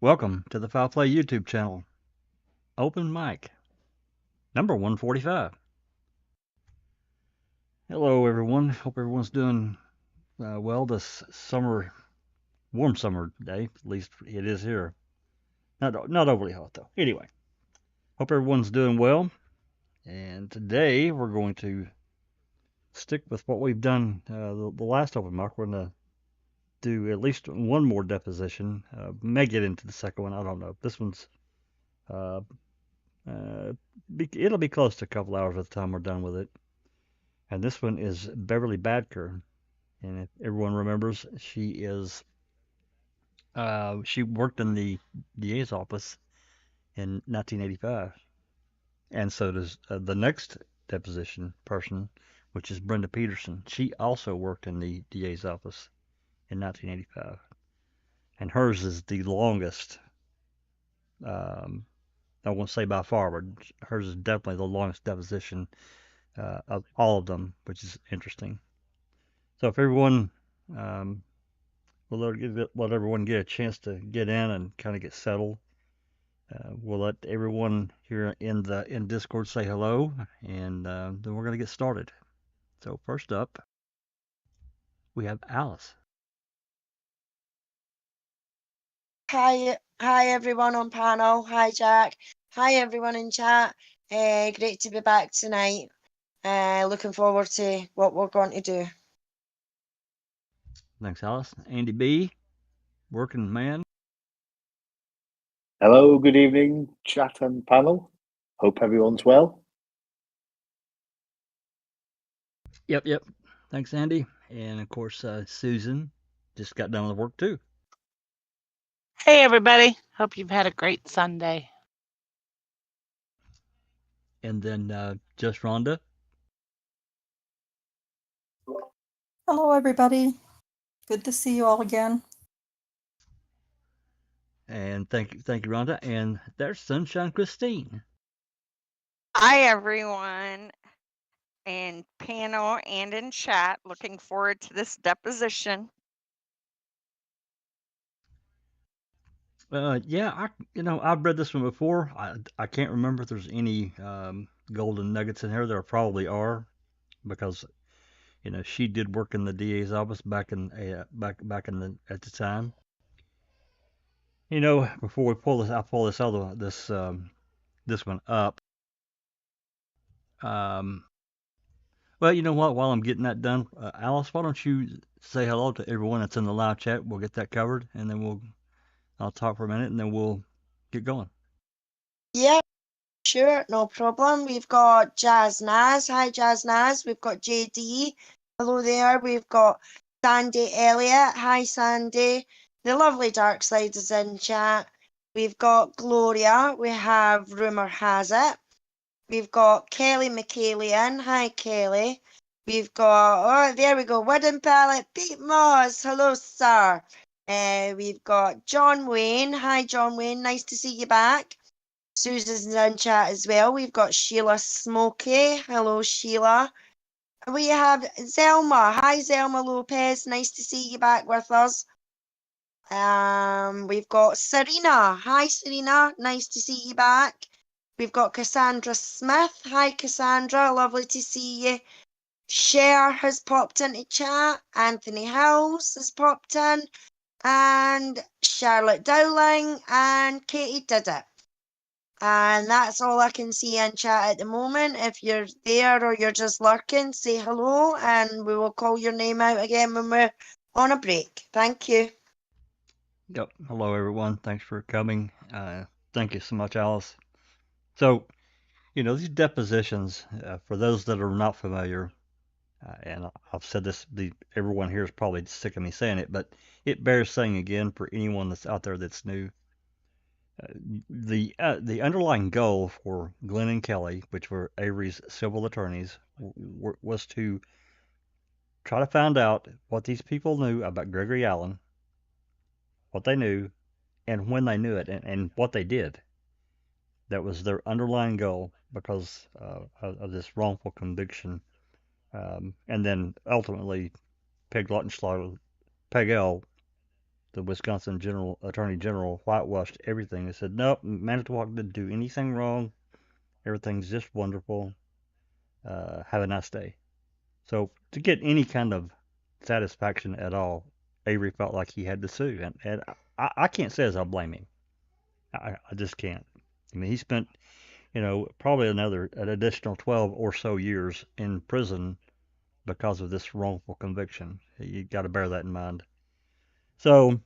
Welcome to the Foul Play YouTube channel. Open mic, number 145. Hello, everyone. Hope everyone's doing well this summer, warm summer day. At least it is here. Not overly hot though. Anyway, hope everyone's doing well. And today we're going to stick with what we've done the last open mic. We're going to do at least one more deposition. May get into the second one. I don't know. This one's uh, it'll be close to a couple hours by the time we're done with it. And this one is Beverly Badker. And if everyone remembers, she worked in the DA's office in 1985. And so does the next deposition person, which is Brenda Petersen. She also worked in the DA's office in 1985. And hers is the longest, I won't say by far, but hers is definitely the longest deposition of all of them, which is interesting. So if everyone, we'll let everyone get a chance to get in and kind of get settled. We'll let everyone here in Discord say hello, and then we're going to get started. So first up, we have Alice. Hi everyone on panel. Hi Jack. Hi everyone in chat. Great to be back tonight. Looking forward to what we're going to do. Thanks, Alice. Andy B, working man. Hello, good evening, chat and panel. Hope everyone's well. Yep. Thanks, Andy. And of course, Susan just got done with work too. Hey, everybody. Hope you've had a great Sunday. And then just Rhonda. Hello, everybody. Good to see you all again. And thank you, Rhonda. And there's Sunshine Christine. Hi, everyone in panel and in chat. Looking forward to this deposition. Yeah, I've read this one before. I can't remember if there's any golden nuggets in here. There probably are, because she did work in the DA's office back in at the time. Before we pull this, I pull this other this one up. Well, you know what? While I'm getting that done, Alice, why don't you say hello to everyone that's in the live chat? We'll get that covered, and then I'll talk for a minute, and then we'll get going. Yeah, sure, no problem. We've got Jazz Naz. Hi Jazz Naz. We've got JD. Hello there. We've got Sandy Elliott. Hi Sandy. The lovely Dark Side is in chat. We've got Gloria. We have Rumour Has It. We've got Kelly McCallion. Hi, Kelly. We've got, there we go, Wooden Pallet, Pete Moss. Hello, sir. We've got John Wayne. Hi, John Wayne. Nice to see you back. Susan's in chat as well. We've got Sheila Smokey. Hello, Sheila. We have Zelma. Hi, Zelma Lopez. Nice to see you back with us. We've got Serena. Hi, Serena. Nice to see you back. We've got Cassandra Smith. Hi, Cassandra. Lovely to see you. Cher has popped into chat. Anthony House has popped in. And Charlotte Dowling and Katie did it. And that's all I can see in chat at the moment. If you're there or you're just lurking, say hello and we will call your name out again when we're on a break. Thank you. Yep. Hello, everyone. Thanks for coming. Thank you so much, Alice. So, these depositions, for those that are not familiar, and I've said this, everyone here is probably sick of me saying it, but it bears saying again for anyone that's out there that's new. The underlying goal for Glenn and Kelly, which were Avery's civil attorneys, was to try to find out what these people knew about Gregory Allen, what they knew, and when they knew it, and what they did. That was their underlying goal because of this wrongful conviction. And then ultimately, Peg L the Wisconsin Attorney General whitewashed everything. They said, nope, Manitowoc didn't do anything wrong. Everything's just wonderful. Have a nice day. So to get any kind of satisfaction at all, Avery felt like he had to sue, and I can't say as I blame him. I just can't. I mean, he spent, probably an additional 12 or so years in prison because of this wrongful conviction. You got to bear that in mind. So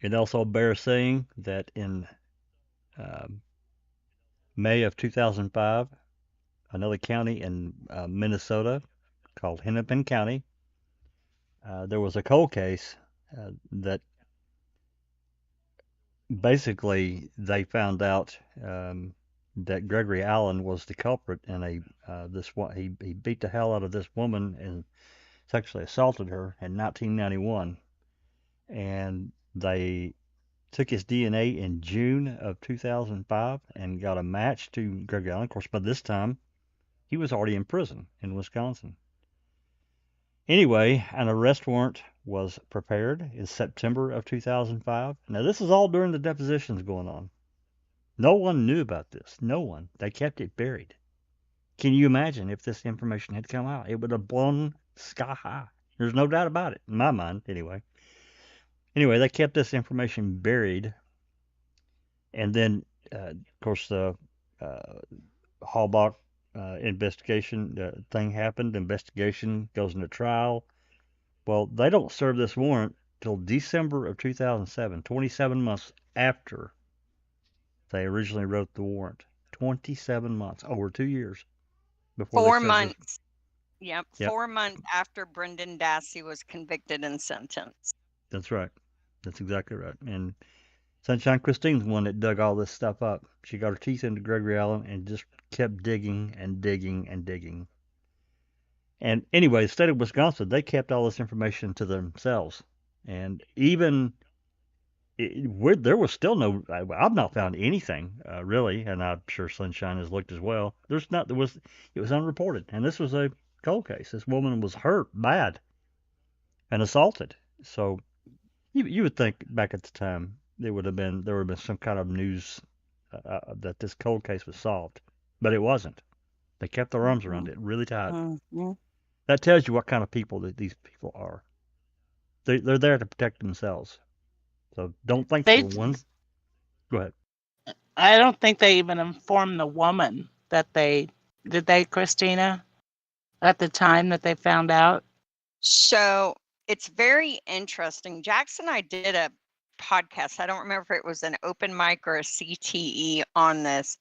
it also bears saying that in May of 2005, another county in Minnesota called Hennepin County, there was a cold case that basically they found out that Gregory Allen was the culprit in he beat the hell out of this woman and sexually assaulted her in 1991, and they took his DNA in June of 2005 and got a match to Gregory Allen. Of course, by this time he was already in prison in Wisconsin. Anyway, an arrest warrant was prepared in September of 2005. Now, this is all during the depositions going on. No one knew about this. No one. They kept it buried. Can you imagine if this information had come out? It would have blown sky high. There's no doubt about it, in my mind, anyway. Anyway, they kept this information buried. And then, of course, the Halbach investigation thing happened. Investigation goes into trial. Well, they don't serve this warrant till December of 2007, 27 months after they originally wrote the warrant. 27 months, over 2 years before they 4 served months. Yep. 4 months after Brendan Dassey was convicted and sentenced. That's right. That's exactly right. And Sunshine Christine's the one that dug all this stuff up. She got her teeth into Gregory Allen and just kept digging and digging and digging. And anyway, the state of Wisconsin, they kept all this information to themselves. And even there was still no, I've not found anything really, and I'm sure Sunshine has looked as well. It was unreported. And this was a cold case. This woman was hurt bad and assaulted. So you would think back at the time there would have been some kind of news that this cold case was solved, but it wasn't. They kept their arms around it really tight. Mm-hmm. That tells you what kind of people that these people are. They're there to protect themselves. So don't think They- for one. Go ahead. I don't think they even informed the woman that did they, Christina, at the time that they found out? So it's very interesting. Jackson and I did a podcast. I don't remember if it was an open mic or a CTE on this.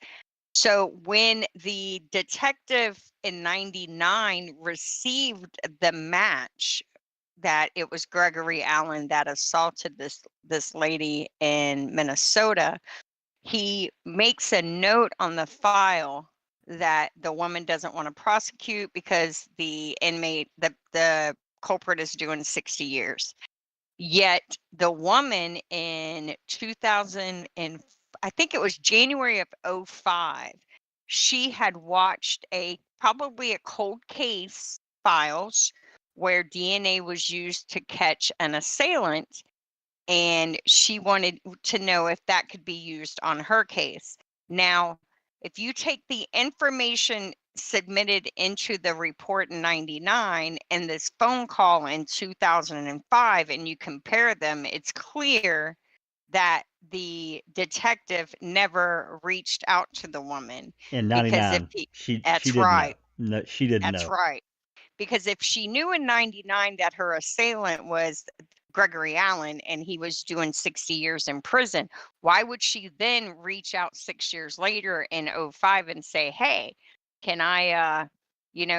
So when the detective in 99 received the match that it was Gregory Allen that assaulted this lady in Minnesota, he makes a note on the file that the woman doesn't want to prosecute because the inmate, the culprit is doing 60 years. Yet the woman in 2000 and I think it was January of 2005, she had watched probably a cold case files where DNA was used to catch an assailant, and she wanted to know if that could be used on her case. Now, if you take the information submitted into the report in 99 and this phone call in 2005 and you compare them, it's clear that the detective never reached out to the woman. In 99, she didn't right. know. No, she didn't know. That's right. Because if she knew in 99 that her assailant was Gregory Allen and he was doing 60 years in prison, why would she then reach out 6 years later in 2005 and say, hey, can I,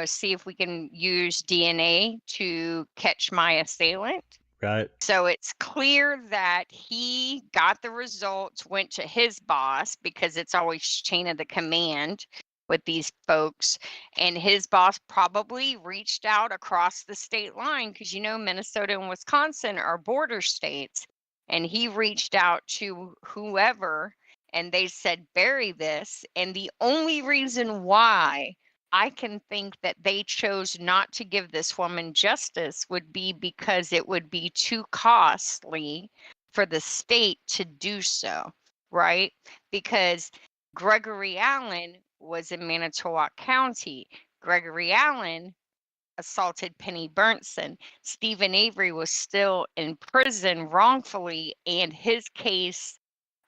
see if we can use DNA to catch my assailant? Right. So it's clear that he got the results, went to his boss, because it's always chain of the command with these folks, and his boss probably reached out across the state line because Minnesota and Wisconsin are border states, and he reached out to whoever and they said bury this. And the only reason why I can think that they chose not to give this woman justice would be because it would be too costly for the state to do so, right? Because Gregory Allen was in Manitowoc County. Gregory Allen assaulted Penny Burnson. Stephen Avery was still in prison wrongfully, and his case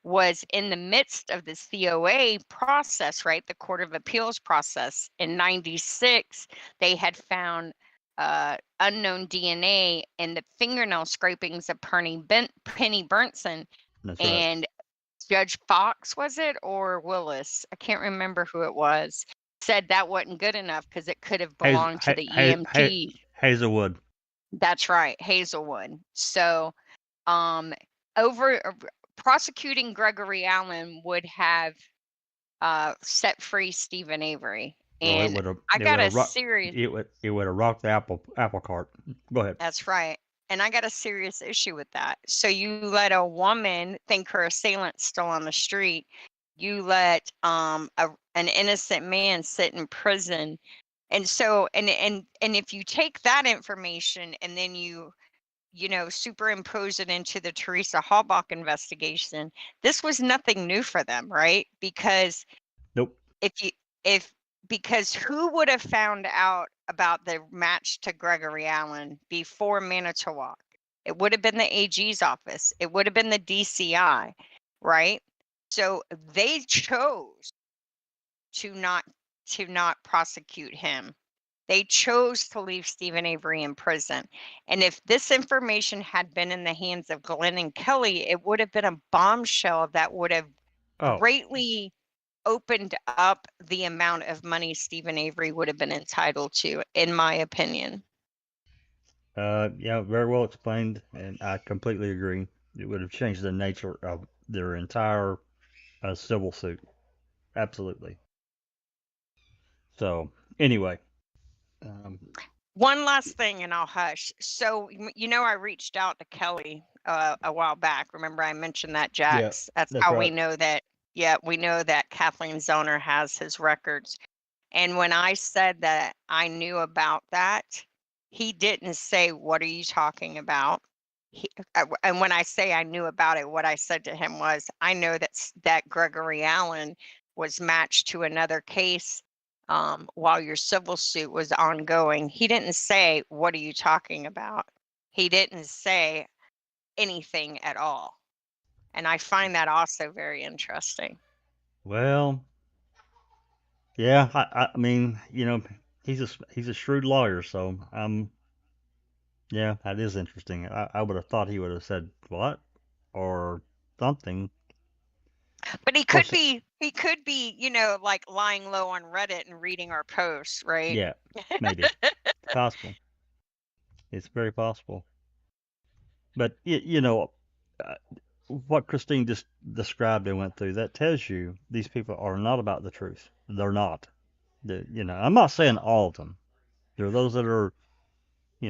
was in the midst of the COA process, right? The Court of Appeals process. In 96, they had found unknown DNA in the fingernail scrapings of Penny Burnson. That's right. And Judge Fox, was it, or Willis? I can't remember who it was. Said that wasn't good enough because it could have belonged to the EMT. Hazelwood. That's right, Hazelwood. So, over prosecuting Gregory Allen would have set free Stephen Avery. Well, And I got a serious. It would have rocked the apple cart. Go ahead. That's right. And I got a serious issue with that. So you let a woman think her assailant's still on the street. You let an innocent man sit in prison. And so and if you take that information and then you superimpose it into the Teresa Halbach investigation, this was nothing new for them, right? Because Nope. because who would have found out about the match to Gregory Allen before Manitowoc? It would have been the AG's office. It would have been the DCI, right? So they chose to not prosecute him. They chose to leave Stephen Avery in prison. And if this information had been in the hands of Glenn and Kelly, it would have been a bombshell that would have greatly opened up the amount of money Stephen Avery would have been entitled to, in my opinion. Yeah, very well explained, and I completely agree. It would have changed the nature of their entire civil suit. Absolutely. So, anyway. One last thing, and I'll hush. So, I reached out to Kelly a while back. Remember, I mentioned that, Jax? Yeah, that's how we know that. Yeah, we know that Kathleen Zellner has his records. And when I said that I knew about that, he didn't say, "What are you talking about?" And when I say I knew about it, what I said to him was, "I know that Gregory Allen was matched to another case while your civil suit was ongoing." He didn't say, "What are you talking about?" He didn't say anything at all. And I find that also very interesting. Well, yeah, I mean, he's a shrewd lawyer, so yeah, that is interesting. I would have thought he would have said what or something. But he could be, like lying low on Reddit and reading our posts, right? Yeah, maybe. Possible. It's very possible. But what Christine just described and went through, that tells you these people are not about the truth. They're not. I'm not saying all of them. There are those that are,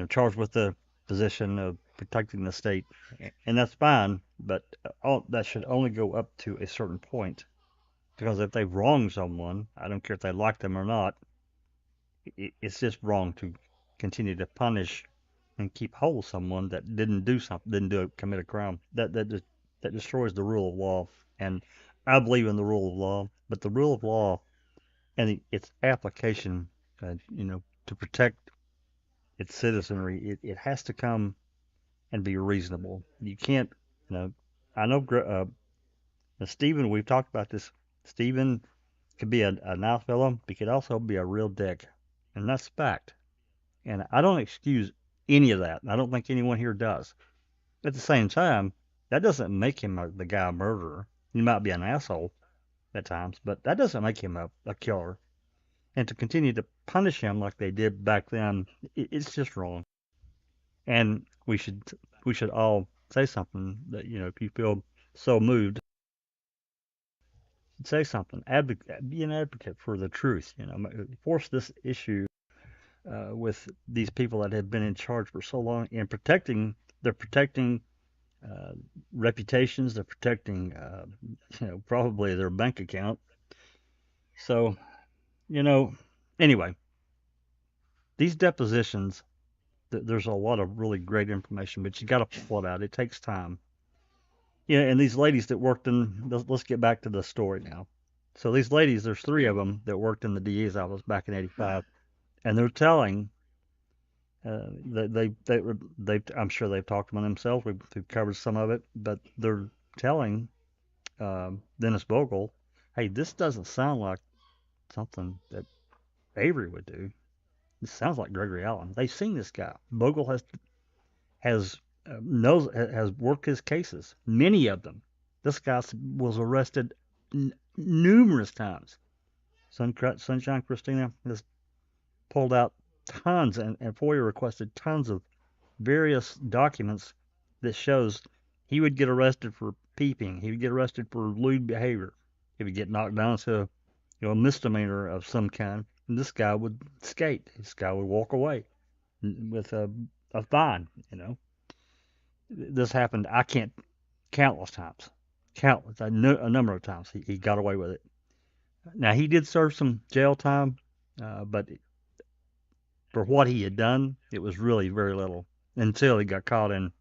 charged with the position of protecting the state, and that's fine. But that should only go up to a certain point, because if they've wronged someone, I don't care if they like them or not, it's just wrong to continue to punish and keep whole someone that didn't do something, commit a crime. That destroys the rule of law. And I believe in the rule of law, but the rule of law and its application, to protect its citizenry, it has to come and be reasonable. You can't, I know Stephen, we've talked about this. Stephen could be a nice fellow, but he could also be a real dick, and that's fact. And I don't excuse any of that. I don't think anyone here does. At the same time, that doesn't make him the guy a murderer. He might be an asshole at times, but that doesn't make him a killer. And to continue to punish him like they did back then, it's just wrong. And we should all say something that, if you feel so moved, say something. Be an advocate for the truth. Force this issue with these people that have been in charge for so long and they're protecting reputations. They're protecting, probably their bank account. So, Anyway, these depositions, there's a lot of really great information, but you got to pull it out. It takes time. Yeah, and these ladies that worked in, let's get back to the story now. So these ladies, there's 3 of them that worked in the DA's office back in '85, and they're telling, I'm sure they've talked among themselves. We've covered some of it, but they're telling Dennis Vogel, hey, this doesn't sound like something that Avery would do. This sounds like Gregory Allen. They've seen this guy. Vogel has worked his cases, many of them. This guy was arrested numerous times. Sunshine Christina has pulled out tons and FOIA requested tons of various documents that shows he would get arrested for peeping. He would get arrested for lewd behavior. He would get knocked down to a misdemeanor of some kind. And this guy would skate. This guy would walk away with a fine. This happened. I can't countless times, a number of times. He got away with it. Now he did serve some jail time, but for what he had done, it was really very little until he got caught in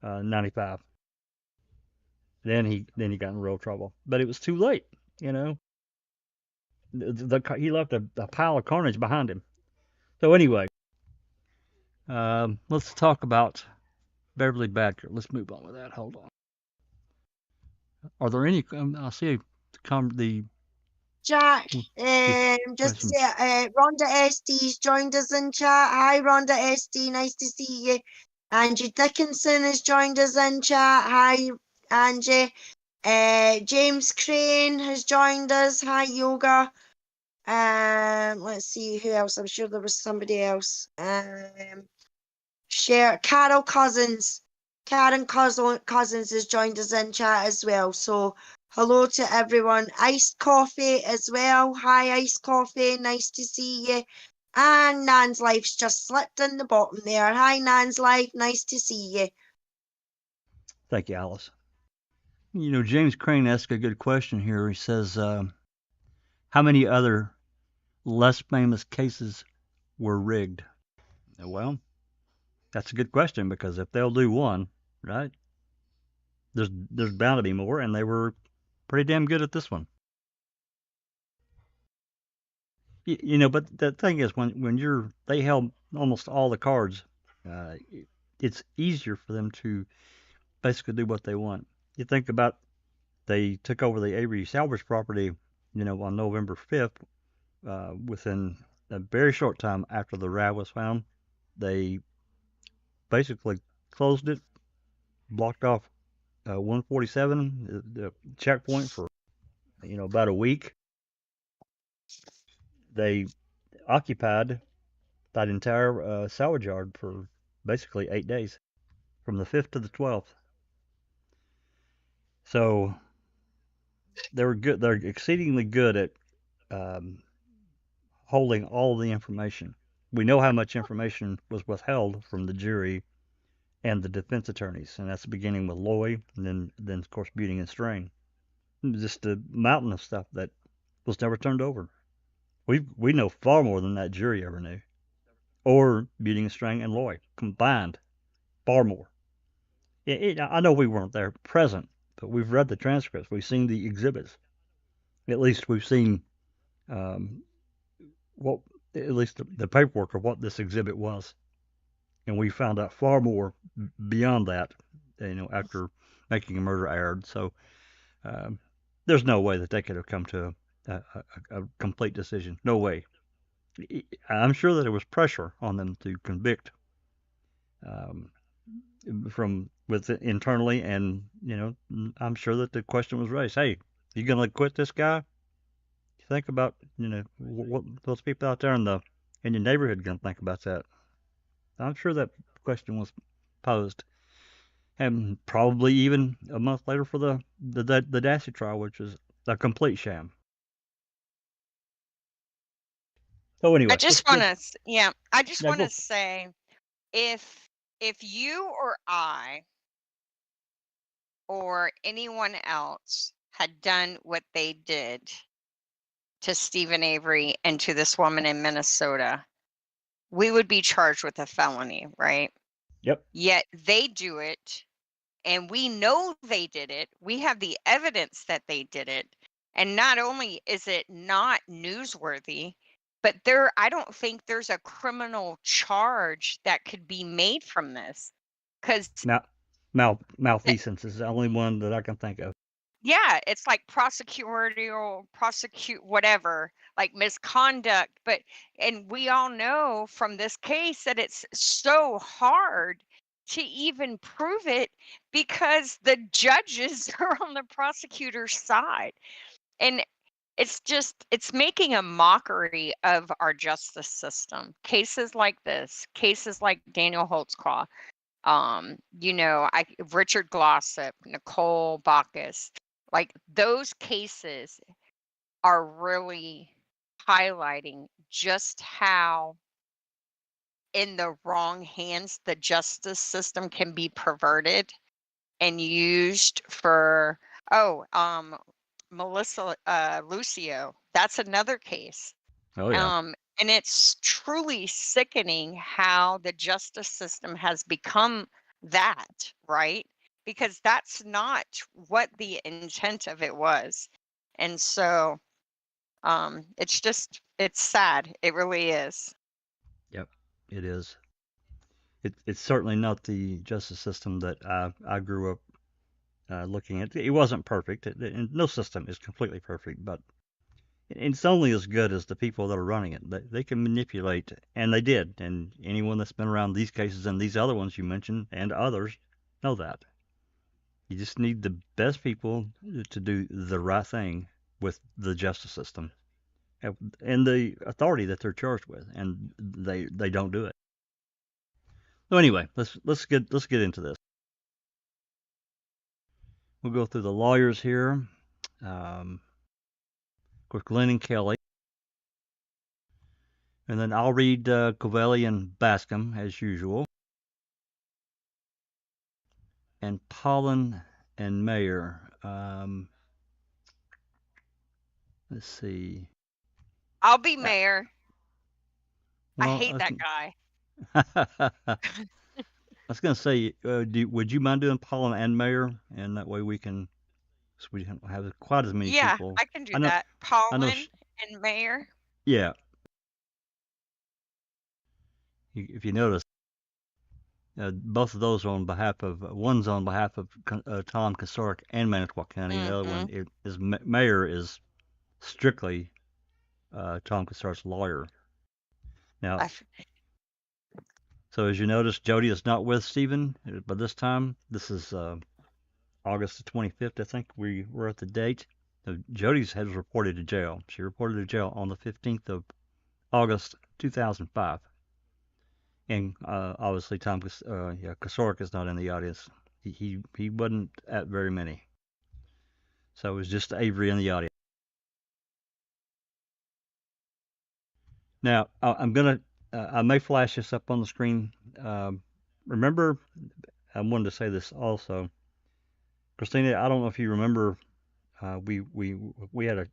'95. Then he got in real trouble. But it was too late. He left a pile of carnage behind him. So anyway, let's talk about Beverly Badker. Let's move on with that. Hold on. Are there any? I see the Jack, just to questions. say, Rhonda SD's joined us in chat. Hi, Rhonda SD, nice to see you. Angie Dickinson has joined us in chat. Hi, Angie. James Crane has joined us. Hi, Yoga. Let's see who else. I'm sure there was somebody else. Carol Cousins. Karen Cousins has joined us in chat as well. So hello to everyone. Iced Coffee as well. Hi, Iced Coffee. Nice to see you. And Nan's Life's just slipped in the bottom there. Hi, Nan's Life. Nice to see you. Thank you, Alice. James Crane asked a good question here. He says, how many other less famous cases were rigged? Well, that's a good question, because if they'll do one, right, there's bound to be more, and they were pretty damn good at this one. But the thing is, when they held almost all the cards, it's easier for them to basically do what they want. You think about, they took over the Avery salvage property, on November 5th, within a very short time after the RAV was found. They basically closed it, blocked off 147, the checkpoint, for about a week. They occupied that entire salvage yard for basically 8 days, from the 5th to the 12th. So they were good. They're exceedingly good at holding all the information. We know how much information was withheld from the jury and the defense attorneys, and that's beginning with Loy, and then of course Buting and Strain. Just a mountain of stuff that was never turned over. We know far more than that jury ever knew, or Buting and Strain and Loy combined, far more. I know we weren't there present, but we've read the transcripts. We've seen the exhibits. At least we've seen what, at least the paperwork of what this exhibit was, and we found out far more beyond that, after making a murder aired. So there's no way that they could have come to a complete decision. No way. I'm sure that there was pressure on them to convict internally, and I'm sure that the question was raised, hey, you gonna quit this guy? Think about what those people out there in your neighborhood gonna think about that. I'm sure that question was posed, and probably even a month later for the Dassey trial, which is a complete sham. So anyway, I just want to go. say, if you or I or anyone else had done what they did, to Stephen Avery and to this woman in Minnesota, we would be charged with a felony, right? Yep. Yet they do it, and we know they did it. We have the evidence that they did it. And not only is it not newsworthy, but I don't think there's a criminal charge that could be made from this. Because Malfeasance is the only one that I can think of. yeah, it's like prosecute whatever, like misconduct. And we all know from this case that it's so hard to even prove it because the judges are on the prosecutor's side. And it's making a mockery of our justice system. Cases like this, cases like Daniel Holtzclaw, Richard Glossop, Nicole Bacchus, like those cases are really highlighting just how in the wrong hands the justice system can be perverted and used for Melissa Lucio. That's another case. Oh yeah. And it's truly sickening how the justice system has become that, right? Because that's not what the intent of it was. And so it's sad. It really is. Yep. It is. It's certainly not the justice system that I grew up looking at. It wasn't perfect. No system is completely perfect, but it's only as good as the people that are running it. They can manipulate, and they did. And anyone that's been around these cases and these other ones you mentioned and others know that. You just need the best people to do the right thing with the justice system and the authority that they're charged with, and they don't do it. So anyway, let's get into this. We'll go through the lawyers here. Of course, Glenn and Kelly. And then I'll read Covelli and Bascom, as usual. And Pollen and Mayer. Let's see. I'll be mayor. Well, I hate that guy. I was going to say, would you mind doing Pollen and Mayer? And that way we don't have quite as many people. I can do that. Pollen and mayor. Yeah. If you notice, both of those are on behalf of, one's on behalf of Tom Kosoric and Manitowoc County. The other one is Mayor is strictly Tom Kosoric's lawyer. Now, so as you notice, Jody is not with Stephen, but this time, this is August the 25th, I think we were at the date. Jody has reported to jail. She reported to jail on the 15th of August 2005. And obviously, Tom Kosoric is not in the audience. He wasn't at very many. So it was just Avery in the audience. Now, I may flash this up on the screen. Remember, I wanted to say this also. Christina, I don't know if you remember, we had a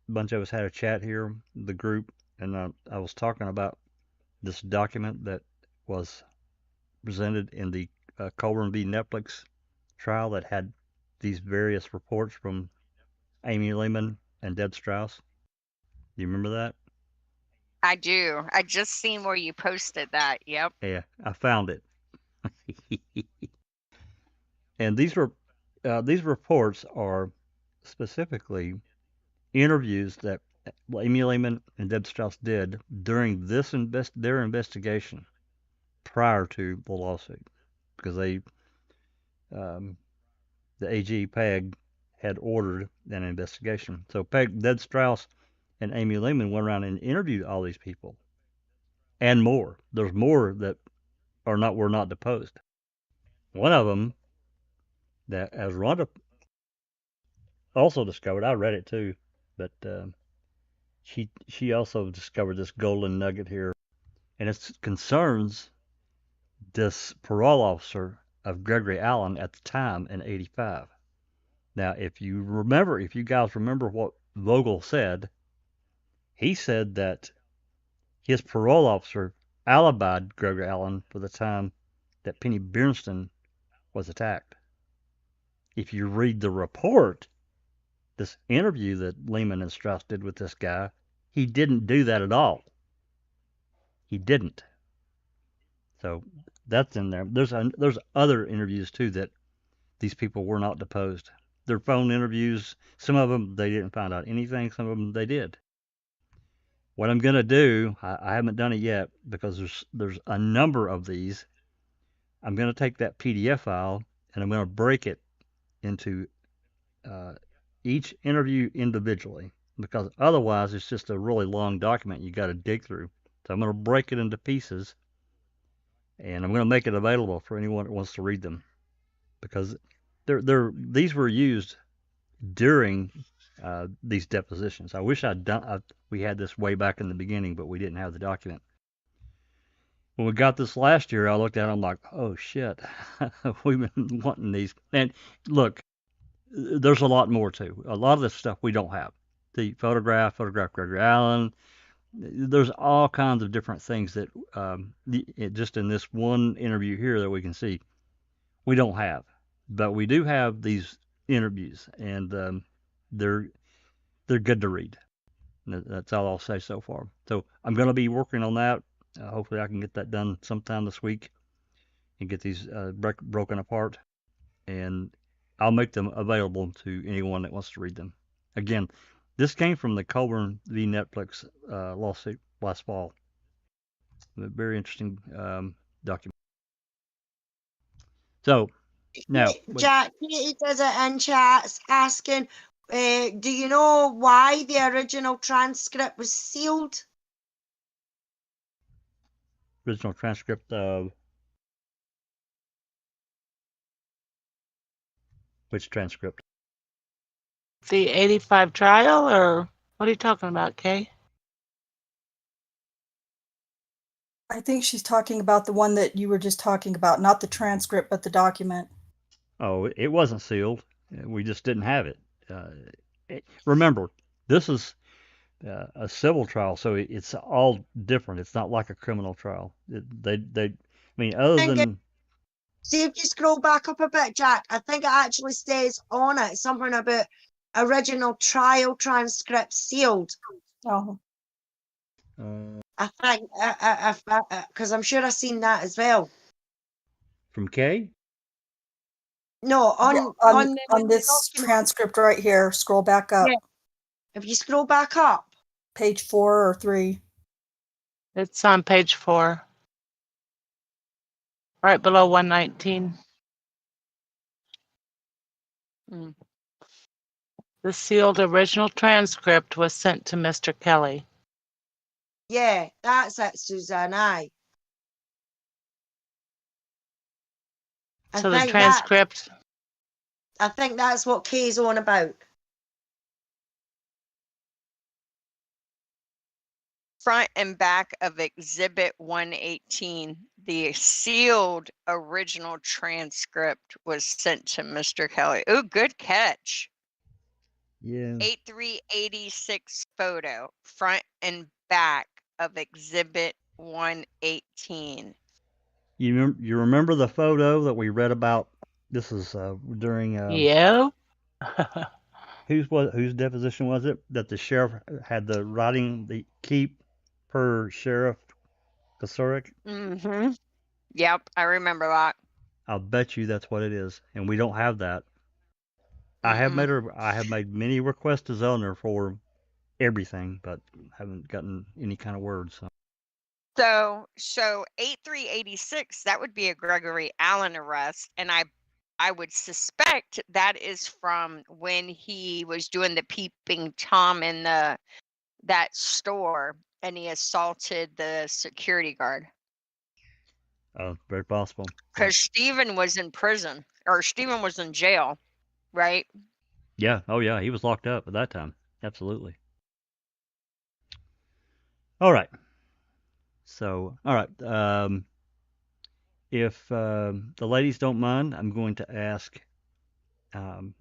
bunch of us had a chat here, the group, and I was talking about this document that was presented in the Colburn v. Netflix trial that had these various reports from Amy Lehman and Deb Strauss. Do you remember that? I do. I just seen where you posted that. Yep. Yeah, I found it. And these reports are specifically interviews that Amy Lehman and Deb Strauss did during their investigation prior to the lawsuit, because the AG Peg had ordered an investigation. So Deb Strauss and Amy Lehman went around and interviewed all these people and more. There's more that were not deposed. One of them, that as Rhonda also discovered, I read it too, but she also discovered this golden nugget here, and it concerns this parole officer of Gregory Allen at the time in '85. Now, if you guys remember what Vogel said he said that his parole officer alibied Gregory Allen for the time that Penny Bernstein was attacked. If you read the report, this interview that Lehman and Strauss did with this guy, he didn't do that at all. He didn't. So that's in there. There's other interviews too that these people were not deposed. Their phone interviews, some of them they didn't find out anything, some of them they did. What I'm going to do, I haven't done it yet because there's a number of these. I'm going to take that PDF file and I'm going to break it into each interview individually, because otherwise it's just a really long document you got to dig through. So I'm going to break it into pieces and I'm going to make it available for anyone that wants to read them, because these were used during these depositions. I wish we had this way back in the beginning, but we didn't have the document. When we got this last year, I looked at it, I'm like, oh shit, we've been wanting these. And look, there's a lot more too. A lot of this stuff we don't have. The photograph Gregory Allen. There's all kinds of different things that just in this one interview here that we can see, we don't have. But we do have these interviews, and they're good to read. That's all I'll say so far. So I'm going to be working on that. Hopefully I can get that done sometime this week and get these broken apart, and I'll make them available to anyone that wants to read them. Again, this came from the Colburn v. Netflix lawsuit last fall. A very interesting document. So now, Jack, Katie does it in chats asking, do you know why the original transcript was sealed? Original transcript of which transcript? The 85 trial, or what are you talking about, Kay? I think she's talking about the one that you were just talking about, not the transcript, but the document. Oh, it wasn't sealed. We just didn't have it. Remember, this is a civil trial, so it's all different. It's not like a criminal trial. Other than... See if you scroll back up a bit, Jack. I think it actually stays on it. Something about original trial transcript sealed. Oh. I think, because I'm sure I've seen that as well. From Kay? No, on this transcript right here. Scroll back up. Yeah. If you scroll back up, page 4 or 3. It's on page 4, right below 119. The sealed original transcript was sent to Mr. Kelly. Yeah, that's it, Suzanne. So the transcript. I think that's what Kay's on about. Front and back of Exhibit 118, the sealed original transcript was sent to Mr. Kelly. Oh, good catch. Yeah. 8386 photo, front and back of Exhibit 118. You remember the photo that we read about? This is during... Yeah. Whose deposition was it? That the sheriff had the writing, the keep per Sheriff Kasurik? Mm-hmm. Yep, I remember that. I'll bet you that's what it is, and we don't have that. I have made many requests to Zellner for everything, but haven't gotten any kind of word. So 8386, that would be a Gregory Allen arrest, and I would suspect that is from when he was doing the peeping Tom in that store and he assaulted the security guard. Oh, very possible. Because Stephen was in prison, or Stephen was in jail, right? Yeah. Oh, yeah. He was locked up at that time. Absolutely. All right. So, all right. If the ladies don't mind, I'm going to ask Rhonda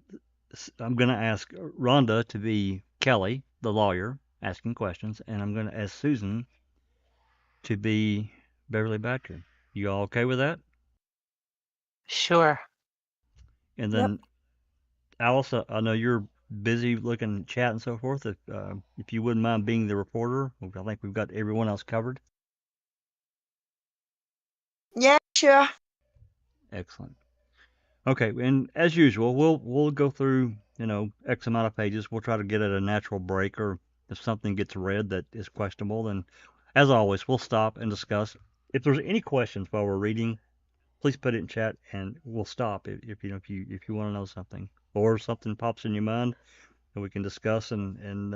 to be Kelly, the lawyer, asking questions, and I'm going to ask Susan to be Beverly Badker. You all okay with that? Sure. And Yep. then Alice, I know you're busy looking at chat and so forth. If you wouldn't mind being the reporter, I think we've got everyone else covered. Yeah, sure. Excellent. Okay, and as usual, we'll go through X amount of pages. We'll try to get at a natural break, or if something gets read that is questionable, then as always, we'll stop and discuss. If there's any questions while we're reading, please put it in chat, and we'll stop if you want to know something, or something pops in your mind that we can discuss, and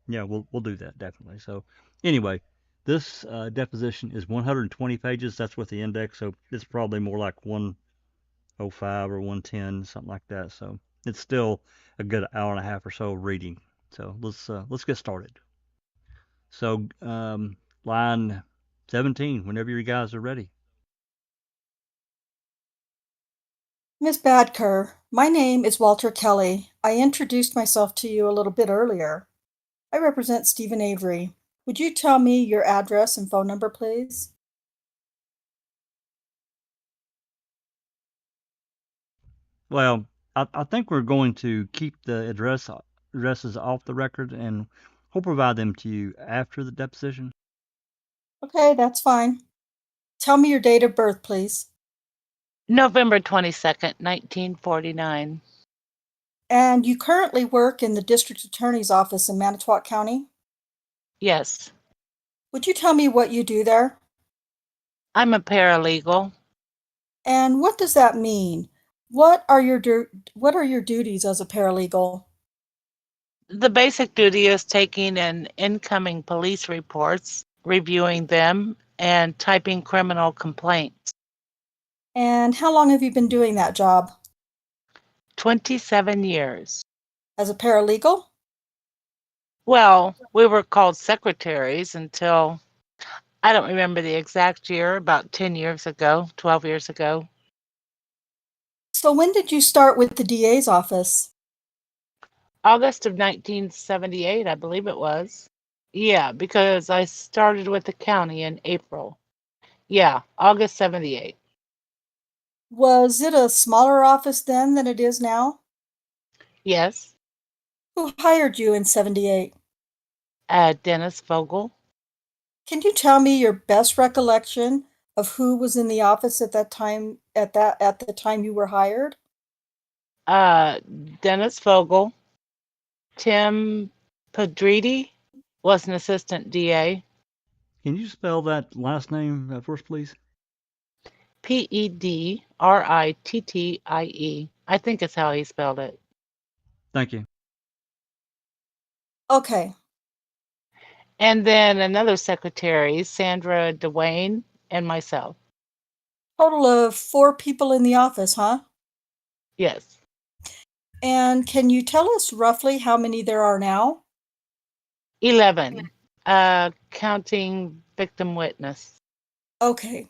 yeah, we'll do that definitely. So anyway, this deposition is 120 pages. That's with the index, so it's probably more like 105 or 110, something like that. So it's still a good hour and a half or so reading. So let's get started. So line 17, whenever you guys are ready. Miss Badker, my name is Walter Kelly. I introduced myself to you a little bit earlier. I represent Stephen Avery. Would you tell me your address and phone number, please? Well, I think we're going to keep the addresses off the record, and we'll provide them to you after the deposition. Okay, that's fine. Tell me your date of birth, please. November 22nd, 1949. And you currently work in the District Attorney's Office in Manitowoc County? Yes. Would you tell me what you do there? I'm a paralegal. And what does that mean? What are your duties as a paralegal? The basic duty is taking in incoming police reports, reviewing them, and typing criminal complaints. And how long have you been doing that job? 27 years. As a paralegal? Well, we were called secretaries until, I don't remember the exact year, about 10 years ago, 12 years ago. So when did you start with the DA's office? August of 1978, I believe it was. Yeah, because I started with the county in April. Yeah, August 78. Was it a smaller office then than it is now? Yes, Who hired you in 78? Dennis Vogel. Can you tell me your best recollection of who was in the office at that time at the time you were hired? Uh, Dennis Vogel. Tim Pedretti was an assistant DA. Can you spell that last name for us, please? Pedrittie. I think it's how he spelled it. Thank you. Okay. And then another secretary, Sandra Dwayne, and myself. Total of 4 people in the office, huh? Yes. And can you tell us roughly how many there are now? 11, counting victim witness. Okay.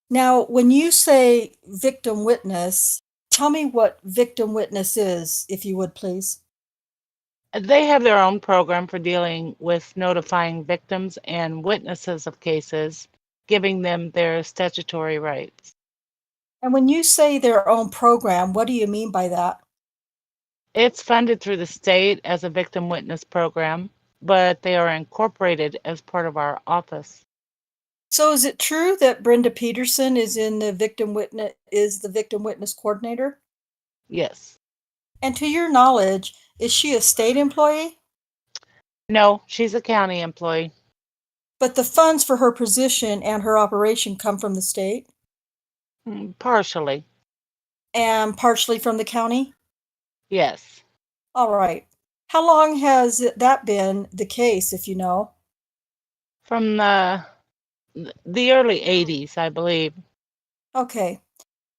Now, when you say victim witness, tell me what victim witness is, if you would, please. They have their own program for dealing with notifying victims and witnesses of cases, giving them their statutory rights. And when you say their own program, what do you mean by that? It's funded through the state as a victim witness program, but they are incorporated as part of our office. So is it true that Brenda Petersen is the victim witness coordinator? Yes. And to your knowledge, is she a state employee? No, she's a county employee. But the funds for her position and her operation come from the state? Partially. And partially from the county? Yes. All right. How long has that been the case, if you know? From the early 80s, I believe. Okay.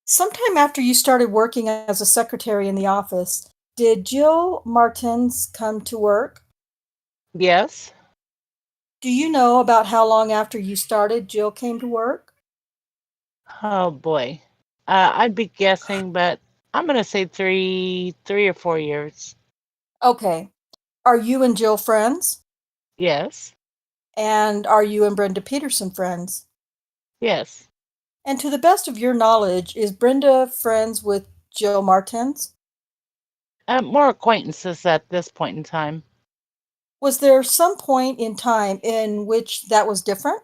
Sometime after you started working as a secretary in the office, did Jill Martins come to work? Yes. Do you know about how long after you started Jill came to work? Oh boy. I'd be guessing, but I'm going to say three or 4 years. Okay. Are you and Jill friends? Yes. And are you and Brenda Petersen friends? Yes. And to the best of your knowledge, is Brenda friends with Jill Martens? More acquaintances at this point in time. Was there some point in time in which that was different?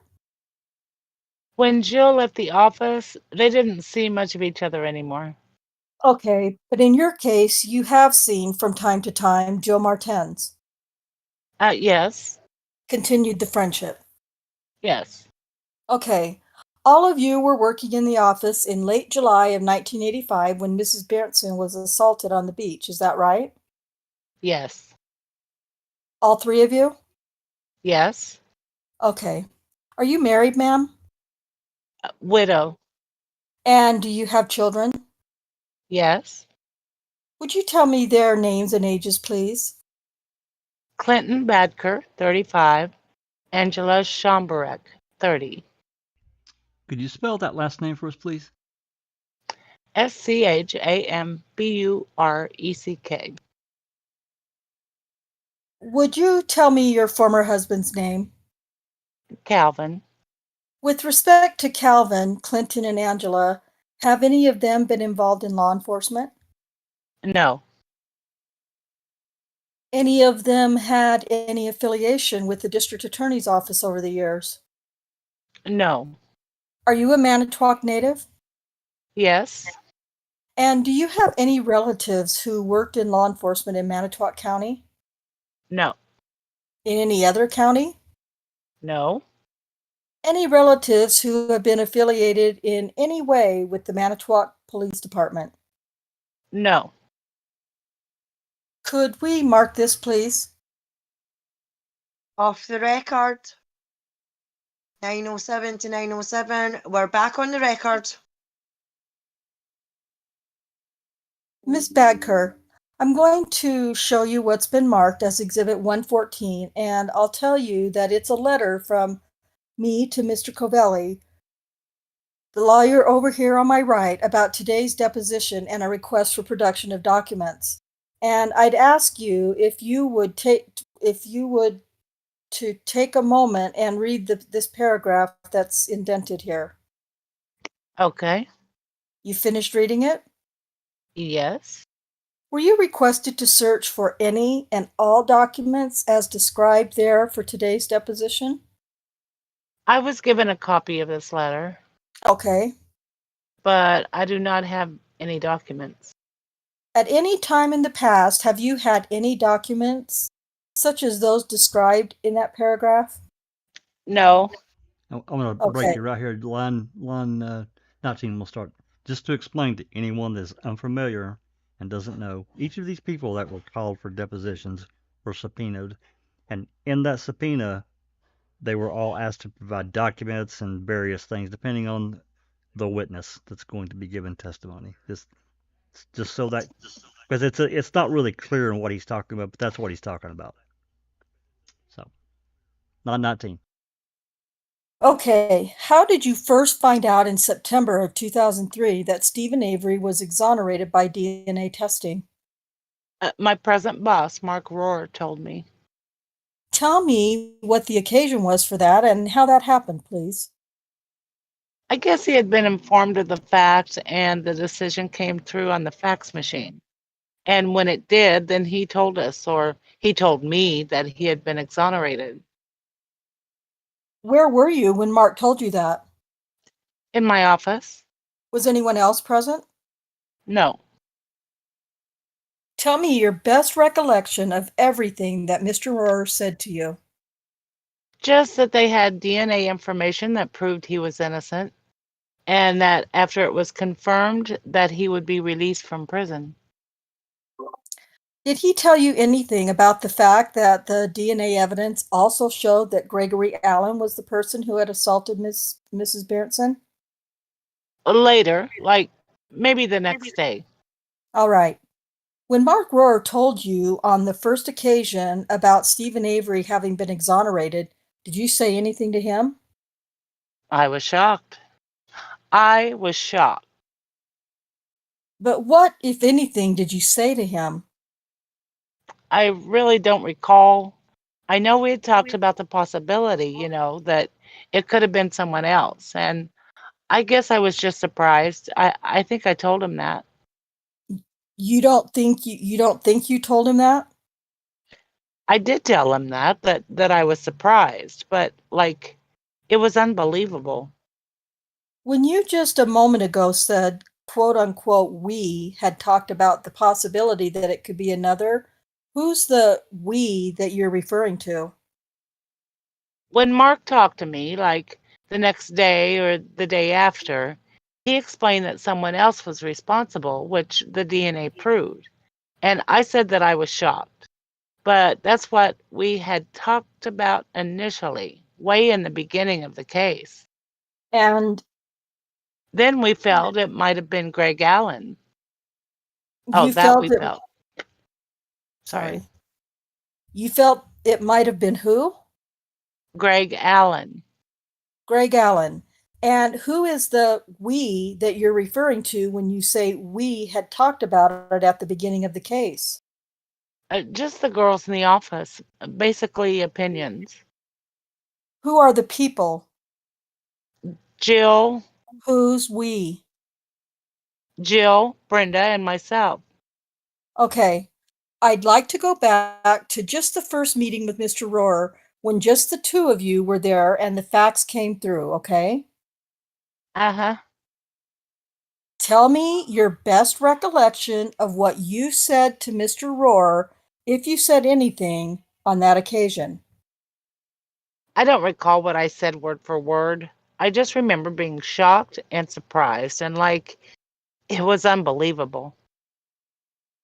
When Jill left the office, they didn't see much of each other anymore. Okay, but in your case, you have seen from time to time Jill Martens. Yes. Continued the friendship. Yes. Okay. All of you were working in the office in late July of 1985 when Mrs. Berenson was assaulted on the beach. Is that right? Yes. All three of you? Yes. Okay. Are you married, ma'am? Widow. And do you have children? Yes. Would you tell me their names and ages, please? Clinton Badker, 35. Angela Schomburek, 30. Could you spell that last name for us, please? Schamburek. Would you tell me your former husband's name? Calvin. With respect to Calvin, Clinton, and Angela, have any of them been involved in law enforcement? No. Any of them had any affiliation with the district attorney's office over the years? No. Are you a Manitowoc native? Yes. And do you have any relatives who worked in law enforcement in Manitowoc County? No. In any other county? No. Any relatives who have been affiliated in any way with the Manitowoc Police Department? No. Could we mark this, please? Off the record. 907 to 907. We're back on the record. Miss Badker, I'm going to show you what's been marked as Exhibit 114, and I'll tell you that it's a letter from me to Mr. Covelli, the lawyer over here on my right, about today's deposition and a request for production of documents. And I'd ask you if you would take a moment and read this paragraph that's indented here. Okay. You finished reading it? Yes. Were you requested to search for any and all documents as described there for today's deposition? I was given a copy of this letter, Okay. but I do not have any documents. At any time in the past, have you had any documents such as those described in that paragraph? No. I'm going to break you right here. Line 19, we'll start. Just to explain to anyone that's unfamiliar and doesn't know, each of these people that were called for depositions were subpoenaed. And in that subpoena, they were all asked to provide documents and various things depending on the witness that's going to be given testimony. Just so that, because it's not really clear in what he's talking about, but that's what he's talking about. So, line 19. Okay. How did you first find out in September of 2003 that Stephen Avery was exonerated by DNA testing? My present boss, Mark Rohr, told me. Tell me what the occasion was for that and how that happened, please. I guess he had been informed of the fact and the decision came through on the fax machine. And when it did, then he told us, or he told me, that he had been exonerated. Where were you when Mark told you that? In my office? Was anyone else present? No. Tell me your best recollection of everything that Mr. Rohr said to you. Just that they had DNA information that proved he was innocent, and that after it was confirmed that he would be released from prison. Did he tell you anything about the fact that the DNA evidence also showed that Gregory Allen was the person who had assaulted Mrs. Berenson? Later, like maybe the next day. All right. When Mark Rohr told you on the first occasion about Stephen Avery having been exonerated, did you say anything to him? I was shocked. I was shocked. But what, if anything, did you say to him? I really don't recall. I know we had talked about the possibility, that it could have been someone else. And I guess I was just surprised. I think I told him that. You don't think you told him that? I did tell him that I was surprised, but like it was unbelievable. When you just a moment ago said, quote unquote, we had talked about the possibility that it could be another, who's the we that you're referring to? When Mark talked to me, like the next day or the day after, he explained that someone else was responsible, which the DNA proved. And I said that I was shocked. But that's what we had talked about initially, way in the beginning of the case. And Then we felt it might have been Greg Allen. Oh, you that felt we it, felt. sorry. You felt it might have been who? Greg Allen. Greg Allen. And who is the we that you're referring to when you say we had talked about it at the beginning of the case? Just the girls in the office, basically opinions. Who are the people? Jill, Who's we? Brenda, and myself. Okay. I'd like to go back to just the first meeting with Mr. Rohrer when just the two of you were there and the facts came through, okay? Uh-huh. Tell me your best recollection of what you said to Mr. Rohrer, if you said anything, on that occasion. I don't recall what I said word for word. I just remember being shocked and surprised and like it was unbelievable.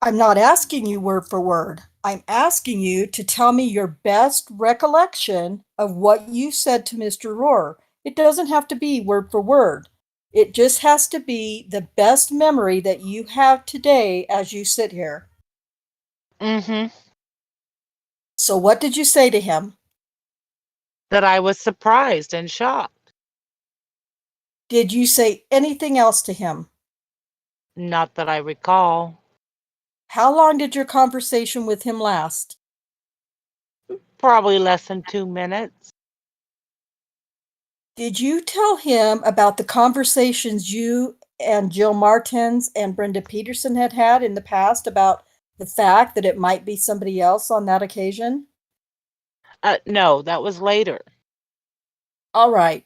I'm not asking you word for word. I'm asking you to tell me your best recollection of what you said to Mr. Rohrer. It doesn't have to be word for word. It just has to be the best memory that you have today as you sit here. Mm-hmm. So what did you say to him? That I was surprised and shocked. Did you say anything else to him? Not that I recall. How long did your conversation with him last? Probably less than 2 minutes. Did you tell him about the conversations you and Jill Martins and Brenda Petersen had had in the past about the fact that it might be somebody else on that occasion? No, that was later. All right.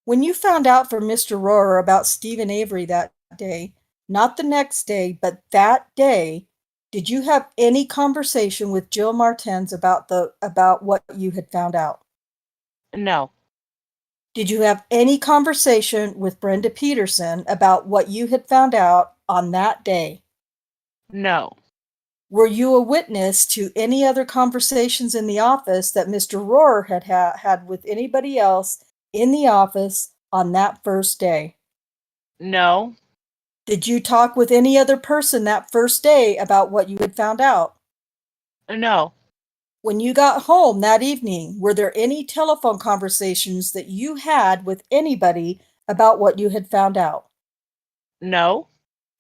When you found out from Mr. Rohrer about Stephen Avery that day, not the next day, but that day, did you have any conversation with Jill Martins about what you had found out? No, Did you have any conversation with Brenda Petersen about what you had found out on that day? no, Were you a witness to any other conversations in the office that Mr. Rohrer had with anybody else in the office on that first day? no, Did you talk with any other person that first day about what you had found out? no, When you got home that evening, were there any telephone conversations that you had with anybody about what you had found out? no,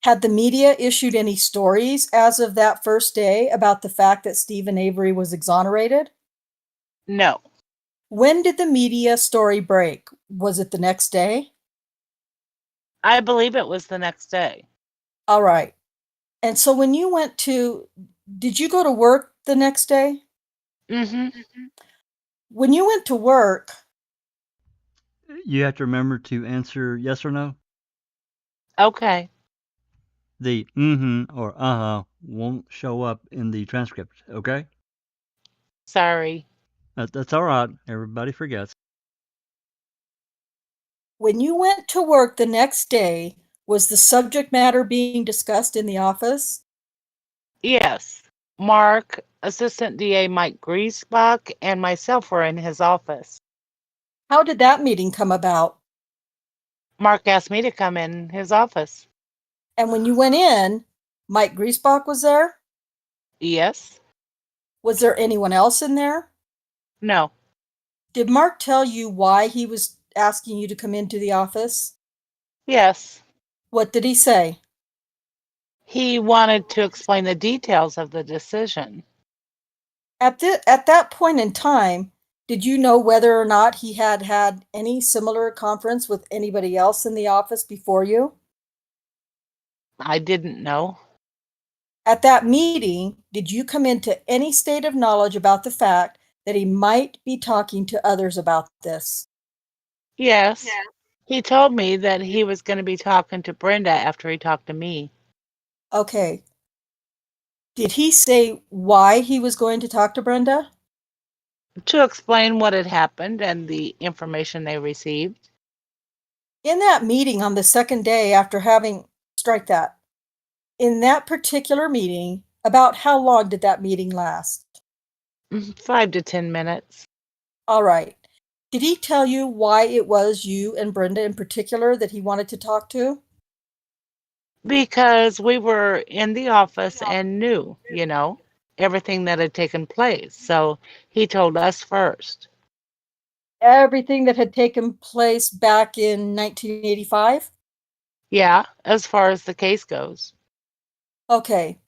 Had the media issued any stories as of that first day about the fact that Stephen Avery was exonerated? no. When did the media story break? Was it the next day? I believe it was the next day. All right. And so did you go to work the next day? Mm-hmm. When you went to work, You have to remember to answer yes or no. Okay. The mm-hmm or uh-huh won't show up in the transcript, okay? Sorry. That's all right. Everybody forgets. when you went to work the next day, was the subject matter being discussed in the office? Yes. Mark, Assistant DA Mike Griesbach, and myself were in his office. How did that meeting come about? Mark asked me to come in his office. And when you went in, Mike Griesbach was there? Yes. Was there anyone else in there? No. Did Mark tell you why he was asking you to come into the office? Yes. What did he say? He wanted to explain the details of the decision. At that point in time, did you know whether or not he had had any similar conference with anybody else in the office before you? I didn't know. At that meeting, did you come into any state of knowledge about the fact that he might be talking to others about this? Yes. He told me that he was going to be talking to Brenda after he talked to me. Okay. Did he say why he was going to talk to Brenda? To explain what had happened and the information they received. In that meeting on the second day after having, strike that. In that particular meeting, about how long did that meeting last? 5 to 10 minutes. All right. Did he tell you why it was you and Brenda in particular that he wanted to talk to? Because we were in the office and knew, everything that had taken place. So he told us first. Everything that had taken place back in 1985? Yeah, as far as the case goes. Okay.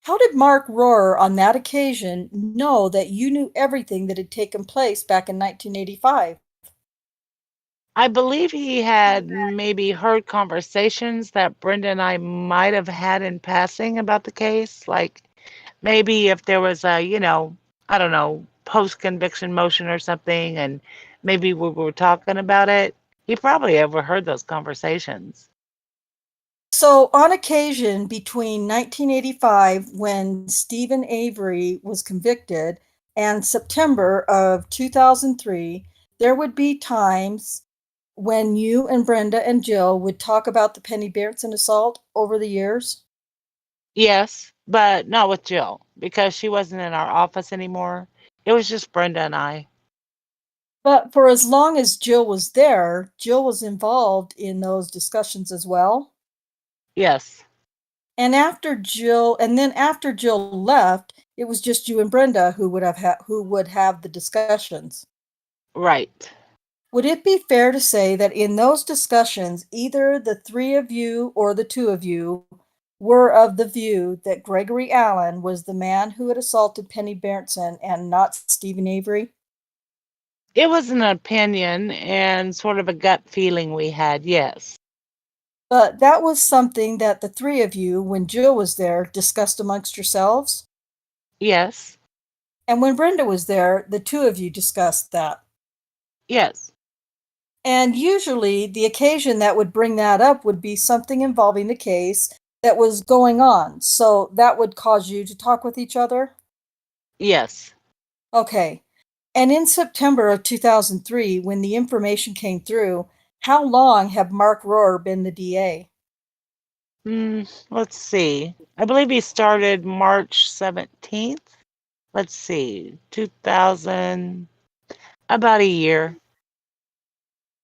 How did Mark Rohrer on that occasion know that you knew everything that had taken place back in 1985? I believe he had maybe heard conversations that Brenda and I might have had in passing about the case. Like maybe if there was a, I don't know, post-conviction motion or something, and maybe we were talking about it. He probably overheard those conversations. So, on occasion between 1985, when Stephen Avery was convicted, and September of 2003, there would be times when you and Brenda and Jill would talk about the Penny Berenson assault over the years? Yes, but not with Jill because she wasn't in our office anymore. It was just Brenda and I. But for as long as Jill was there, Jill was involved in those discussions as well. Yes, And then after Jill left, it was just you and Brenda who would have the discussions. right. Would it be fair to say that in those discussions, either the three of you or the two of you were of the view that Gregory Allen was the man who had assaulted Penny Berenson and not Stephen Avery? It was an opinion and sort of a gut feeling we had, yes. But that was something that the three of you, when Jill was there, discussed amongst yourselves? Yes, And when Brenda was there, the two of you discussed that. yes, And usually the occasion that would bring that up would be something involving the case that was going on. So that would cause you to talk with each other? yes. Okay. And in September of 2003, when the information came through, how long had Mark Rohrer been the DA? Let's see. I believe he started March 17th. Let's see, 2000, about a year.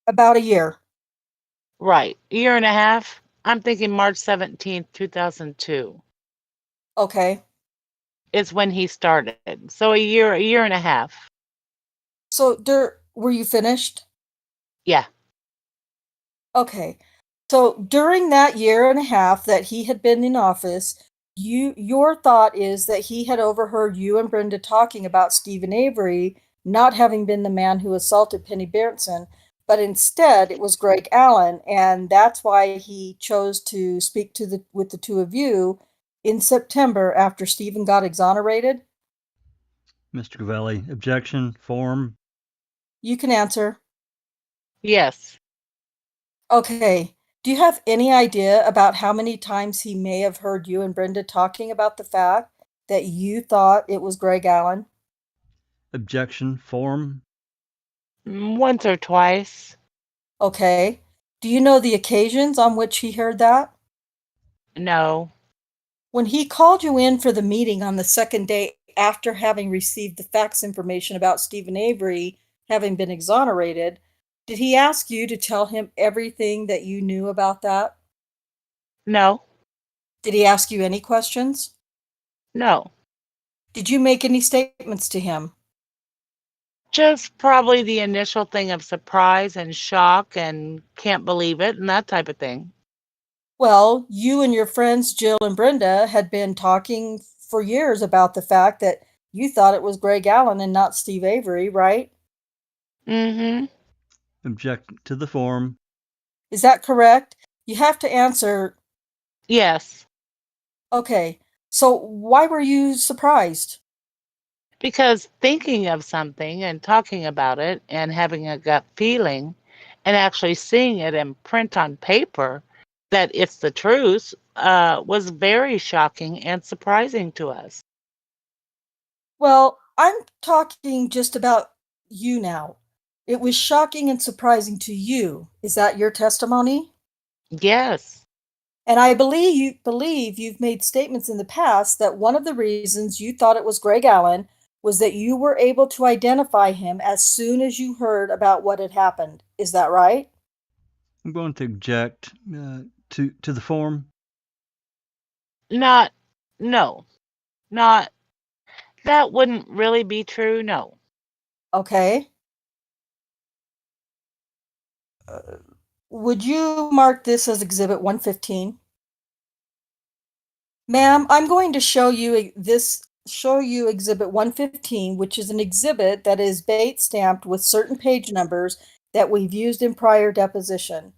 About a year. Right, a year and a half. I'm thinking March 17th, 2002 Okay. is when he started. So a year and a half. So were you finished? Yeah, Okay. So during that year and a half that he had been in office, your thought is that he had overheard you and Brenda talking about Stephen Avery not having been the man who assaulted Penny Berenson, but instead it was Greg Allen, and that's why he chose to speak with the two of you in September after Stephen got exonerated. Mr. Gavelli, objection, form. You can answer. yes. Okay. Do you have any idea about how many times he may have heard you and Brenda talking about the fact that you thought it was Greg Allen? Objection, form. Once or twice. Okay. Do you know the occasions on which he heard that? No, When he called you in for the meeting on the second day after having received the facts information about Stephen Avery having been exonerated, did he ask you to tell him everything that you knew about that? no, Did he ask you any questions? no. Did you make any statements to him? Just probably the initial thing of surprise and shock and can't believe it and that type of thing. Well, you and your friends Jill and Brenda had been talking for years about the fact that You thought it was Greg Allen and not Steve Avery, right? Mm-hmm. Object to the form. Is that correct? You have to answer. Yes, Okay, so why were you surprised? because thinking of something and talking about it and having a gut feeling and actually seeing it in print on paper that it's the truth was very shocking and surprising to us. Well, I'm talking just about you now. It was shocking and surprising to you. Is that your testimony? Yes, And I believe you've made statements in the past that one of the reasons you thought it was Greg Allen was that you were able to identify him as soon as you heard about what had happened. Is that right? I'm going to object to the form. not, no, not, that wouldn't really be true, no. Okay. Would you mark this as Exhibit 115? Ma'am, I'm going to show you Exhibit 115, which is an exhibit that is date stamped with certain page numbers that we've used in prior deposition.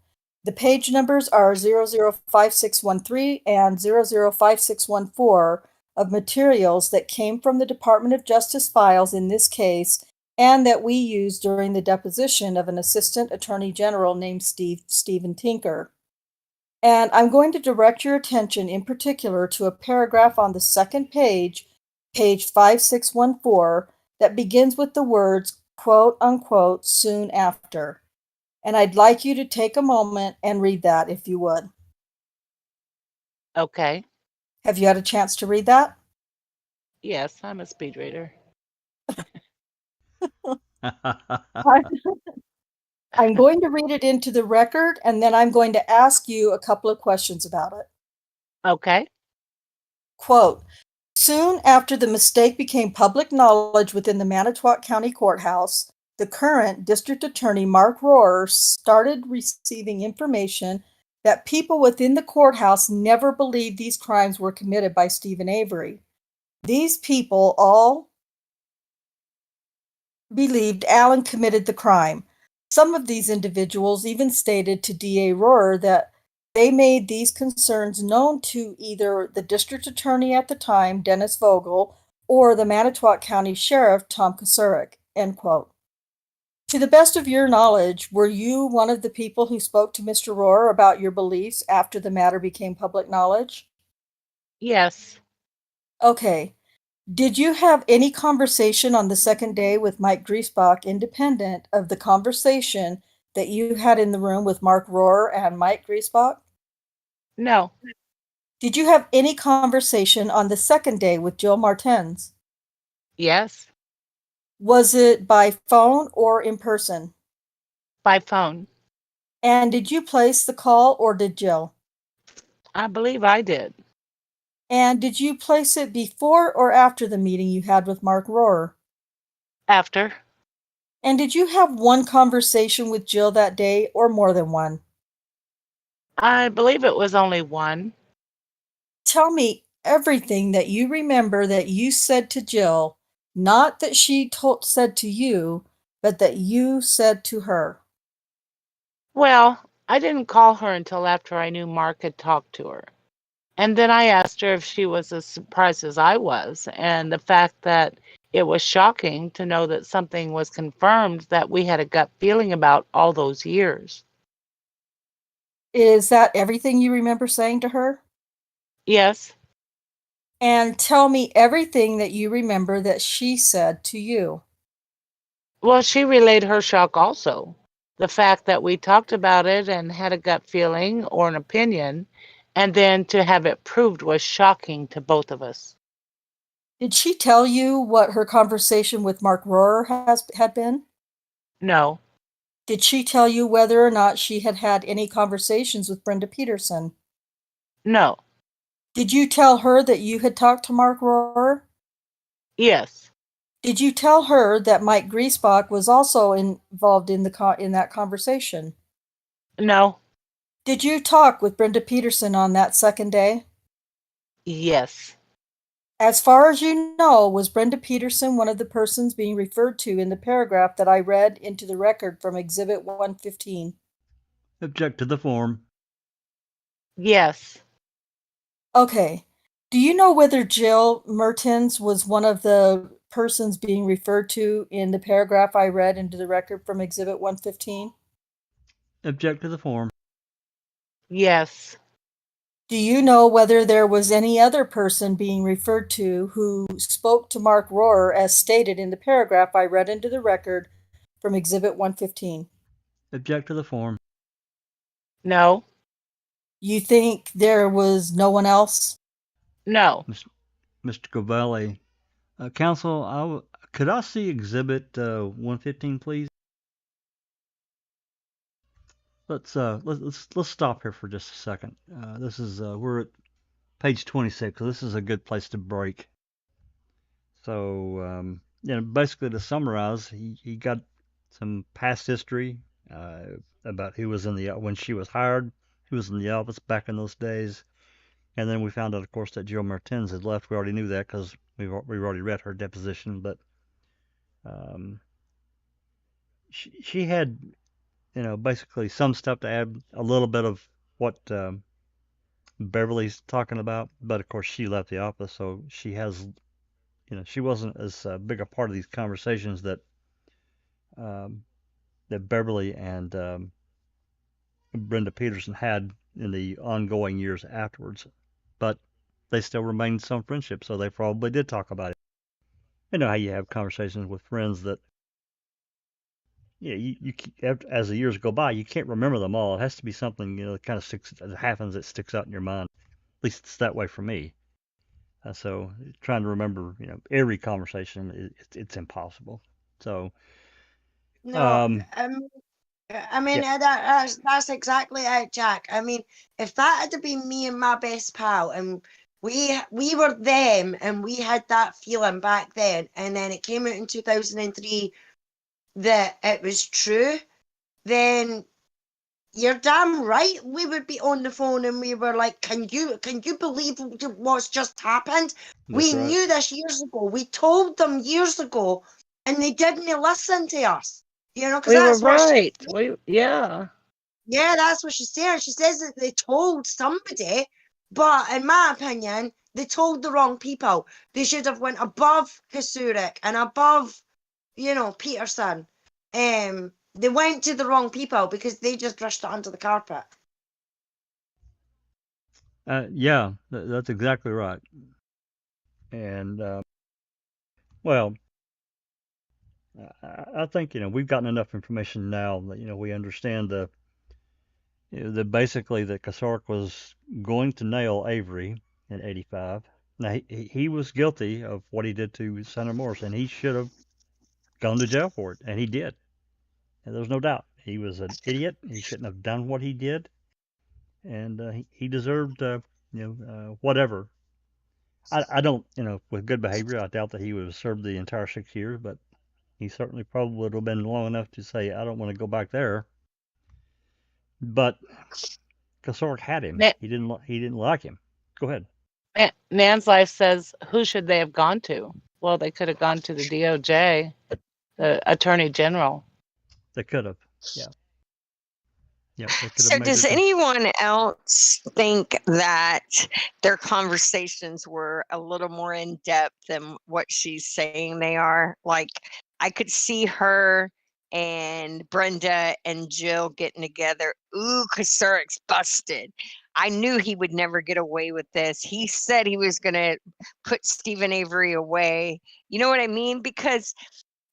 The page numbers are 005613 and 005614 of materials that came from the Department of Justice files in this case and that we used during the deposition of an Assistant Attorney General named Stephen Tinker. And I'm going to direct your attention in particular to a paragraph on the second page, page 5614, that begins with the words, quote unquote, soon after. And I'd like you to take a moment and read that if you would. Okay, Have you had a chance to read that? yes, I'm a speed reader. I'm going to read it into the record and then I'm going to ask you a couple of questions about it. Okay, Quote, soon after the mistake became public knowledge within the Manitowoc County Courthouse, the current District Attorney Mark Rohrer started receiving information that people within the courthouse never believed these crimes were committed by Stephen Avery. These people all believed Allen committed the crime. Some of these individuals even stated to DA Rohrer that they made these concerns known to either the district attorney at the time, Dennis Vogel, or the Manitowoc County Sheriff, Tom Kosurik, end quote. To the best of your knowledge, were you one of the people who spoke to Mr. Rohrer about your beliefs after the matter became public knowledge? yes, Okay. Did you have any conversation on the second day with Mike Griesbach independent of the conversation that you had in the room with Mark Rohrer and Mike Griesbach? no, Did you have any conversation on the second day with Jill Martens? yes, Was it by phone or in person? by phone. And did you place the call or did Jill? I believe I did. And did you place it before or after the meeting you had with Mark Rohrer? After. And did you have one conversation with Jill that day or more than one? I believe it was only one. Tell me everything that you remember that you said to Jill, not that she said to you, but that you said to her. Well, I didn't call her until after I knew Mark had talked to her. And then I asked her if she was as surprised as I was, and the fact that it was shocking to know that something was confirmed that we had a gut feeling about all those years. Is that everything you remember saying to her? Yes. And tell me everything that you remember that she said to you. Well, she relayed her shock also. The fact that we talked about it and had a gut feeling or an opinion, and then to have it proved was shocking to both of us. Did she tell you what her conversation with Mark Rohrer had been? No, Did she tell you whether or not she had had any conversations with Brenda Petersen? no, Did you tell her that you had talked to Mark Rohrer? yes, Did you tell her that Mike Griesbach was also involved in that conversation? no, Did you talk with Brenda Petersen on that second day? yes, As far as you know, was Brenda Petersen one of the persons being referred to in the paragraph that I read into the record from Exhibit 115? Object to the form. Yes. Okay. Do you know whether Jill Mertens was one of the persons being referred to in the paragraph I read into the record from Exhibit 115? Object to the form. Yes. Do you know whether there was any other person being referred to who spoke to Mark Rohrer as stated in the paragraph I read into the record from Exhibit 115? Object to the form. No. You think there was no one else? No. Mr. Covelli. Counsel, could I see Exhibit 115, please? Let's stop here for just a second. This is we're at page 26. So this is a good place to break. So basically to summarize, he got some past history about who was in the when she was hired, who was in the office back in those days, and then we found out, of course, that Jill Martens had left. We already knew that because we've already read her deposition, but she had basically some stuff to add, a little bit of what Beverly's talking about, but of course she left the office, so she has, she wasn't as big a part of these conversations that that Beverly and Brenda Petersen had in the ongoing years afterwards, but they still remained some friendship, so they probably did talk about it. You know how you have conversations with friends that you as the years go by, you can't remember them all. It has to be something that kind of that sticks out in your mind. At least it's that way for me. So trying to remember, every conversation, it's impossible. So, No, I mean, yeah, that's exactly it, Jack. I mean, if that had been me and my best pal, and we were them, and we had that feeling back then, and then it came out in 2003 that it was true, then you're damn right we would be on the phone and we were like, can you believe what's just happened? We that's right. knew this years ago. We told them years ago, and they didn't listen to us. Because We were that's what right. Yeah. yeah, that's what she's saying. She says that they told somebody, but in my opinion, they told the wrong people. They should have went above Kasurik and above, Peterson. They went to the wrong people because they just brushed it under the carpet. Yeah, that's exactly right. And well, I think we've gotten enough information now that we understand that basically that Kasark was going to nail Avery in '85. Now he was guilty of what he did to Senator Morris, and he should have gone to jail for it, and he did. And there's no doubt he was an idiot. He shouldn't have done what he did, and he deserved whatever. I don't, with good behavior, I doubt that he would have served the entire 6 years, but he certainly probably would have been long enough to say, I don't want to go back there. But Kasark had him. Na- He didn't like him. Go ahead. Nan's Life says, who should they have gone to? Well, they could have gone to the DOJ, the Attorney General. They could have. Yeah. Yep. They could have So made does it. anyone else think that their conversations were a little more in depth than what she's saying they are? Like, I could see her and Brenda and Jill getting together. Ooh, Kasurik's busted. I knew he would never get away with this. He said he was going to put Stephen Avery away. You know what I mean? Because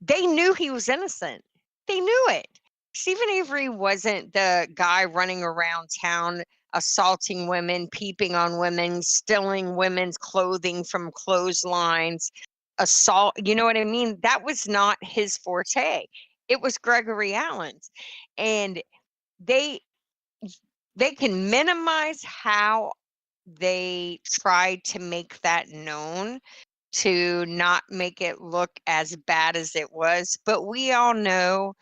they knew he was innocent. They knew it. Stephen Avery wasn't the guy running around town assaulting women, peeping on women, stealing women's clothing from clotheslines, assault. You know what I mean? That was not his forte. It was Gregory Allen's. And they can minimize how they tried to make that known to not make it look as bad as it was. But we all know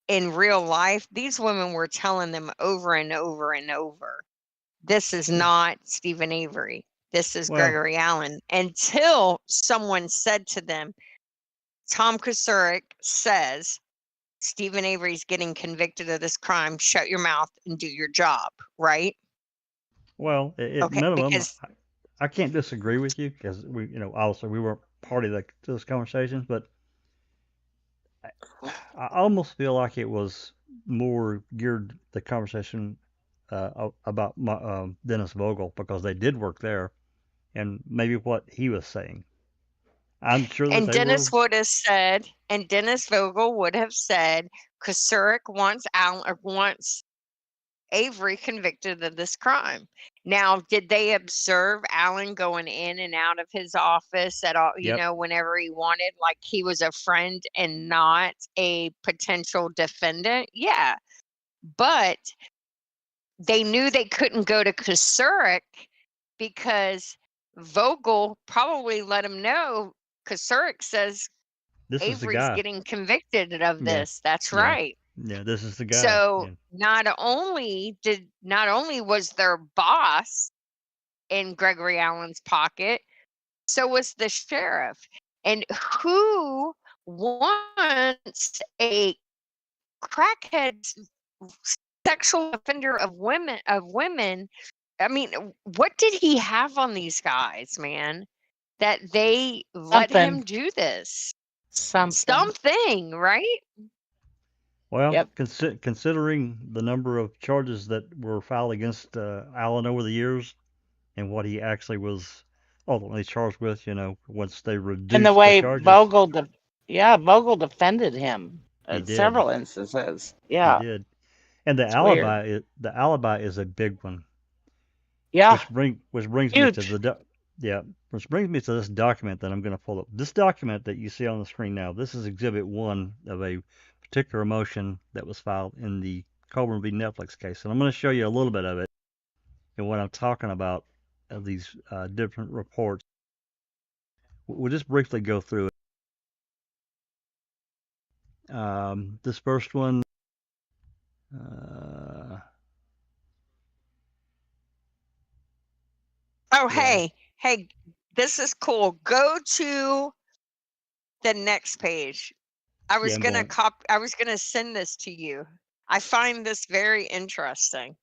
in real life, these women were telling them over and over and over, this is not Stephen Avery. this is Well- Gregory Allen, until someone said to them, Tom Kusurik says, Stephen Avery's getting convicted of this crime. Shut your mouth and do your job, right? Well, at Okay, minimum, because I can't disagree with you because obviously we weren't party to those conversations, but I almost feel like it was more geared the conversation about Dennis Vogel because they did work there, and maybe what he was saying. I'm sure that and they were. Dennis would have said, and Dennis Vogel would have said, Kusurik wants Avery convicted of this crime. Now, did they observe Allen going in and out of his office at all, Yep. whenever he wanted, like he was a friend and not a potential defendant? Yeah. But they knew they couldn't go to Kusurik because Vogel probably let him know Kusurik says This is the Avery's guy. getting convicted of Yeah. this. That's Yeah. right. Yeah, this is the guy. So Yeah. not only was their boss in Gregory Allen's pocket, so was the sheriff. And who wants a crackhead sexual offender of women? I mean, what did he have on these guys, man, that they let him do this? Something, right? Well, Yep. considering the number of charges that were filed against Allen over the years and what he actually was ultimately charged with, once they reduced And the way charges, Vogel defended him He in did. several instances. he Yeah. did. And It's weird. the alibi is a big one, Yeah. which brings me to Huge. which brings me to this document that I'm going to pull up. This document that you see on the screen now, this is Exhibit 1 of a particular motion that was filed in the Colburn v. Netflix case. And I'm going to show you a little bit of it and what I'm talking about of these different reports. We'll just briefly go through it. This first one, Oh, yeah. hey, this is cool. Go to the next page. I was I'm gonna going. I was gonna send this to you. I find this very interesting.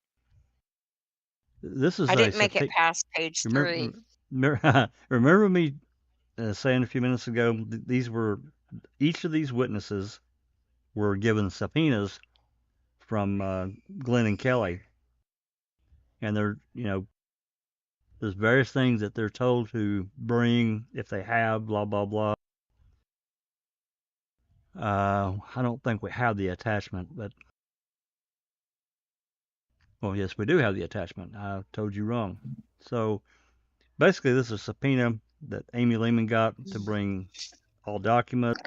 This is I didn't make it past page 3. Remember me saying a few minutes ago, each of these witnesses were given subpoenas from Glenn and Kelly, and there's various things that they're told to bring if they have, blah blah blah. I don't think we have the attachment, but well, yes, we do have the attachment. I told you wrong. So basically, this is a subpoena that Amy Lehman got to bring all documents,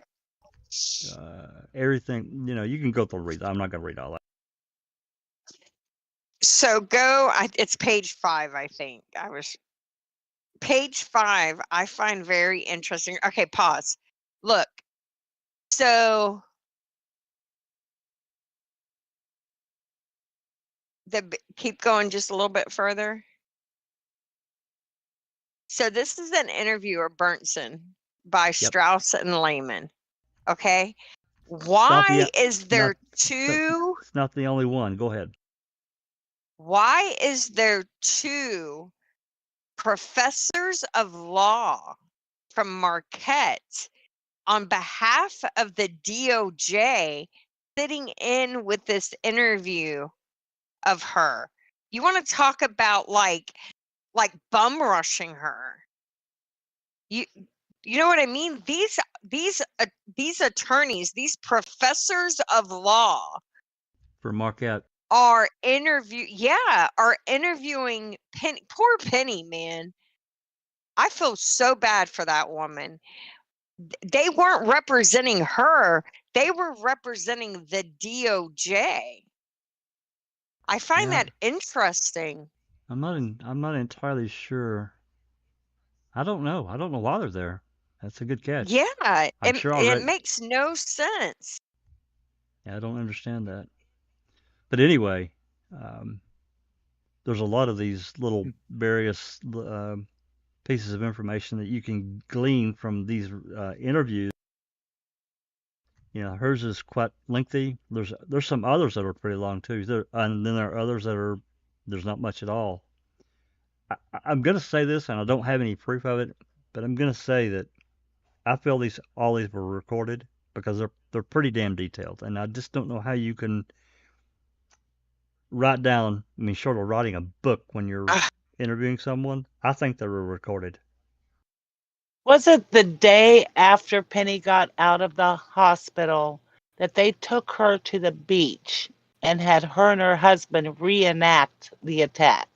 everything. You can go through and read. I'm not going to read all that. So it's page 5, I think. Page 5, I find very interesting. Okay, pause. Look. So keep going just a little bit further. So this is an interview of Berntson by Strauss and Lehman. Okay. Why is there two? It's not the only one. Go ahead. Why is there two professors of law from Marquette on behalf of the DOJ sitting in with this interview of her? You want to talk about like bum rushing her? You know what I mean? These attorneys, these professors of law For Marquette. are interviewing Penny. Poor Penny, man. I feel so bad for that woman. They weren't representing her. They were representing the DOJ. I find that interesting. I'm not entirely sure. I don't know why they're there. That's a good catch. Yeah, it makes no sense. Yeah, I don't understand that. But anyway, there's a lot of these little various pieces of information that you can glean from these interviews. Hers is quite lengthy. There's some others that are pretty long too. And then there are others that are there's not much at all. I'm gonna say this, and I don't have any proof of it, but I'm gonna say that I feel all these were recorded because they're pretty damn detailed, and I just don't know how you can write down. I mean, short of writing a book when you're interviewing someone, I think they were recorded. Was it the day after Penny got out of the hospital that they took her to the beach and had her and her husband reenact the attack?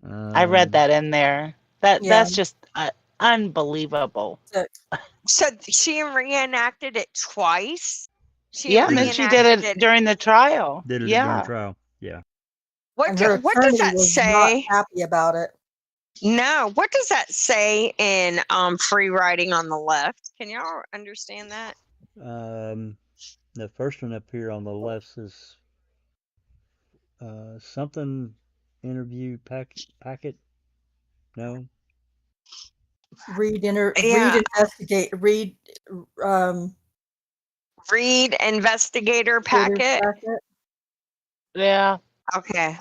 I read that in there. That's just unbelievable. So she reenacted it twice? And then she did it during the trial. Did it during trial, yeah. What does that say? Not happy about it. No, what does that say in free writing on the left? Can y'all understand that? The first one up here on the left says something interview packet. No. Read investigate. Read investigator packet. Yeah. Okay.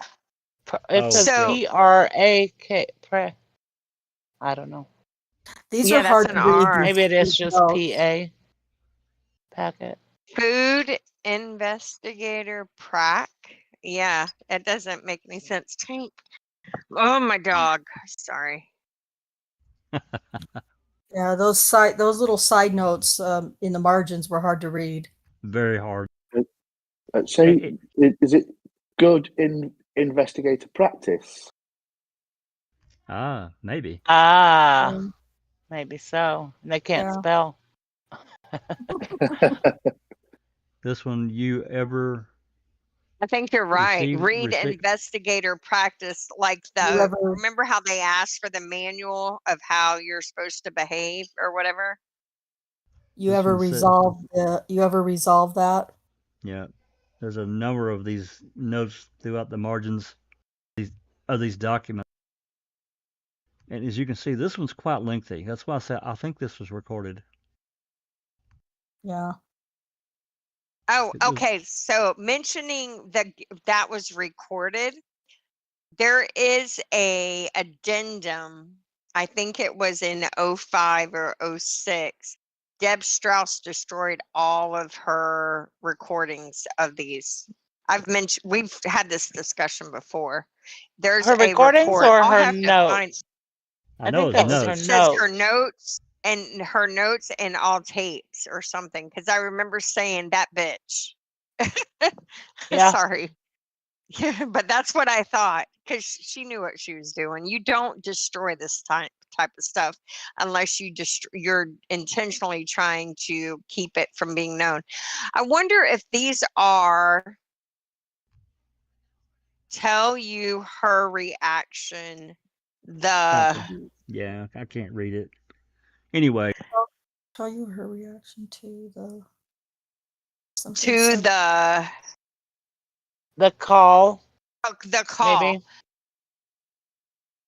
It says PRAK. I don't know. These are hard to read. Maybe it is just PA packet. Food investigator prac. Yeah, it doesn't make any sense. Tank. Oh, my dog. Sorry. Yeah, those little side notes in the margins were hard to read. Very hard. So, is it good in investigator practice? Maybe. Maybe so. They can't spell. This one, you ever? I think you're right. Read investigator practice, like remember how they asked for the manual of how you're supposed to behave or whatever? You ever resolve that? Yeah. There's a number of these notes throughout the margins of these documents. And as you can see, this one's quite lengthy. That's why I said I think this was recorded. Yeah. Oh, okay. So mentioning that was recorded, there is a addendum. I think it was in 05 or 06. Deb Strauss destroyed all of her recordings of these. We've had this discussion before. There's her recordings report. or her notes? I know think that was her notes. Her notes and her notes and all tapes or something, because I remember saying that bitch. Yeah. Sorry. Yeah, but that's what I thought, because she knew what she was doing. You don't destroy this type of stuff unless you're intentionally trying to keep it from being known. I wonder if these are tell you her reaction. Yeah, I can't read it. Anyway. Tell you her reaction to the call. The call. Maybe.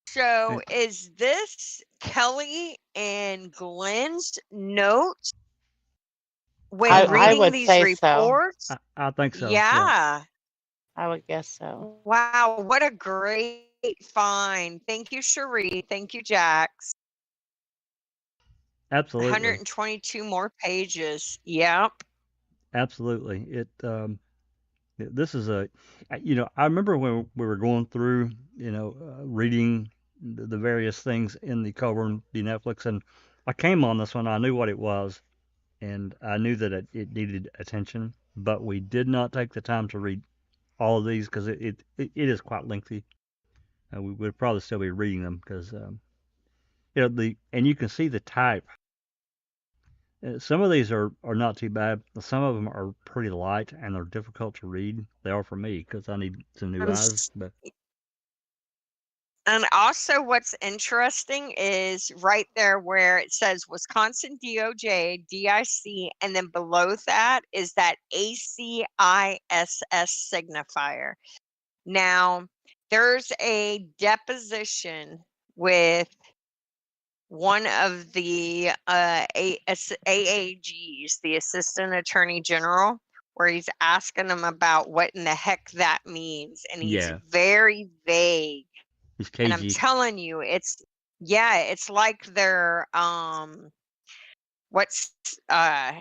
So is this Kelly and Glenn's notes when reading these reports? So. I think so. Yeah. I would guess so. Wow, what a great find. Thank you, Cherie. Thank you, Jax. Absolutely. 122 more pages. Yep. Absolutely. This is I remember when we were going through, reading the various things in the Coburn v. Netflix, and I came on this one. I knew what it was, and I knew that it needed attention, but we did not take the time to read all of these because it is quite lengthy. We would probably still be reading them because, and you can see the type. Some of these are not too bad. Some of them are pretty light and they're difficult to read. They are for me because I need some new eyes. And also what's interesting is right there where it says Wisconsin DOJ, DIC, and then below that is that ACISS signifier. Now, there's a deposition with one of the AAGs, the Assistant Attorney General, where he's asking him about what in the heck that means. And he's very vague. He's and I'm cagey. telling you, it's like they're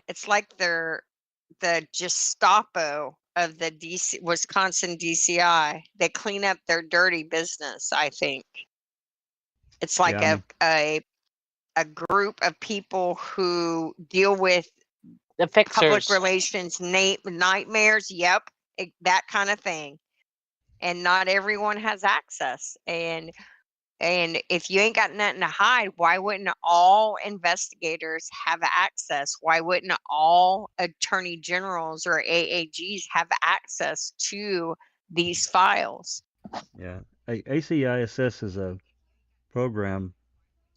it's like they're the Gestapo of the Wisconsin DCI. They clean up their dirty business, I think. It's like a group of people who deal with The fixers. public relations nightmares. Yep, that kind of thing. And not everyone has access. And if you ain't got nothing to hide, why wouldn't all investigators have access? Why wouldn't all attorney generals or AAGs have access to these files? Yeah. ACISS is a program,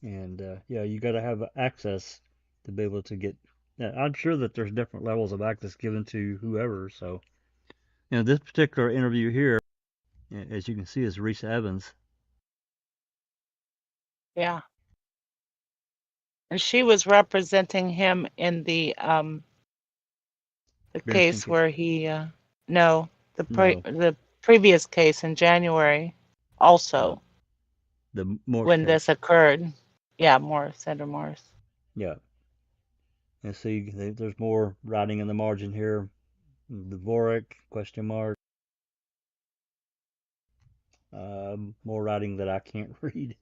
and you got to have access to be able to get. Yeah, I'm sure that there's different levels of access given to whoever. So, this particular interview here, as you can see, is Reese Evans. Yeah. And she was representing him in the case where he the previous case in January also. The Morse when case. this occurred. Yeah, Senator Morris. Yeah. And see, there's more writing in the margin here. Dvorak, question mark. More writing that I can't read.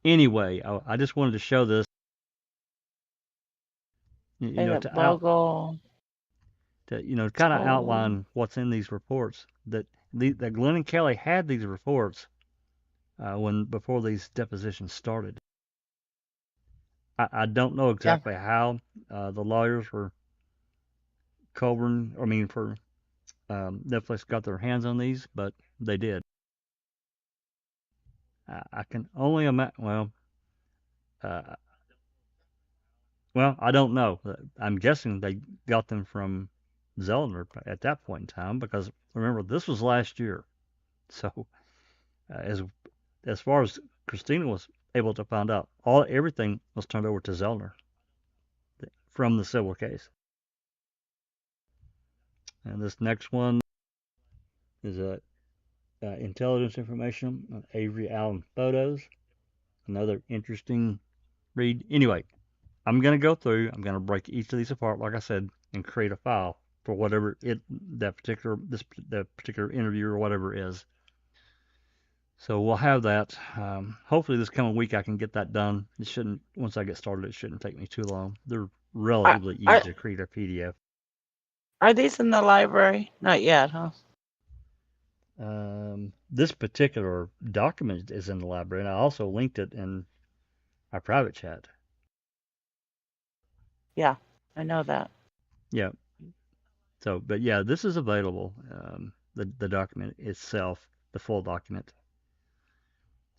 Anyway, I just wanted to show this. Vogel. To kind of outline what's in these reports. That Glenn and Kelly had these reports before these depositions started. I don't know exactly how the lawyers for Netflix got their hands on these, but they did. I can only imagine. Well, I don't know. I'm guessing they got them from Zellner at that point in time, because remember, this was last year. So as far as Christina was able to find out, everything was turned over to Zellner from the civil case. And this next one is intelligence information on Avery Allen photos. Another interesting read. Anyway, I'm going to go through. I'm going to break each of these apart, like I said, and create a file for whatever that particular interview or whatever is. So we'll have that. Hopefully this coming week I can get that done. Once I get started, it shouldn't take me too long. They're relatively easy to create a PDF. Are these in the library? Not yet, huh? This particular document is in the library, and I also linked it in our private chat. Yeah, I know that. Yeah. So, but yeah, this is available. The document itself, the full document.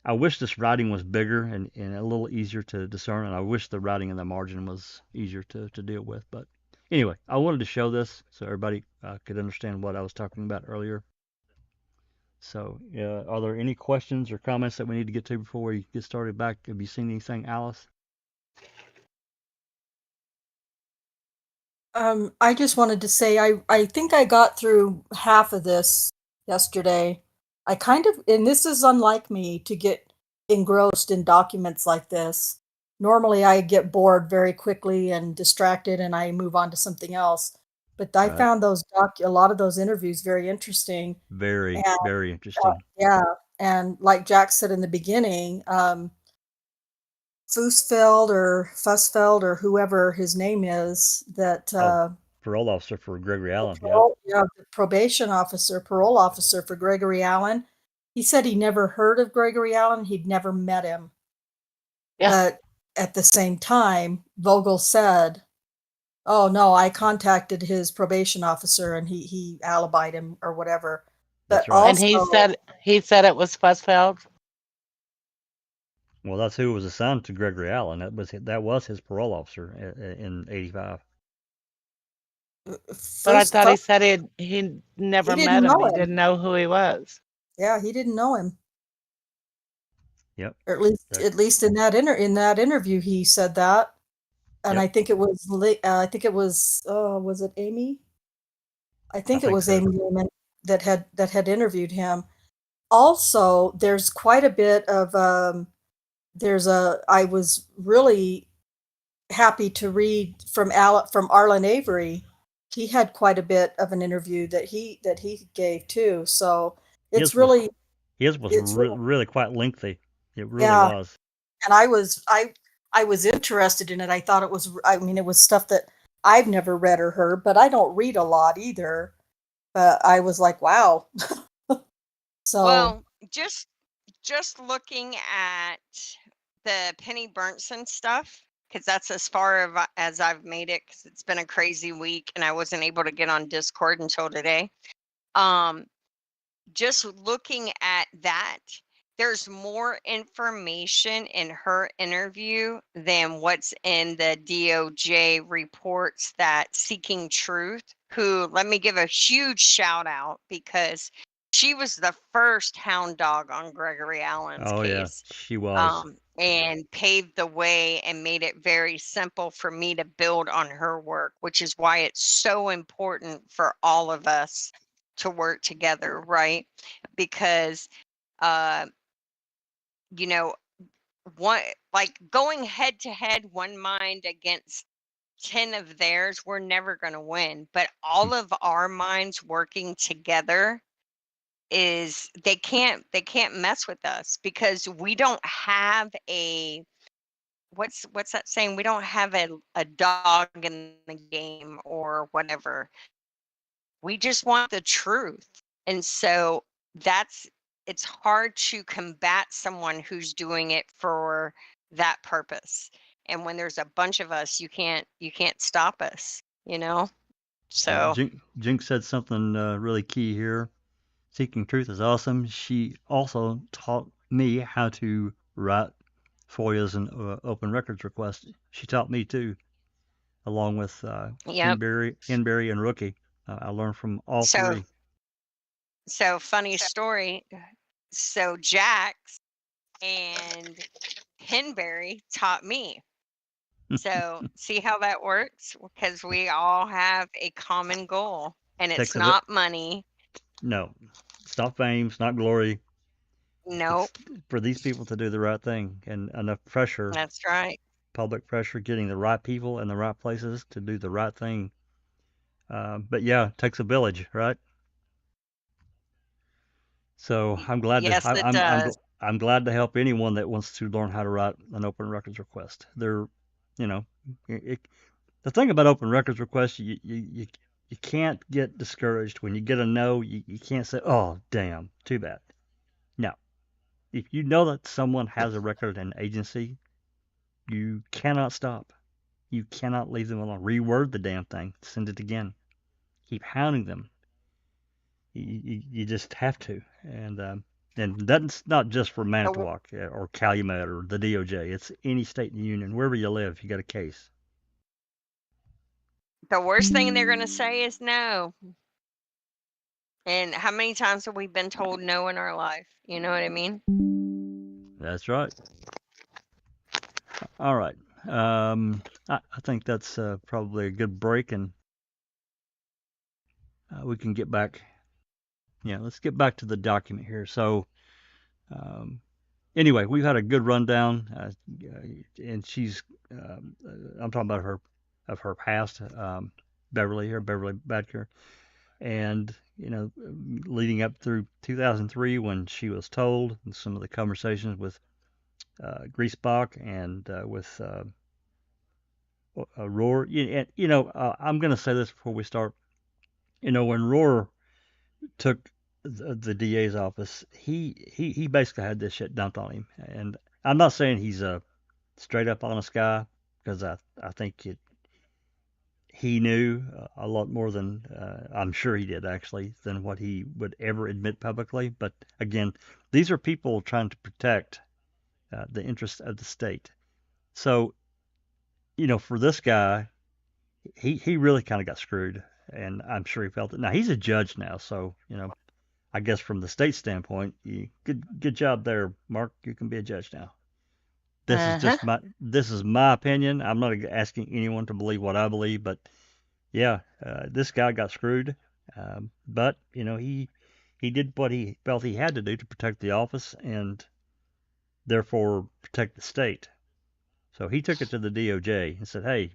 I wish this writing was bigger and a little easier to discern, and I wish the writing in the margin was easier to deal with. But anyway, I wanted to show this so everybody could understand what I was talking about earlier. So, are there any questions or comments that we need to get to before we get started back? Have you seen anything, Alice? I just wanted to say I think I got through half of this yesterday. And this is unlike me to get engrossed in documents like this. Normally I get bored very quickly and distracted and I move on to something else. But I found a lot of those interviews very interesting. Very interesting. Yeah, and like Jack said in the beginning, Fussfeld or whoever his name is, that parole officer for Gregory Allen. The probation officer, parole officer for Gregory Allen. He said he never heard of Gregory Allen. He'd never met him. Yeah. But at the same time, Vogel said, "Oh no, I contacted his probation officer and he alibied him or whatever." That's but right. also, And he said it was Fussfeld. Well, that's who was assigned to Gregory Allen. That was his parole officer in '85. But I thought he said he never met him. He didn't know who he was. Yeah, he didn't know him. Yep. Or at least in that interview he said that. And Yep. I think it was was it Amy? I I think it think was so. Amy Newman that had interviewed him. Also, there's quite a bit of I was really happy to read from Arlen Avery. He had quite a bit of an interview that he gave too. So it's His was really his was it's really, really quite lengthy. It really yeah. was. And I was interested in it. I thought I mean, it was stuff that I've never read or heard, but I don't read a lot either. But I was like, wow. So Well, just looking at the Penny Burnson stuff, because that's as far as I've made it, because it's been a crazy week and I wasn't able to get on Discord until today. Just looking at that, there's more information in her interview than what's in the DOJ reports that Seeking Truth, who, let me give a huge shout out because she was the first hound dog on Gregory Allen's Oh yeah, case, she was. and paved the way and made it very simple for me to build on her work, which is why it's so important for all of us to work together, right? Because uh you know, one, like going head to head, one mind against 10 of theirs, we're never going to win, but all of our minds working together is they can't mess with us because we don't have a what's that saying, we don't have a dog in the game or whatever. We just want the truth. And so that's it's hard to combat someone who's doing it for that purpose. And when there's a bunch of us, you can't stop us, you know? Yeah, So Jinx said something really key here. Seeking Truth is awesome. She also taught me how to write FOIAs and open records requests. She taught me too, along with yep. Henberry, and Rookie. I learned from all So three. funny story. So Jax and Henberry taught me. So see how that works? Because we all have a common goal and it's Takes a bit. not money. No, it's not fame. It's not glory. It's Nope. for these people to do the right thing, and enough pressure, That's right. public pressure, getting the right people in the right places to do the right thing. But yeah, it takes a village, right? So I'm glad to Yes, it does. I'm glad to help anyone that wants to learn how to write an open records request. They're, you know, it, the thing about open records requests, you can't get discouraged when you get a no. You can't say, oh damn, too bad. No, if you know that someone has a record and agency, you cannot stop. You cannot leave them alone. Reword the damn thing. Send it again. Keep hounding them. You just have to. And that's not just for The, w- Manitowoc or Calumet or the DOJ. It's any state in the union. Wherever you live, you got a case. the worst thing they're going to say is no. And how many times have we been told no in our life? You know what I mean? That's right. All right. I think that's probably a good break, and we can get back. Yeah, let's get back to the document here. So, um, anyway, we've had a good rundown, and she's. I'm talking about her past, Beverly Badker, and leading up through 2003 when she was told, and some of the conversations with Griesbach and with Rohr. I'm going to say this before we start. When Rohr took the DA's office, he basically had this shit dumped on him, and I'm not saying he's a straight up honest guy because I think he knew a lot more than I'm sure he did actually than what he would ever admit publicly. But again, these are people trying to protect the interests of the state. So for this guy, he really kind of got screwed, and I'm sure he felt it. Now he's a judge now, so I guess from the state standpoint, good job there, Mark. You can be a judge now. This is my opinion. I'm not asking anyone to believe what I believe, but yeah, this guy got screwed. But he did what he felt he had to do to protect the office and therefore protect the state. So he took it to the DOJ and said, "Hey,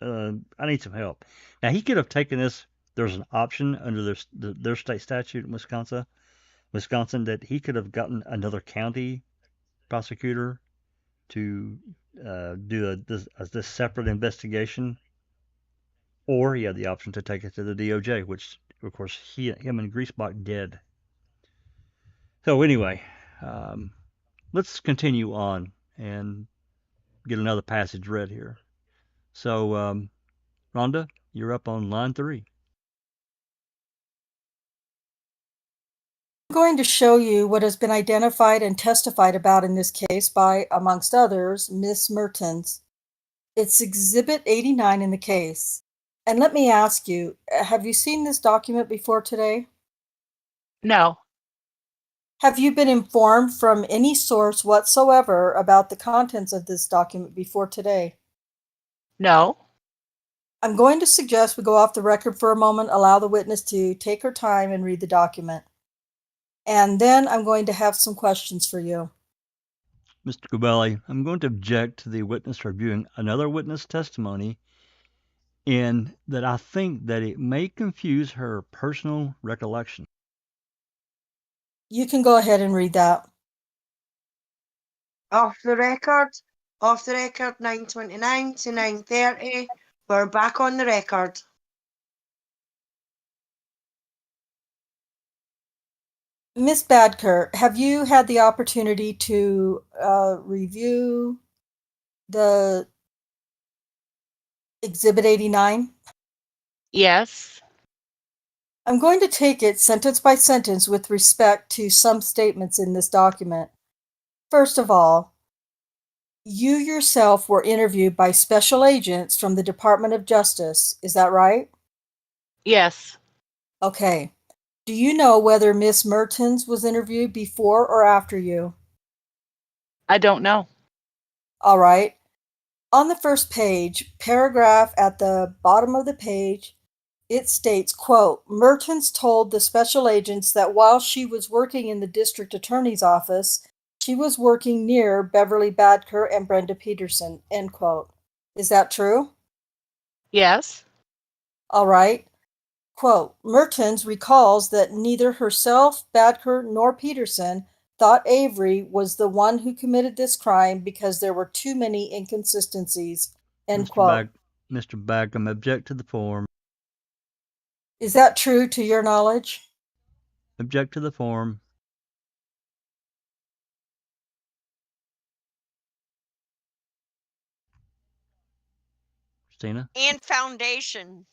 I need some help." Now he could have taken this. There's an option under their state statute in Wisconsin that he could have gotten another county prosecutor to do this separate investigation, or he had the option to take it to the DOJ, which of course him and Griesbach did. So anyway, let's continue on and get another passage read here. So Rhonda, you're up on line 3. I'm going to show you what has been identified and testified about in this case by, amongst others, Miss Mertens. It's Exhibit 89 in the case. And let me ask you, have you seen this document before today? No. Have you been informed from any source whatsoever about the contents of this document before today? No. I'm going to suggest we go off the record for a moment, allow the witness to take her time and read the document. And then I'm going to have some questions for you. Mr. Gabelli, I'm going to object to the witness reviewing another witness testimony in that I think that it may confuse her personal recollection. You can go ahead and read that. Off the record 9:29 to 9:30. We're back on the record. Miss Badker, have you had the opportunity to review the Exhibit 89? Yes. I'm going to take it sentence by sentence with respect to some statements in this document. First of all, you yourself were interviewed by special agents from the Department of Justice. Is that right? Yes. Okay. Do you know whether Miss Mertens was interviewed before or after you? I don't know. All right. On the first page, paragraph at the bottom of the page, it states, quote, Mertens told the special agents that while she was working in the district attorney's office, she was working near Beverley Badker and Brenda Petersen, end quote. Is that true? Yes. All right. Quote, Mertens recalls that neither herself, Badker, nor Petersen thought Avery was the one who committed this crime because there were too many inconsistencies, end quote. Mr. Bagum, object to the form. Is that true to your knowledge? Object to the form. Christina? And foundation.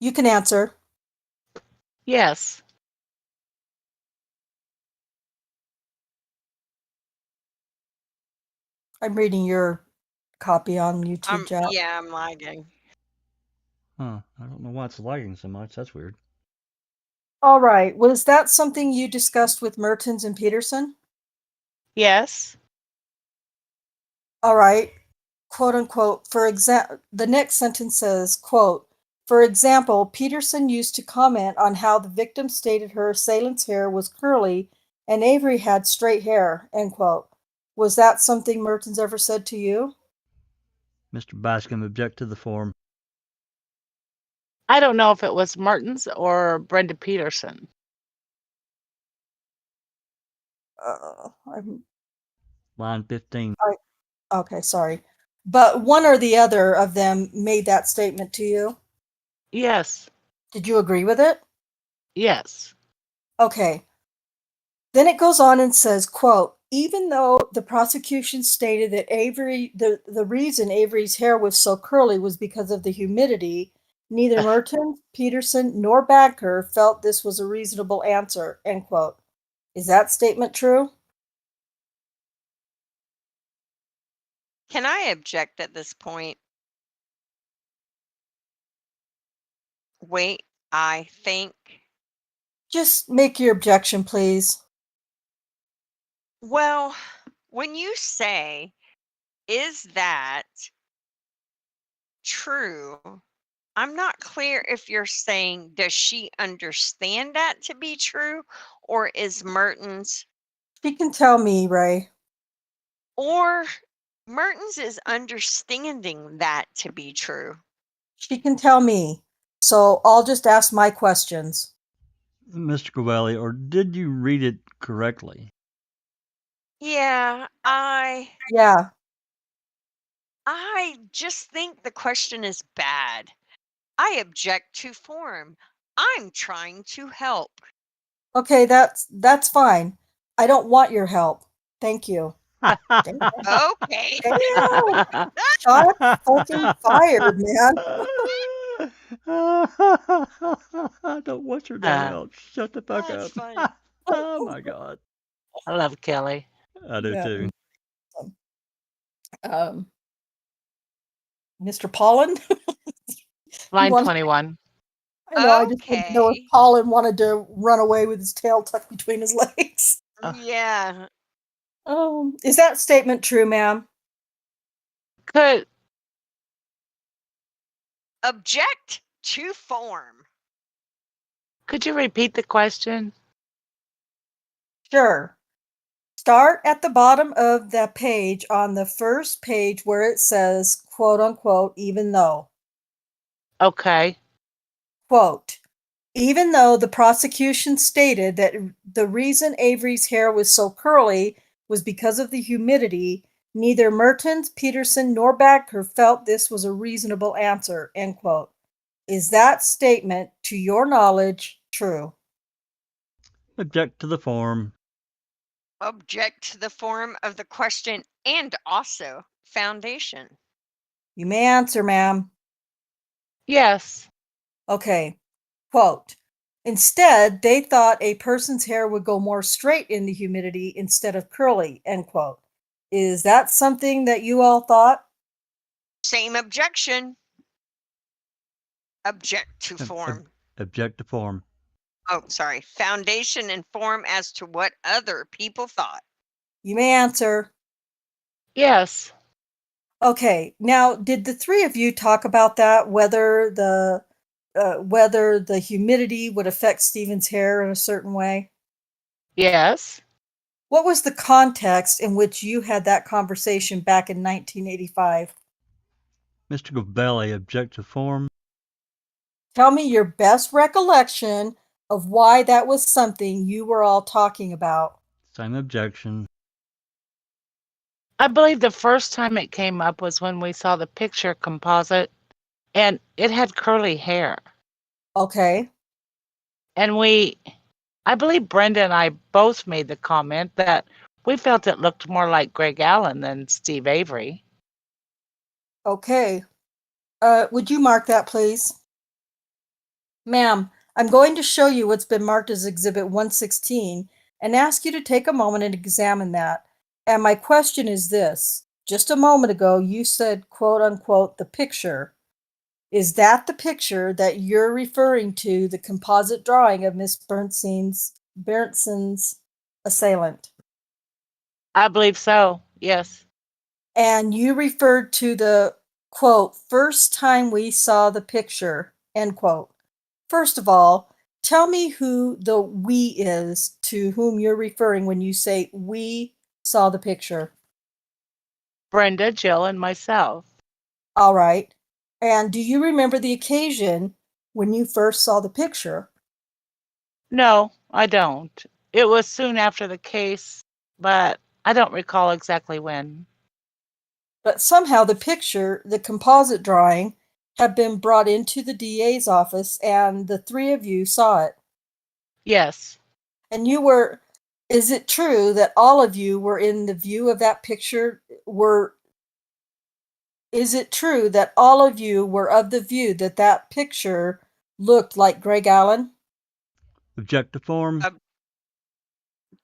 You can answer. Yes. I'm reading your copy on YouTube, Jack. Yeah, I'm lagging. Huh. I don't know why it's lagging so much. That's weird. All right. Was that something you discussed with Mertens and Petersen? Yes. All right. Quote unquote. The next sentence says, quote, for example, Petersen used to comment on how the victim stated her assailant's hair was curly and Avery had straight hair, end quote. Was that something Mertens ever said to you? Mr. Bascom, object to the form. I don't know if it was Mertens or Brenda Petersen. Line 15. Okay, sorry. But one or the other of them made that statement to you? Yes. Did you agree with it? Yes. Okay. Then it goes on and says, quote, even though the prosecution stated that the reason Avery's hair was so curly was because of the humidity, neither Mertens, Petersen, nor Badker felt this was a reasonable answer, end quote. Is that statement true? Can I object at this point? wait, I think. Just make your objection, please. Well, when you say, is that true? I'm not clear if you're saying, does she understand that to be true? Or is Mertens, She can tell me, Ray. or Mertens is understanding that to be true? She can tell me. So I'll just ask my questions. Mr. Covelli, or did you read it correctly? Yeah, Yeah. I just think the question is bad. I object to form. I'm trying to help. Okay, that's fine. I don't want your help. Thank you. Damn. Okay. Damn. Shot fucking fired, man. Don't watch your damn mouth. Shut the fuck That's up. funny. Oh my god. I love Kelly. I do Yeah. too. Mr. Pollen? Line want- 21. I know, I just didn't know if Okay. Pollen wanted to run away with his tail tucked between his legs. Yeah. Is that statement true, ma'am? Could Object to form. could you repeat the question? Sure. Start at the bottom of the page on the first page where it says, quote unquote, even though. Okay. Quote, even though the prosecution stated that the reason Avery's hair was so curly was because of the humidity, neither Mertens, Petersen, nor Badker felt this was a reasonable answer, end quote. Is that statement, to your knowledge, true? Object to the form. Object to the form of the question and also foundation. You may answer, ma'am. Yes. Okay. Quote, instead, they thought a person's hair would go more straight in the humidity instead of curly, end quote. Is that something that you all thought? Same objection. Object to Ob- ob- form. Object to form. Oh, sorry. Foundation and form as to what other people thought. You may answer. Yes. Okay. Now, did the three of you talk about that, whether the humidity would affect Stephen's hair in a certain way? Yes. What was the context in which you had that conversation back in 1985? Mr. Covelli, object to form. Tell me your best recollection of why that was something you were all talking about. Same objection. I believe the first time it came up was when we saw the picture composite and it had curly hair. Okay. And I believe Brenda and I both made the comment that we felt it looked more like Greg Allen than Steve Avery. Okay. Would you mark that, please? Ma'am, I'm going to show you what's been marked as Exhibit 116 and ask you to take a moment and examine that. And my question is this. Just a moment ago, you said, quote unquote, the picture. Is that the picture that you're referring to, the composite drawing of Miss Berntsen's assailant? I believe so. Yes. And you referred to the, quote, first time we saw the picture, end quote. First of all, tell me who the we is to whom you're referring when you say we saw the picture. Brenda, Jill, and myself. All right. And do you remember the occasion when you first saw the picture? No, I don't. It was soon after the case, but I don't recall exactly when. But somehow the picture, the composite drawing, had been brought into the DA's office and the three of you saw it. Yes. And is it true that all of you were in the view of that picture? Is it true that all of you were of the view that that picture looked like Greg Allen? Object to form.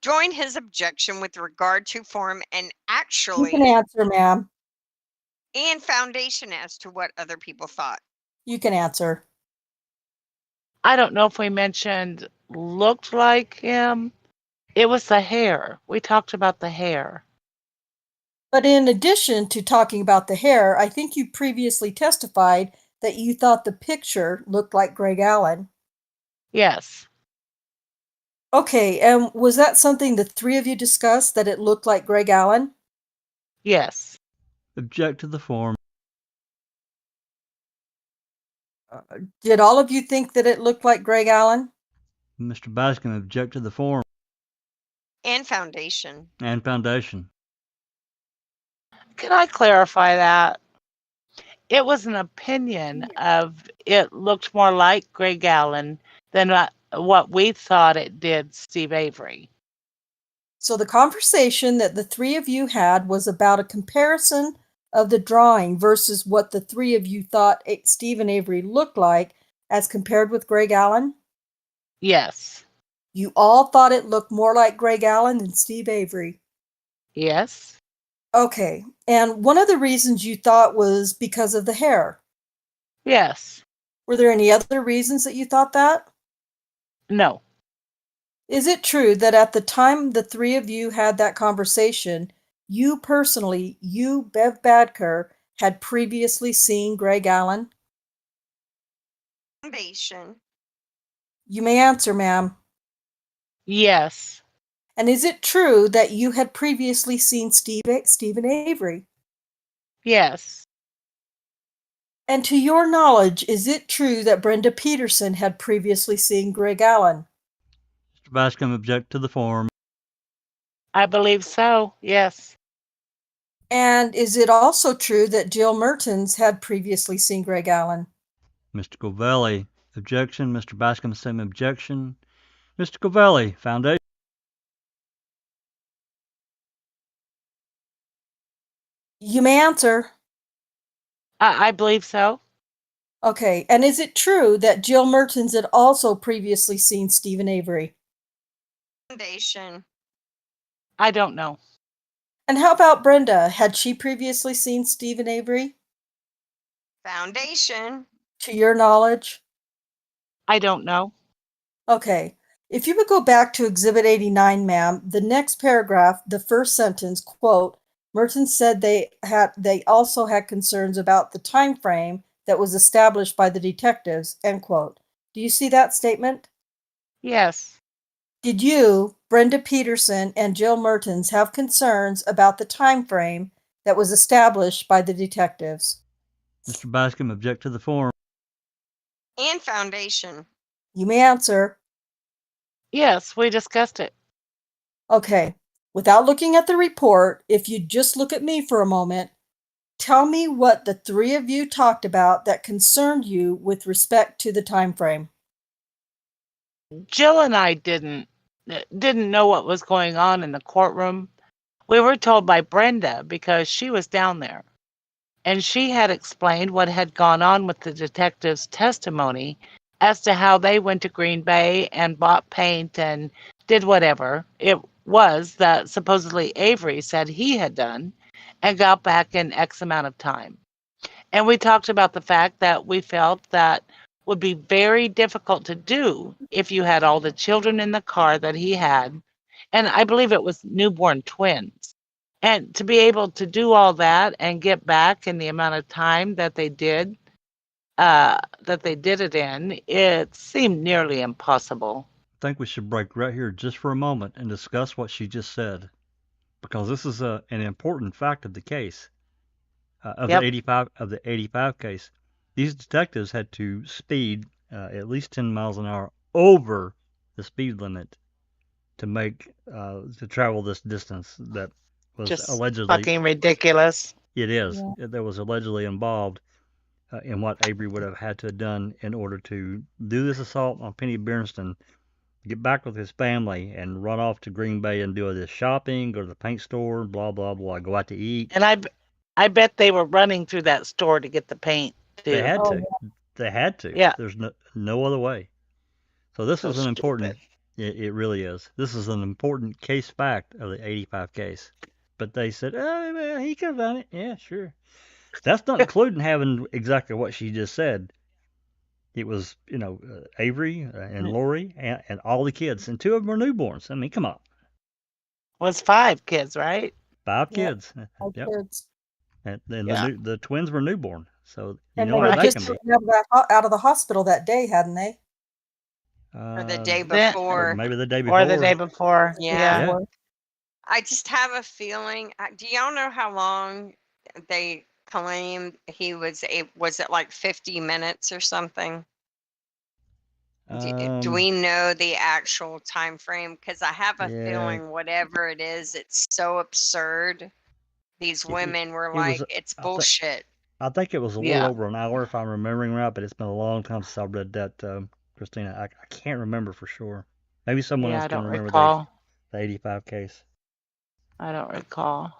Join his objection with regard to form and You actually can answer, ma'am. and foundation as to what other people thought. You can answer. I don't know if we mentioned looked like him. It was the hair. We talked about the hair. But in addition to talking about the hair, I think you previously testified that you thought the picture looked like Greg Allen. Yes. Okay, and was that something the three of you discussed, that it looked like Greg Allen? Yes. Object to the form. Did all of you think that it looked like Greg Allen? Mr. Bascom, object to the form And foundation. and foundation. Can I clarify that? It was an opinion of it looked more like Greg Allen than what we thought it did Steve Avery. So the conversation that the three of you had was about a comparison of the drawing versus what the three of you thought Stephen Avery looked like as compared with Greg Allen? Yes. You all thought it looked more like Greg Allen than Steve Avery. Yes. Okay, and one of the reasons you thought was because of the hair. Yes. Were there any other reasons that you thought that? No. Is it true that at the time the three of you had that conversation, you personally, Bev Badker, had previously seen Greg Allen? Foundation. You may answer, ma'am. Yes. And is it true that you had previously seen Stephen Avery? Yes. And to your knowledge, is it true that Brenda Petersen had previously seen Greg Allen? Mr. Bascom, object to the form. I believe so. Yes. And is it also true that Jill Mertens had previously seen Greg Allen? Mr. Covelli, objection. Mr. Bascom, same objection. Mr. Covelli, foundation. You may answer. I believe so. Okay, and is it true that Jill Mertens had also previously seen Stephen Avery? Foundation. I don't know. And how about Brenda? Had she previously seen Stephen Avery? Foundation. To your knowledge? I don't know. Okay. If you would go back to Exhibit 89, ma'am, the next paragraph, the first sentence, quote, Mertens said they also had concerns about the time frame that was established by the detectives, end quote. Do you see that statement? Yes. Did you, Brenda Petersen, and Jill Mertens have concerns about the time frame that was established by the detectives? Mr. Bascom, object to the form. And foundation. You may answer. Yes, we discussed it. Okay. Without looking at the report, if you just look at me for a moment, tell me what the three of you talked about that concerned you with respect to the time frame. Jill and I didn't know what was going on in the courtroom. We were told by Brenda because she was down there. And she had explained what had gone on with the detective's testimony as to how they went to Green Bay and bought paint and did whatever it was that supposedly Avery said he had done and got back in X amount of time. And we talked about the fact that we felt that would be very difficult to do if you had all the children in the car that he had. And I believe it was newborn twins. And to be able to do all that and get back in the amount of time that they did it in, it seemed nearly impossible. I think we should break right here just for a moment and discuss what she just said, because this is an important fact of the case, of Yep. the 85 case. These detectives had to speed at least 10 miles an hour over the speed limit to travel this distance that was Just allegedly fucking ridiculous. It is. Yeah. That was allegedly involved in what Avery would have had to have done in order to do this assault on Penny Bernston, get back with his family, and run off to Green Bay and do this shopping, go to the paint store, blah, blah, blah, go out to eat. And I bet they were running through that store to get the paint too. They had Oh, to. They had to. Yeah. There's no other way. So this So is an important, stupid. it really is. This is an important case fact of the 85 case. But they said, oh, well, he could have done it. Yeah, sure. That's not including having exactly what she just said. It was, Avery and Lori and all the kids, and 2 of them were newborns. I mean, come on, Was 5 kids, right? 5 Yep. kids. All Yep, kids. and then Yeah. the twins were newborn, so you And know they how had that Right. just can be. gotten out of the hospital that day, hadn't they? Or the day Then, Or before. maybe the day or the day before. before. Yeah. Yeah. Before. I just have a feeling. Do y'all know how long they claimed he was? Was it like 50 minutes or something? Do we know the actual time frame? Because I have a Yeah. feeling whatever it is, it's so absurd. These women were It was. like, it's I think. bullshit. I think it was a little Yeah. over an hour, if I'm remembering right. But it's been a long time since I read that, Christina. I can't remember for sure. Maybe someone Yeah, else I can don't remember recall. the 85 case. I don't recall.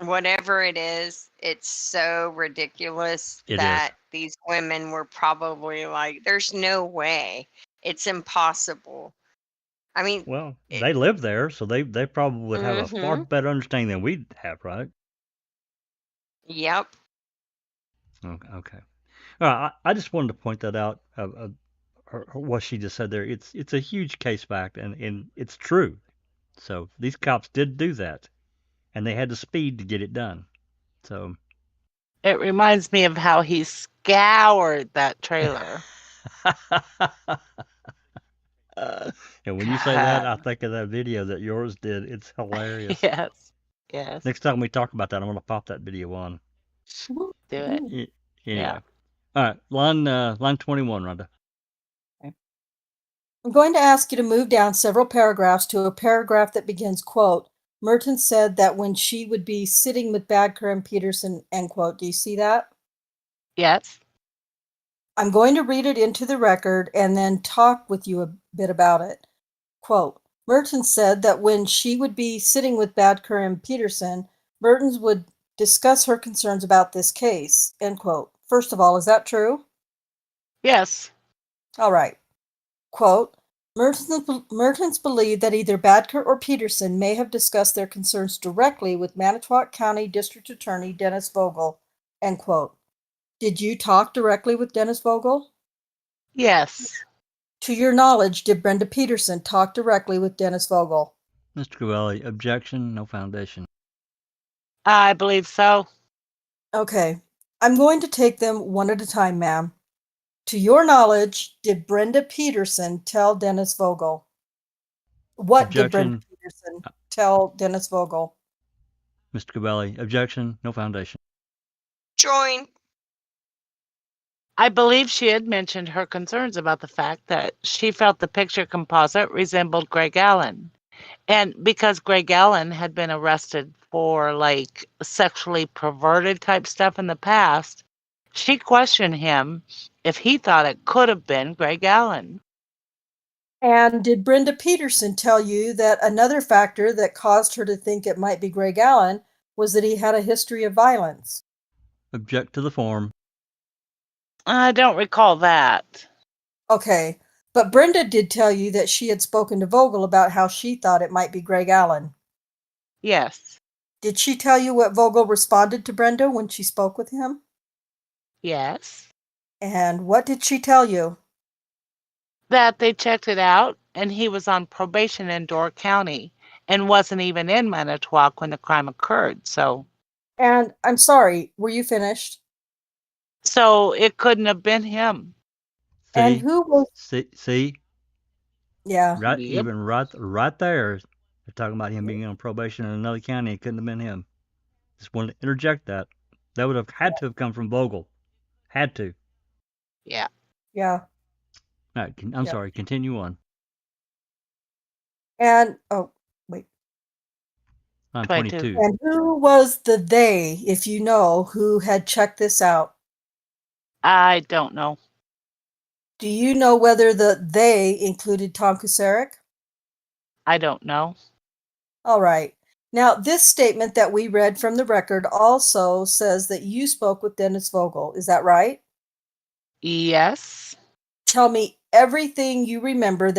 Whatever it is, it's so ridiculous It is. that these women were probably like, there's no way. It's impossible. I mean, Well, they live there, so they probably would have a far mm-hmm. better understanding than we'd have, right? Yep. Okay. All right, I just wanted to point that out. What she just said there. It's a huge case fact, and it's true. So these cops did do that, and they had the speed to get it done. So. It reminds me of how he scoured that trailer. And when you say that, I God. think of that video that yours did. It's hilarious. Yes. Yes. Next time we talk about that, I'm going to pop that video on. Do it. Anyway. Yeah. All right, line 21, Rhonda. I'm going to ask you to move down several paragraphs to a paragraph that begins, quote, Merton said that when she would be sitting with Badker and Petersen, end quote. Do you see that? Yes. I'm going to read it into the record and then talk with you a bit about it. Quote, Merton said that when she would be sitting with Badker and Petersen, Mertens would discuss her concerns about this case, end quote. First of all, is that true? Yes. All right. Quote, Mertens believed that either Badker or Petersen may have discussed their concerns directly with Manitowoc County District Attorney Dennis Vogel, end quote. Did you talk directly with Dennis Vogel? Yes. To your knowledge, did Brenda Petersen talk directly with Dennis Vogel? Mr. Covelli, objection, no foundation. I believe so. Okay. I'm going to take them one at a time, ma'am. To your knowledge, did Brenda Petersen tell Dennis Vogel? What did Brenda Objection. Petersen tell Dennis Vogel? Mr. Covelli, objection, no foundation. Join. I believe she had mentioned her concerns about the fact that she felt the picture composite resembled Greg Allen. And because Greg Allen had been arrested for like sexually perverted type stuff in the past, she questioned him if he thought it could have been Greg Allen. And did Brenda Petersen tell you that another factor that caused her to think it might be Greg Allen was that he had a history of violence? Object to the form. I don't recall that. Okay, but Brenda did tell you that she had spoken to Vogel about how she thought it might be Greg Allen. Yes. Did she tell you what Vogel responded to Brenda when she spoke with him? Yes. And what did she tell you? That they checked it out and he was on probation in Door County and wasn't even in Manitowoc when the crime occurred. So And I'm sorry, were you finished? it couldn't have been him. And See? who was? See? Yeah. Right, Yep. even right there. They're talking about him being on probation in another county. It couldn't have been him. Just wanted to interject that. That would have had to have come from Vogel. Had to. Yeah. Yeah. All right, I'm sorry. Continue on. And oh, wait. Line 22. 22. And who was the they, if you know, who had checked this out? I don't know. Do you know whether the they included Tom Kucerik? I don't know. All right. Now, this statement that we read from the record also says that you spoke with Dennis Vogel. Is that right? Yes. Tell me everything you remember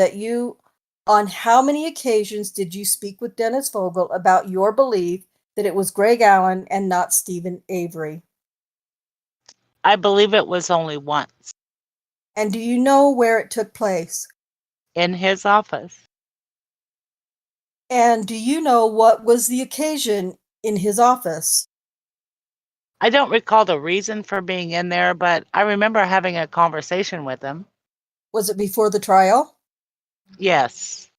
on how many occasions did you speak with Dennis Vogel about your belief that it was Greg Allen and not Stephen Avery? I believe it was only once. And do you know where it took place? In his office. And do you know what was the occasion in his office? I don't recall the reason for being in there, but I remember having a conversation with him. Was it before the trial? Yes.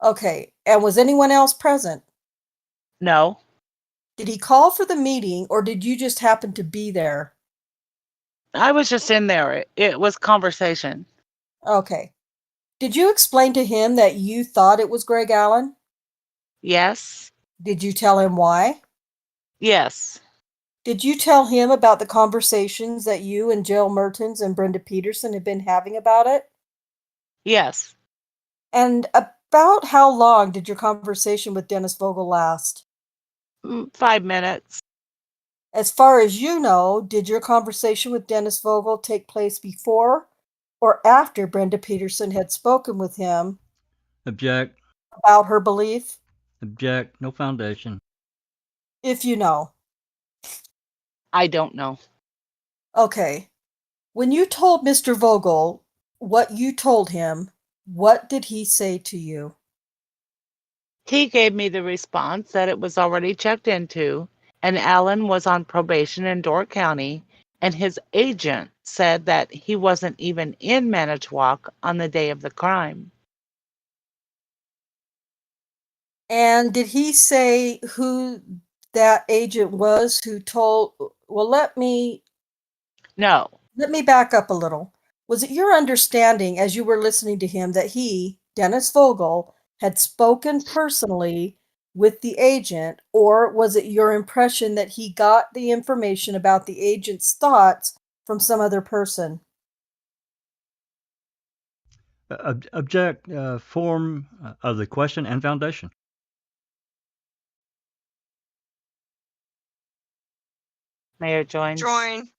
Okay. And was anyone else present? No. Did he call for the meeting or did you just happen to be there? I was just in there. It was conversation. Okay. Did you explain to him that you thought it was Greg Allen? Yes. Did you tell him why? Yes. Did you tell him about the conversations that you and Jill Mertens and Brenda Petersen had been having about it? Yes. And about how long did your conversation with Dennis Vogel last? 5 minutes. As far as you know, did your conversation with Dennis Vogel take place before or after Brenda Petersen had spoken with him Object. about her belief? Object. No foundation. If you know. I don't know. Okay. When you told Mr. Vogel what you told him, what did he say to you? He gave me the response that it was already checked into, and Allen was on probation in Door County, and his agent said that he wasn't even in Manitowoc on the day of the crime. And did he say who that agent was who told? Well, let me No. back up a little. Was it your understanding as you were listening to him that he, Dennis Vogel, had spoken personally with the agent, or was it your impression that he got the information about the agent's thoughts from some other person? Object. Form of the question and foundation. Mayor joins. Join.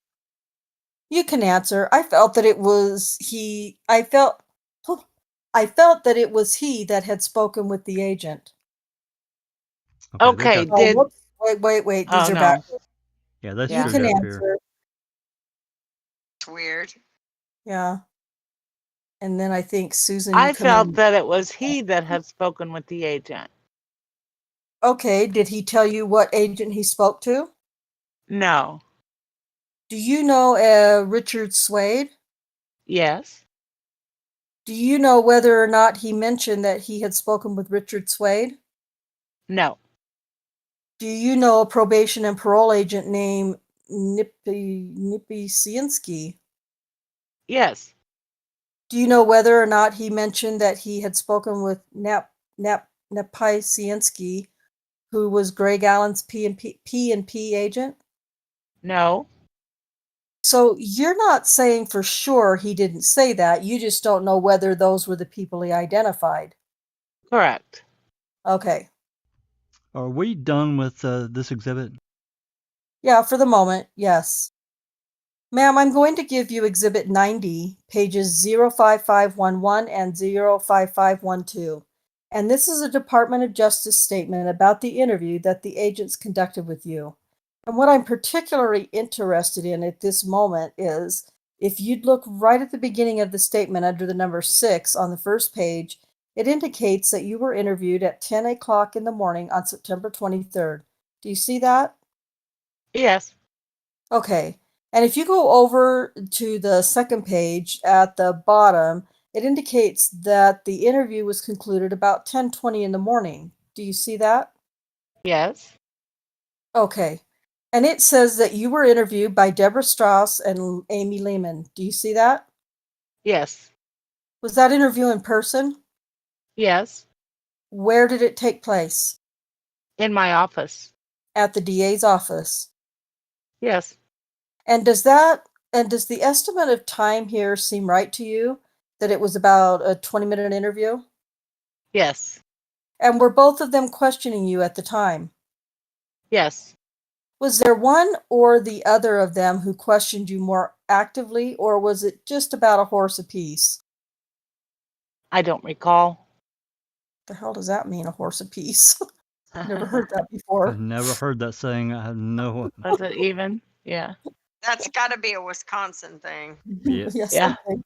You can answer. I felt that it was he. I felt that it was he that had spoken with the agent. Okay, they got, did Whoops. Wait. These Oh are no. back. yeah, they Yeah. You screwed can up here. answer. It's weird. Yeah. And then I think Susan, you I come felt in. that it was he that had spoken with the agent. Okay. Did he tell you what agent he spoke to? No. Do you know Richard Swade? Yes. Do you know whether or not he mentioned that he had spoken with Richard Swade? No. Do you know a probation and parole agent named Nippy Sienski? Yes. Do you know whether or not he mentioned that he had spoken with Nepai Sienski, who was Greg Allen's P&P agent? No. So you're not saying for sure he didn't say that. You just don't know whether those were the people he identified. Correct. Okay. Are we done with this exhibit? Yeah, for the moment, yes. Ma'am, I'm going to give you Exhibit 90, pages 05511 and 05512. And this is a Department of Justice statement about the interview that the agents conducted with you. And what I'm particularly interested in at this moment is if you'd look right at the beginning of the statement under the number 6 on the first page, it indicates that you were interviewed at 10 o'clock in the morning on September 23rd. Do you see that? Yes. Okay. And if you go over to the second page at the bottom, it indicates that the interview was concluded about 10:20 in the morning. Do you see that? Yes. Okay. And it says that you were interviewed by Deborah Strauss and Amy Lehman. Do you see that? Yes. Was that interview in person? Yes. Where did it take place? In my office. At the DA's office. Yes. And does the estimate of time here seem right to you? That it was about a 20-minute interview? Yes. And were both of them questioning you at the time? Yes. Was there one or the other of them who questioned you more actively, or was it just about a horse apiece? I don't recall. The hell does that mean, a horse apiece? Never heard that before. I've never heard that saying. I have no. Was it even? Yeah. That's got to be a Wisconsin thing. Yeah. Yes, Yeah. I think.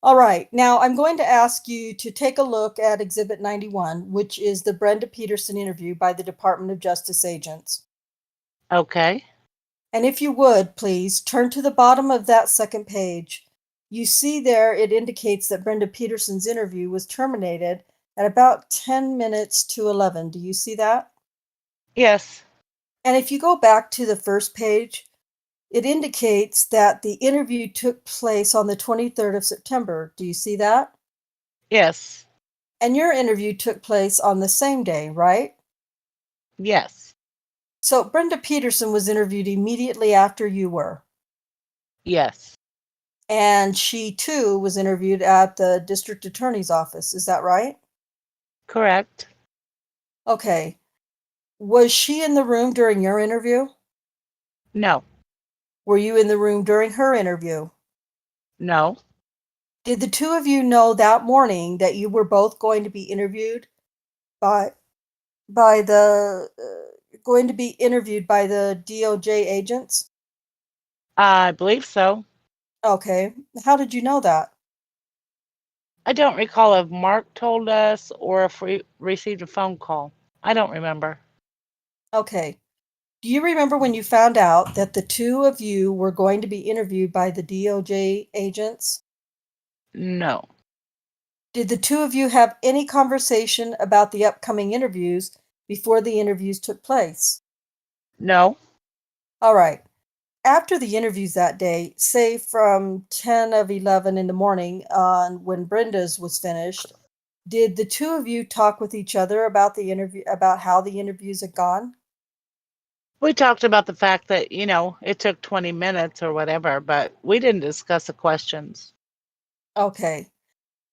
All right, now I'm going to ask you to take a look at Exhibit 91, which is the Brenda Petersen interview by the Department of Justice agents. Okay. And if you would, please, turn to the bottom of that second page. You see there it indicates that Brenda Petersen's interview was terminated at about 10 minutes to 11. Do you see that? Yes. And if you go back to the first page, it indicates that the interview took place on the 23rd of September. Do you see that? Yes. And your interview took place on the same day, right? Yes. So Brenda Petersen was interviewed immediately after you were. Yes. And she too was interviewed at the district attorney's office. Is that right? Correct. Okay. Was she in the room during your interview? No. Were you in the room during her interview? No. Did the two of you know that morning that you were both going to be interviewed by the DOJ agents? I believe so. Okay. How did you know that? I don't recall if Mark told us or if we received a phone call. I don't remember. Okay. Do you remember when you found out that the two of you were going to be interviewed by the DOJ agents? No. Did the two of you have any conversation about the upcoming interviews before the interviews took place? No. All right. After the interviews that day, say from 10 of 11 in the morning on when Brenda's was finished, did the two of you talk with each other about about how the interviews had gone? We talked about the fact that, it took 20 minutes or whatever, but we didn't discuss the questions. Okay.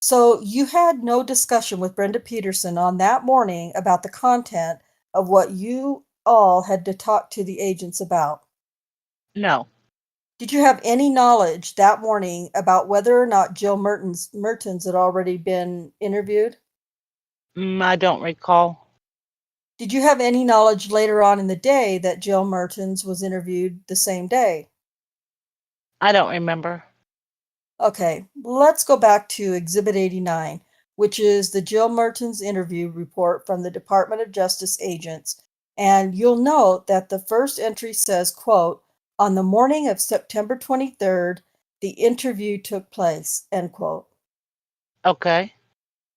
So you had no discussion with Brenda Petersen on that morning about the content of what you all had to talk to the agents about. No. Did you have any knowledge that morning about whether or not Jill Mertens had already been interviewed? I don't recall. Did you have any knowledge later on in the day that Jill Mertens was interviewed the same day? I don't remember. Okay, let's go back to Exhibit 89, which is the Jill Mertens interview report from the Department of Justice agents. And you'll note that the first entry says, quote, on the morning of September 23rd, the interview took place, end quote. Okay.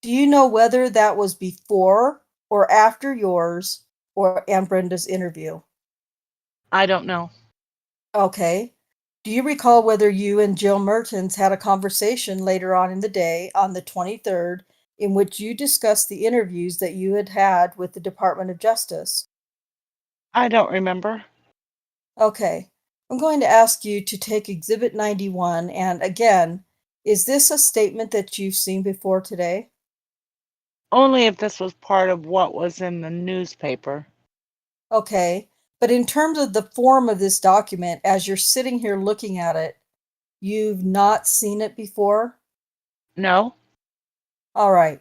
Do you know whether that was before or after yours and Brenda's interview? I don't know. Okay. Do you recall whether you and Jill Mertens had a conversation later on in the day on the 23rd in which you discussed the interviews that you had had with the Department of Justice? I don't remember. Okay. I'm going to ask you to take Exhibit 91, and again, is this a statement that you've seen before today? Only if this was part of what was in the newspaper. Okay. But in terms of the form of this document, as you're sitting here looking at it, you've not seen it before? No. All right.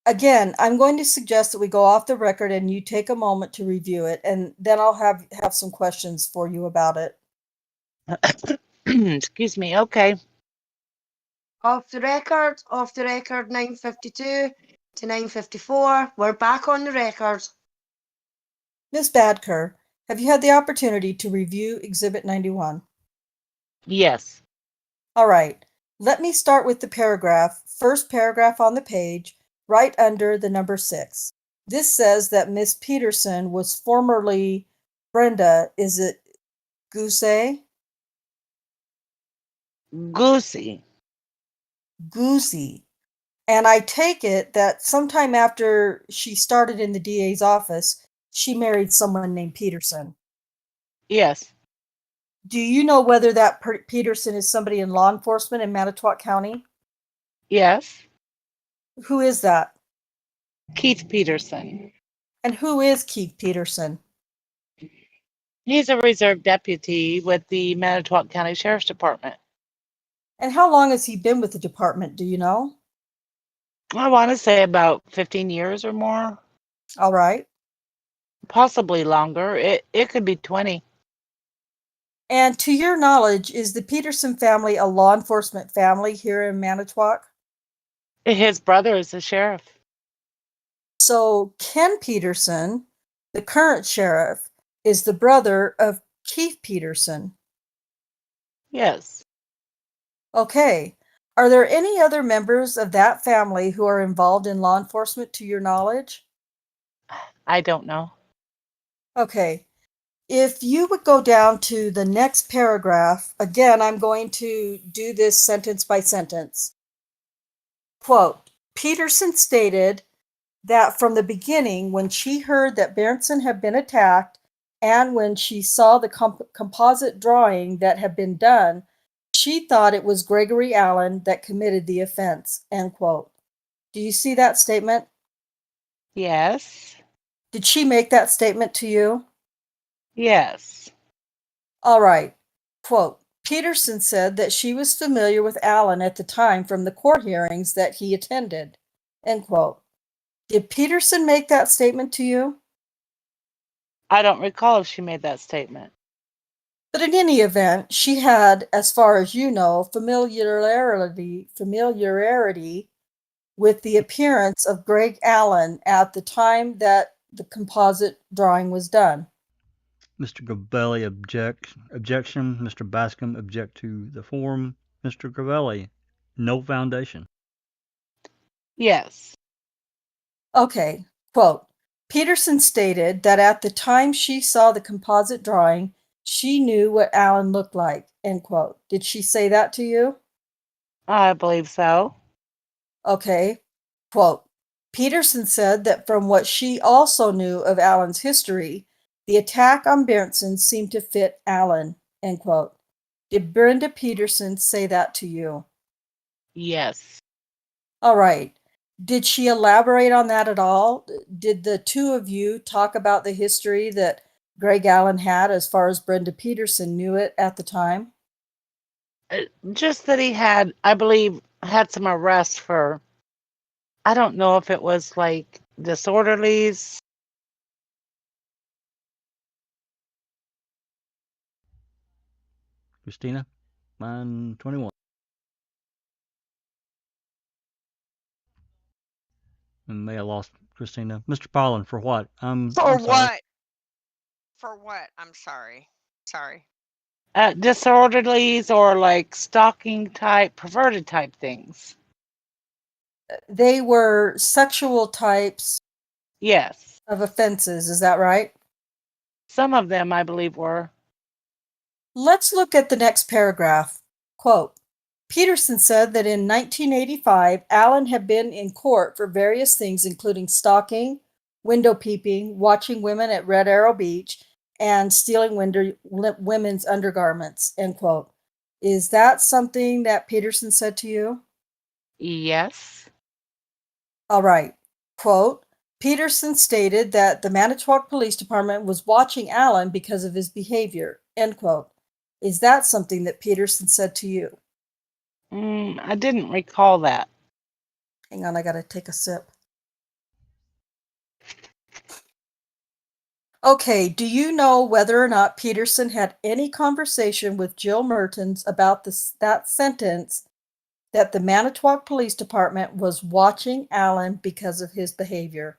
Again, I'm going to suggest that we go off the record and you take a moment to review it, and then I'll have some questions for you about it. Excuse me. Okay. Off the record, 9:52 to 9:54. We're back on the record. Ms. Badker, have you had the opportunity to review Exhibit 91? Yes. All right. Let me start with the first paragraph on the page, right under the number 6. This says that Miss Petersen was formerly Brenda, is it Goosey? Goosey. Goosey. And I take it that sometime after she started in the DA's office, she married someone named Petersen. Yes. Do you know whether that Petersen is somebody in law enforcement in Manitowoc County? Yes. Who is that? Keith Petersen. And who is Keith Petersen? He's a reserve deputy with the Manitowoc County Sheriff's Department. And how long has he been with the department? Do you know? I want to say about 15 years or more. All right. Possibly longer. It could be 20. And to your knowledge, is the Petersen family a law enforcement family here in Manitowoc? His brother is the sheriff. So Ken Petersen, the current sheriff, is the brother of Keith Petersen. Yes. Okay. Are there any other members of that family who are involved in law enforcement to your knowledge? I don't know. Okay. If you would go down to the next paragraph, again, I'm going to do this sentence by sentence. Quote, Petersen stated that from the beginning, when she heard that Berenson had been attacked and when she saw the composite drawing that had been done, she thought it was Gregory Allen that committed the offense, end quote. Do you see that statement? Yes. Did she make that statement to you? Yes. All right. Quote, Petersen said that she was familiar with Allen at the time from the court hearings that he attended, end quote. Did Petersen make that statement to you? I don't recall if she made that statement. But in any event, she had, as far as you know, familiarity with the appearance of Greg Allen at the time that the composite drawing was done. Mr. Gravelli objection. Mr. Bascom object to the form. Mr. Gravelli, no foundation. Yes. Okay, quote, Petersen stated that at the time she saw the composite drawing, she knew what Allen looked like, end quote. Did she say that to you? I believe so. Okay, quote, Petersen said that from what she also knew of Allen's history, the attack on Berenson seemed to fit Allen, end quote. Did Brenda Petersen say that to you? Yes. All right. Did she elaborate on that at all? Did the two of you talk about the history that Greg Allen had as far as Brenda Petersen knew it at the time? Just that he had, I believe, had some arrests for, I don't know if it was like disorderlies. Christina, line 21. I may have lost Christina. Mr. Pollen, for what? I'm For sorry. what? For what? I'm sorry. Sorry. Disorderlies or like stalking type, perverted type things. They were sexual types Yes. of offenses, is that right? Some of them, I believe, were. Let's look at the next paragraph. Quote, Petersen said that in 1985, Allen had been in court for various things, including stalking, window peeping, watching women at Red Arrow Beach, and stealing women's undergarments, end quote. Is that something that Petersen said to you? Yes. All right. Quote, Petersen stated that the Manitowoc Police Department was watching Allen because of his behavior, end quote. Is that something that Petersen said to you? I didn't recall that. Hang on, I gotta take a sip. Okay, do you know whether or not Petersen had any conversation with Jill Mertens about that sentence that the Manitowoc Police Department was watching Allen because of his behavior?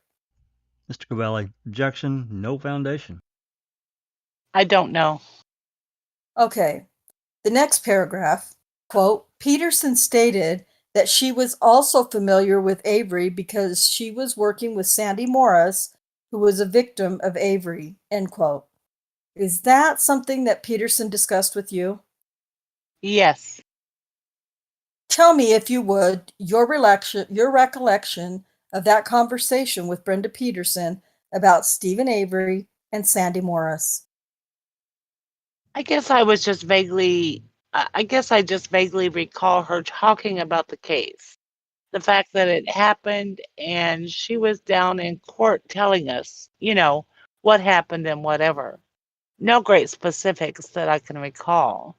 Mr. Gravelli, objection, no foundation. I don't know. Okay, the next paragraph, quote, Petersen stated that she was also familiar with Avery because she was working with Sandy Morris, who was a victim of Avery, end quote. Is that something that Petersen discussed with you? Yes. Tell me, if you would, your recollection of that conversation with Brenda Petersen about Stephen Avery and Sandy Morris. I guess I just vaguely recall her talking about the case. The fact that it happened and she was down in court telling us, what happened and whatever. No great specifics that I can recall.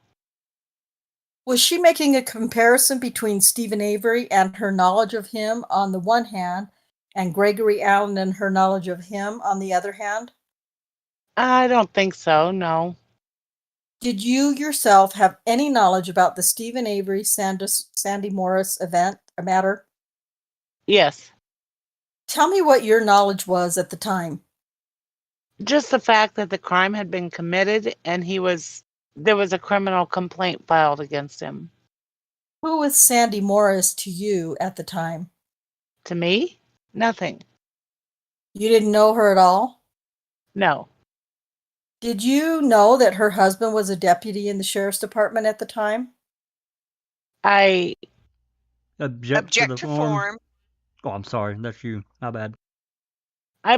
Was she making a comparison between Stephen Avery and her knowledge of him on the one hand, and Gregory Allen and her knowledge of him on the other hand? I don't think so, no. Did you yourself have any knowledge about the Stephen Avery Sandy Morris event or matter? Yes. Tell me what your knowledge was at the time. Just the fact that the crime had been committed and there was a criminal complaint filed against him. Who was Sandy Morris to you at the time? To me? Nothing. You didn't know her at all? No. Did you know that her husband was a deputy in the sheriff's department at the time? I Object to the form. Oh, I'm sorry. That's you. My bad.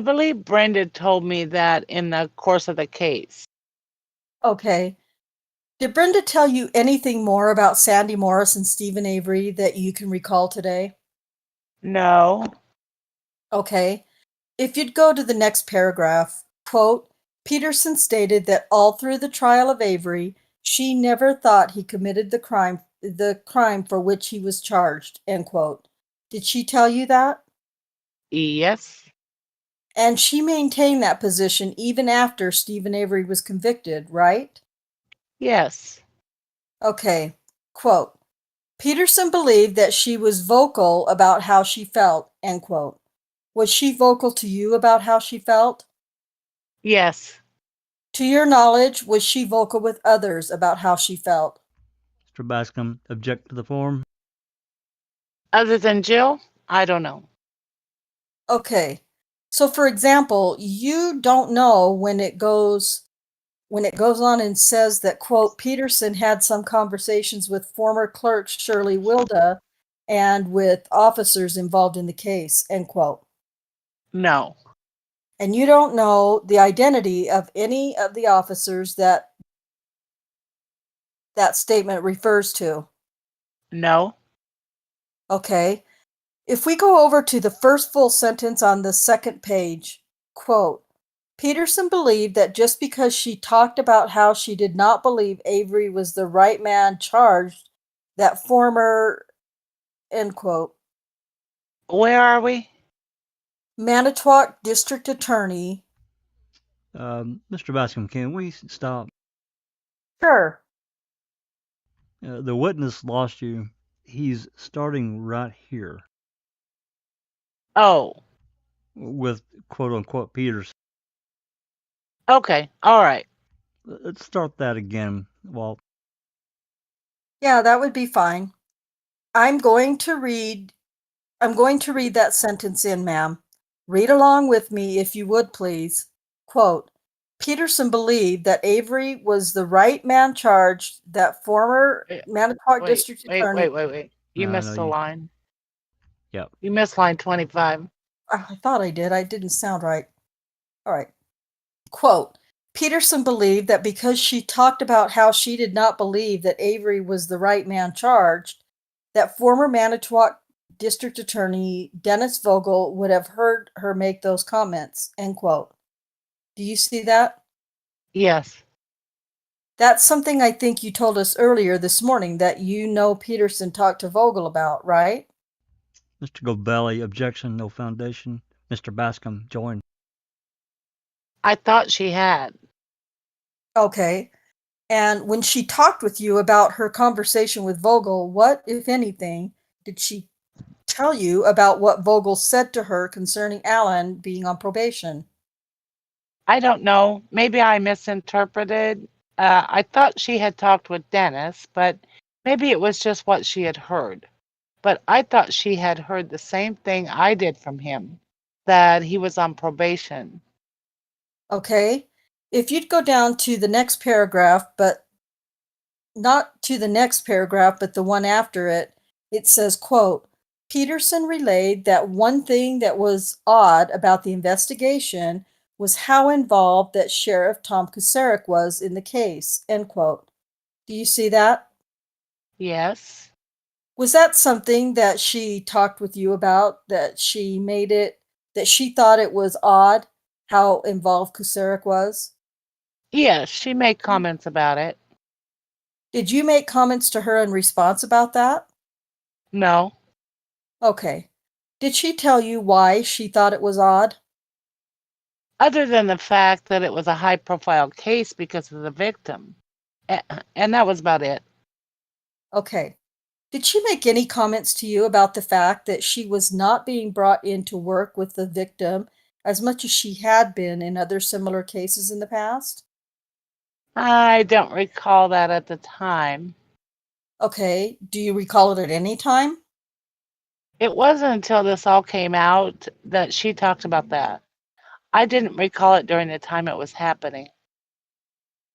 believe Brenda told me that in the course of the case. Okay. Did Brenda tell you anything more about Sandy Morris and Stephen Avery that you can recall today? No. Okay. If you'd go to the next paragraph, quote, Petersen stated that all through the trial of Avery, she never thought he committed the crime for which he was charged, end quote. Did she tell you that? Yes. And she maintained that position even after Stephen Avery was convicted, right? Yes. Okay. Quote, Petersen believed that she was vocal about how she felt, end quote. Was she vocal to you about how she felt? Yes. To your knowledge, was she vocal with others about how she felt? Mr. Bascom, object to the form. Other than Jill? I don't know. Okay. So for example, you don't know when it goes on and says that, quote, Petersen had some conversations with former clerk Shirley Wilda and with officers involved in the case, end quote. No. And you don't know the identity of any of the officers that statement refers to. No. Okay. If we go over to the first full sentence on the second page, quote, Petersen believed that just because she talked about how she did not believe Avery was the right man charged, that former, end quote, Where are we? Manitowoc District Attorney. Mr. Bascom, can we stop? Sure. The witness lost you. He's starting right here Oh. with quote unquote Peters. Okay. All right. Let's start that again, Walt. Yeah, that would be fine. I'm going to read that sentence in, ma'am. Read along with me if you would, please. Quote, Petersen believed that Avery was the right man charged, that former Manitowoc District Attorney. Wait. You No, missed the line. Yep. You missed line 25. I thought I did. I didn't sound right. All right. Quote, Petersen believed that because she talked about how she did not believe that Avery was the right man charged, that former Manitowoc District Attorney Dennis Vogel would have heard her make those comments, end quote. Do you see that? Yes. That's something I think you told us earlier this morning that you know Petersen talked to Vogel about, right? Mr. Gobelli, objection, no foundation. Mr. Bascom, join. I thought she had. Okay. And when she talked with you about her conversation with Vogel, what, if anything, did she tell you about what Vogel said to her concerning Alan being on probation? I don't know. Maybe I misinterpreted. I thought she had talked with Dennis, but maybe it was just what she had heard. But I thought she had heard the same thing I did from him, that he was on probation. Okay. If you'd go down to the next paragraph, but not to the next paragraph, but the one after it, it says, quote, Petersen relayed that one thing that was odd about the investigation was how involved that Sheriff Tom Kucerik was in the case, end quote. Do you see that? Yes. Was that something that she talked with you about, that she thought it was odd how involved Kucerik was? Yes, she made comments about it. Did you make comments to her in response about that? No. Okay. Did she tell you why she thought it was odd? Other than the fact that it was a high profile case because of the victim. And that was about it. Okay. Did she make any comments to you about the fact that she was not being brought in to work with the victim as much as she had been in other similar cases in the past? I don't recall that at the time. Okay. Do you recall it at any time? It wasn't until this all came out that she talked about that. I didn't recall it during the time it was happening.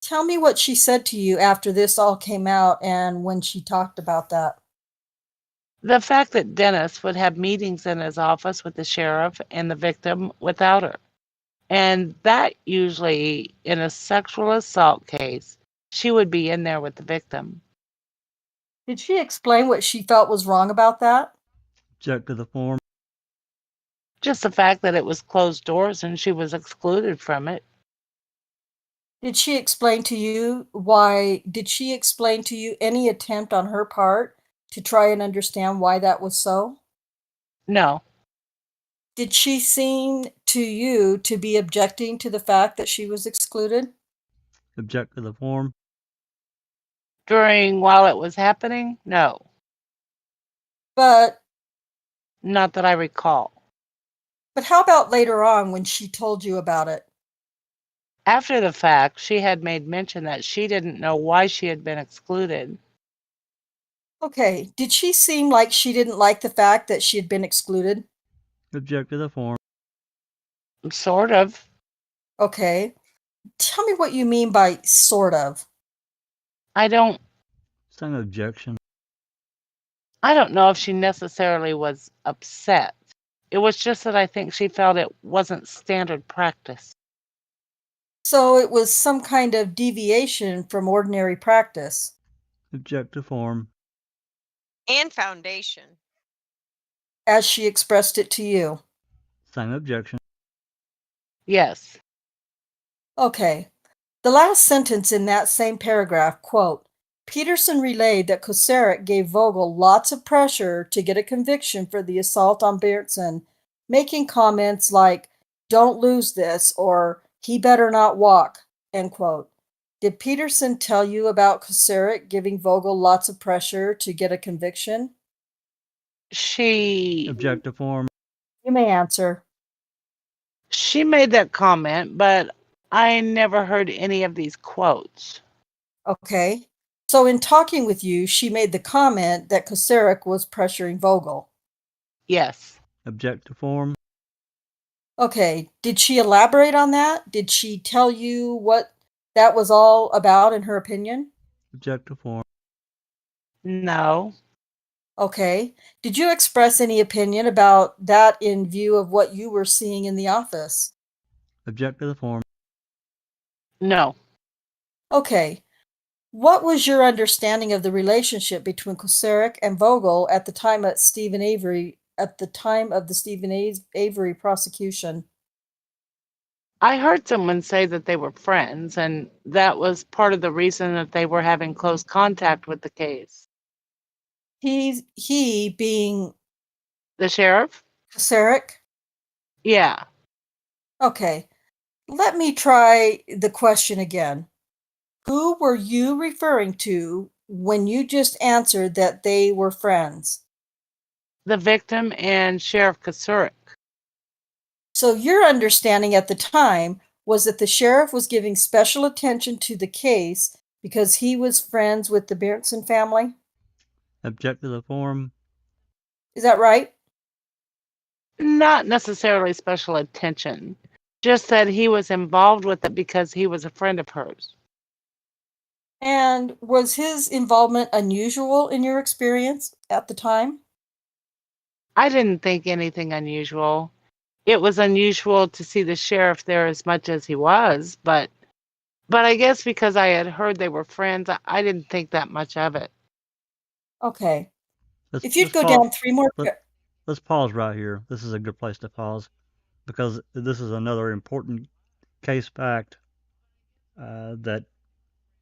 Tell me what she said to you after this all came out and when she talked about that. The fact that Dennis would have meetings in his office with the sheriff and the victim without her. And that usually, in a sexual assault case, she would be in there with the victim. Did she explain what she felt was wrong about that? Object to the form. Just the fact that it was closed doors and she was excluded from it. Did she explain to you any attempt on her part to try and understand why that was so? No, Did she seem to you to be objecting to the fact that she was excluded? Object to the form. while it was happening, no, But not that I recall. how about later on when she told you about it? After the fact, she had made mention that she didn't know why she had been excluded. Okay, did she seem like she didn't like the fact that she had been excluded? Object to the form. Sort of. Okay. Tell me what you mean by sort of. I don't Same objection. know if she necessarily was upset. It was just that I think she felt it wasn't standard practice. So it was some kind of deviation from ordinary practice. Object to form. And foundation. As she expressed it to you. Same objection. Yes. Okay. The last sentence in that same paragraph, quote, Petersen relayed that Kosarek gave Vogel lots of pressure to get a conviction for the assault on Bertson, making comments like, don't lose this, or he better not walk, end quote. Did Petersen tell you about Kosarek giving Vogel lots of pressure to get a conviction? Object to form. You may answer. She made that comment, but I never heard any of these quotes. Okay. So in talking with you, she made the comment that Kosarek was pressuring Vogel. Yes. Object to form. Okay. Did she elaborate on that? Did she tell you what that was all about in her opinion? Object to form. No. Okay. Did you express any opinion about that in view of what you were seeing in the office? Object to the form. No. Okay. What was your understanding of the relationship between Kosarek and Vogel at the time of the Stephen Avery prosecution? I heard someone say that they were friends, and that was part of the reason that they were having close contact with the case. He being The sheriff? Kosarek? Yeah. Okay. Let me try the question again. Who were you referring to when you just answered that they were friends? The victim and Sheriff Kasurik. So your understanding at the time was that the sheriff was giving special attention to the case because he was friends with the Bertson family? Object to the form. Is that right? Not necessarily special attention, just that he was involved with it because he was a friend of hers. And was his involvement unusual in your experience at the time? I didn't think anything unusual. It was unusual to see the sheriff there as much as he was, but I guess because I had heard they were friends, I didn't think that much of it. Okay. Let's, If you'd let's go pause. down three more. Let's pause right here. This is a good place to pause because this is another important case fact that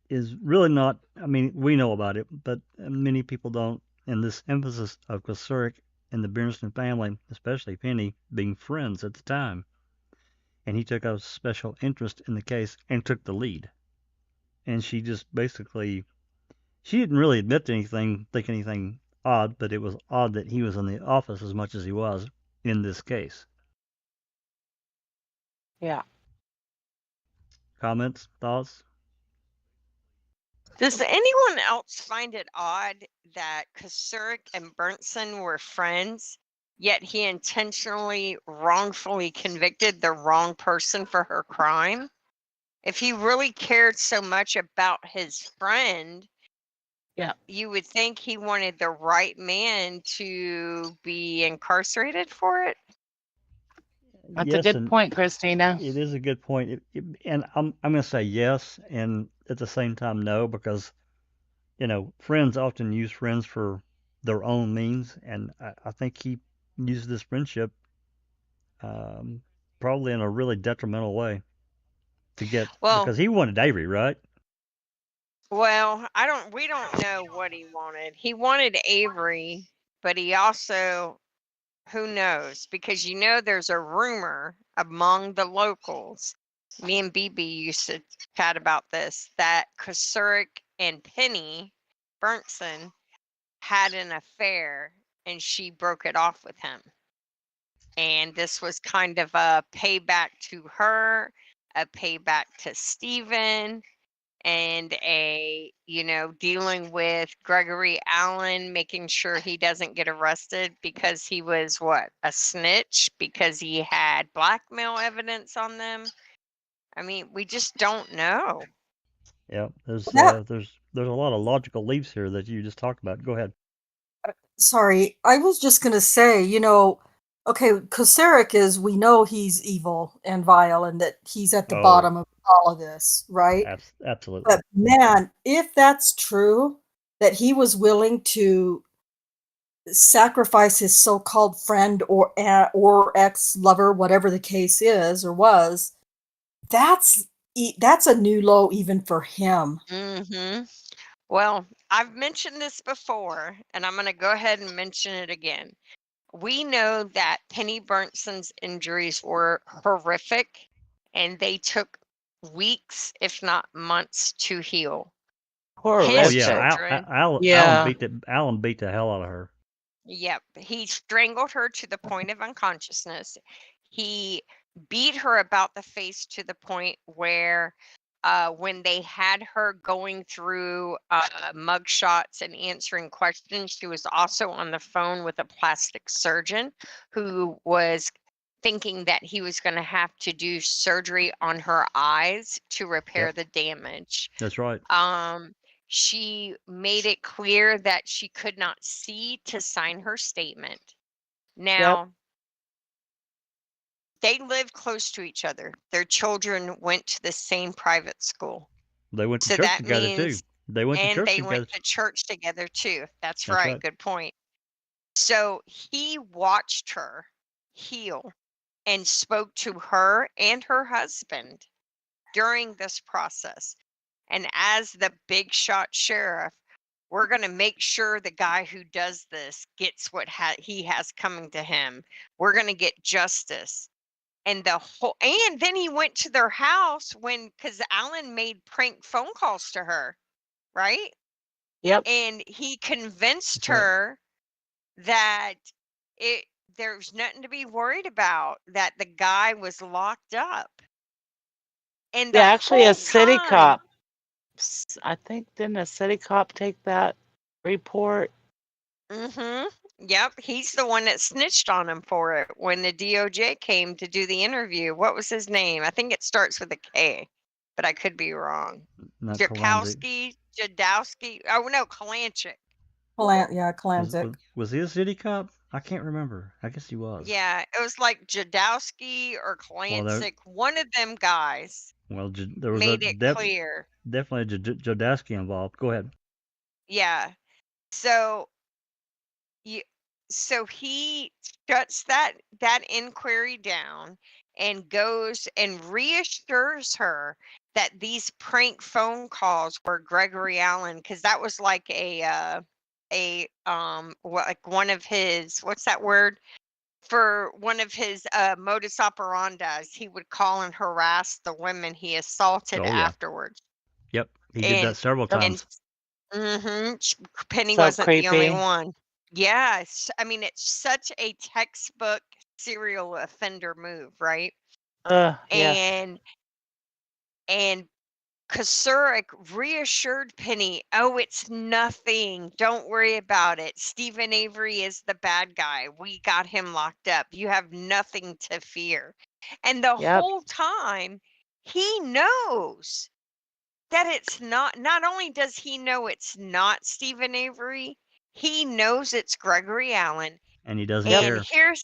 is really not, I mean, we know about it, but many people don't. And this emphasis of Kosarek and the Berenson family, especially Penny, being friends at the time. And he took a special interest in the case and took the lead. and she just basically, she didn't really admit to think anything odd, but it was odd that he was in the office as much as he was in this case. Yeah. Comments, thoughts? Does anyone else find it odd that Kasurik and Berntsen were friends, yet he intentionally wrongfully convicted the wrong person for her crime? If he really cared so much about his friend, Yeah. you would think he wanted the right man to be incarcerated for it. That's a Yes, good and point, Christina. it is a good point. And I'm going to say yes, and at the same time no, because friends often use friends for their own means, and I think he used this friendship um, probably in a really detrimental way to get, Well, because he wanted Avery, right? we don't know what he wanted. He wanted Avery, but he also, who knows? Because there's a rumor among the locals. Me and BB used to chat about this, that Kasurik and Penny Berntsen had an affair and she broke it off with him. And this was kind of a payback to her, a payback to Stephen, and dealing with Gregory Allen, making sure he doesn't get arrested because he was a snitch, because he had blackmail evidence on them. I mean, we just don't know. Yeah, there's That, a lot of logical leaps here that you just talked about. Go ahead. sorry, I was just going to say, okay, Kosaric we know he's evil and vile and that he's at the Oh, bottom of all of this, right? absolutely. But man, if that's true, that he was willing to sacrifice his so-called friend or ex-lover, whatever the case is or was, that's a new low even for him. Mm-hmm. Well, I've mentioned this before, and I'm going to go ahead and mention it again. We know that Penny Berntsen's injuries were horrific, and they took weeks, if not months, to heal. Oh His yeah, Horrific. children, Yeah. Alan beat the hell out of her. yep, he strangled her to the point of unconsciousness. He beat her about the face to the point where when they had her going through mug shots and answering questions, she was also on the phone with a plastic surgeon who was thinking that he was going to have to do surgery on her eyes to repair Yep, the damage. that's right. She made it clear that she could not see to sign her statement. Yep. Now, they lived close to each other. Their children went to the same private school. They went to So church that together too. means, They went to and church they together. went to church together too. That's That's right. right. Good point. So he watched her heal and spoke to her and her husband during this process. And as the big shot sheriff, we're going to make sure the guy who does this gets what he has coming to him. We're going to get justice. And then he went to their house because Alan made prank phone calls to her, right? Yep. And he convinced That's right. her that there's nothing to be worried about, that the guy was locked up. And the Yeah, actually, whole a city time, cop. I think didn't a city cop take that report? mm-hmm. Yep, he's the one that snitched on him for it when the DOJ came to do the interview. What was his name? I think it starts with a K, but I could be wrong. Not Kalanzik. Jadowski. Oh no, Kalanchik. Kalanzik. Was he a city cop? I can't remember. I guess he was. Yeah, it was like Jadowski or Kalanchik. One of them guys There was made it clear. definitely a Jodasky involved. Go ahead. Yeah. So he shuts that inquiry down and goes and reassures her that these prank phone calls were Gregory Allen, because that was like like one of his, what's that word, for one of his modus operandis. He would call and harass the women he assaulted Oh yeah. afterwards. Yep. He did that several times. Penny So wasn't the only creepy. one. Yes. I mean, it's such a textbook serial offender move, right? Yes. And Kasurik reassured Penny, oh, it's nothing. Don't worry about it. Stephen Avery is the bad guy. We got him locked up. You have nothing to fear. And the Yep. whole time, he knows that it's not only does he know it's not Stephen Avery, he knows it's Gregory Allen. And he doesn't And care.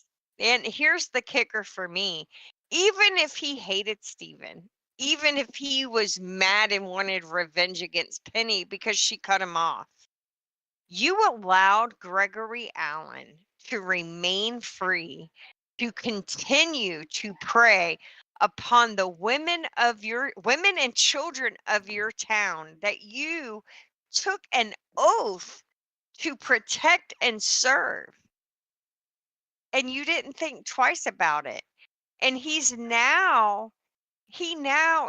here's the kicker for me. Even if he hated Stephen, even if he was mad and wanted revenge against Penny because she cut him off, you allowed Gregory Allen to remain free, to continue to prey upon the women and children of your town that you took an oath to protect and serve. And you didn't think twice about it. And he now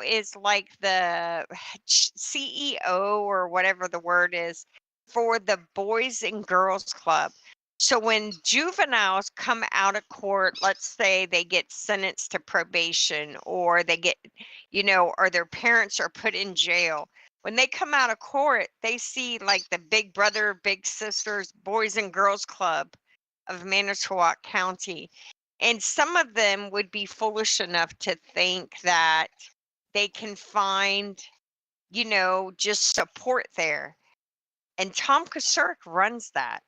is like the CEO or whatever the word is for the Boys and Girls Club. So when juveniles come out of court, let's say they get sentenced to probation or they get, or their parents are put in jail. When they come out of court, they see like the Big Brother, Big Sisters, Boys and Girls Club of Manitowoc County. And some of them would be foolish enough to think that they can find, just support there. And Tom Kasurik runs that.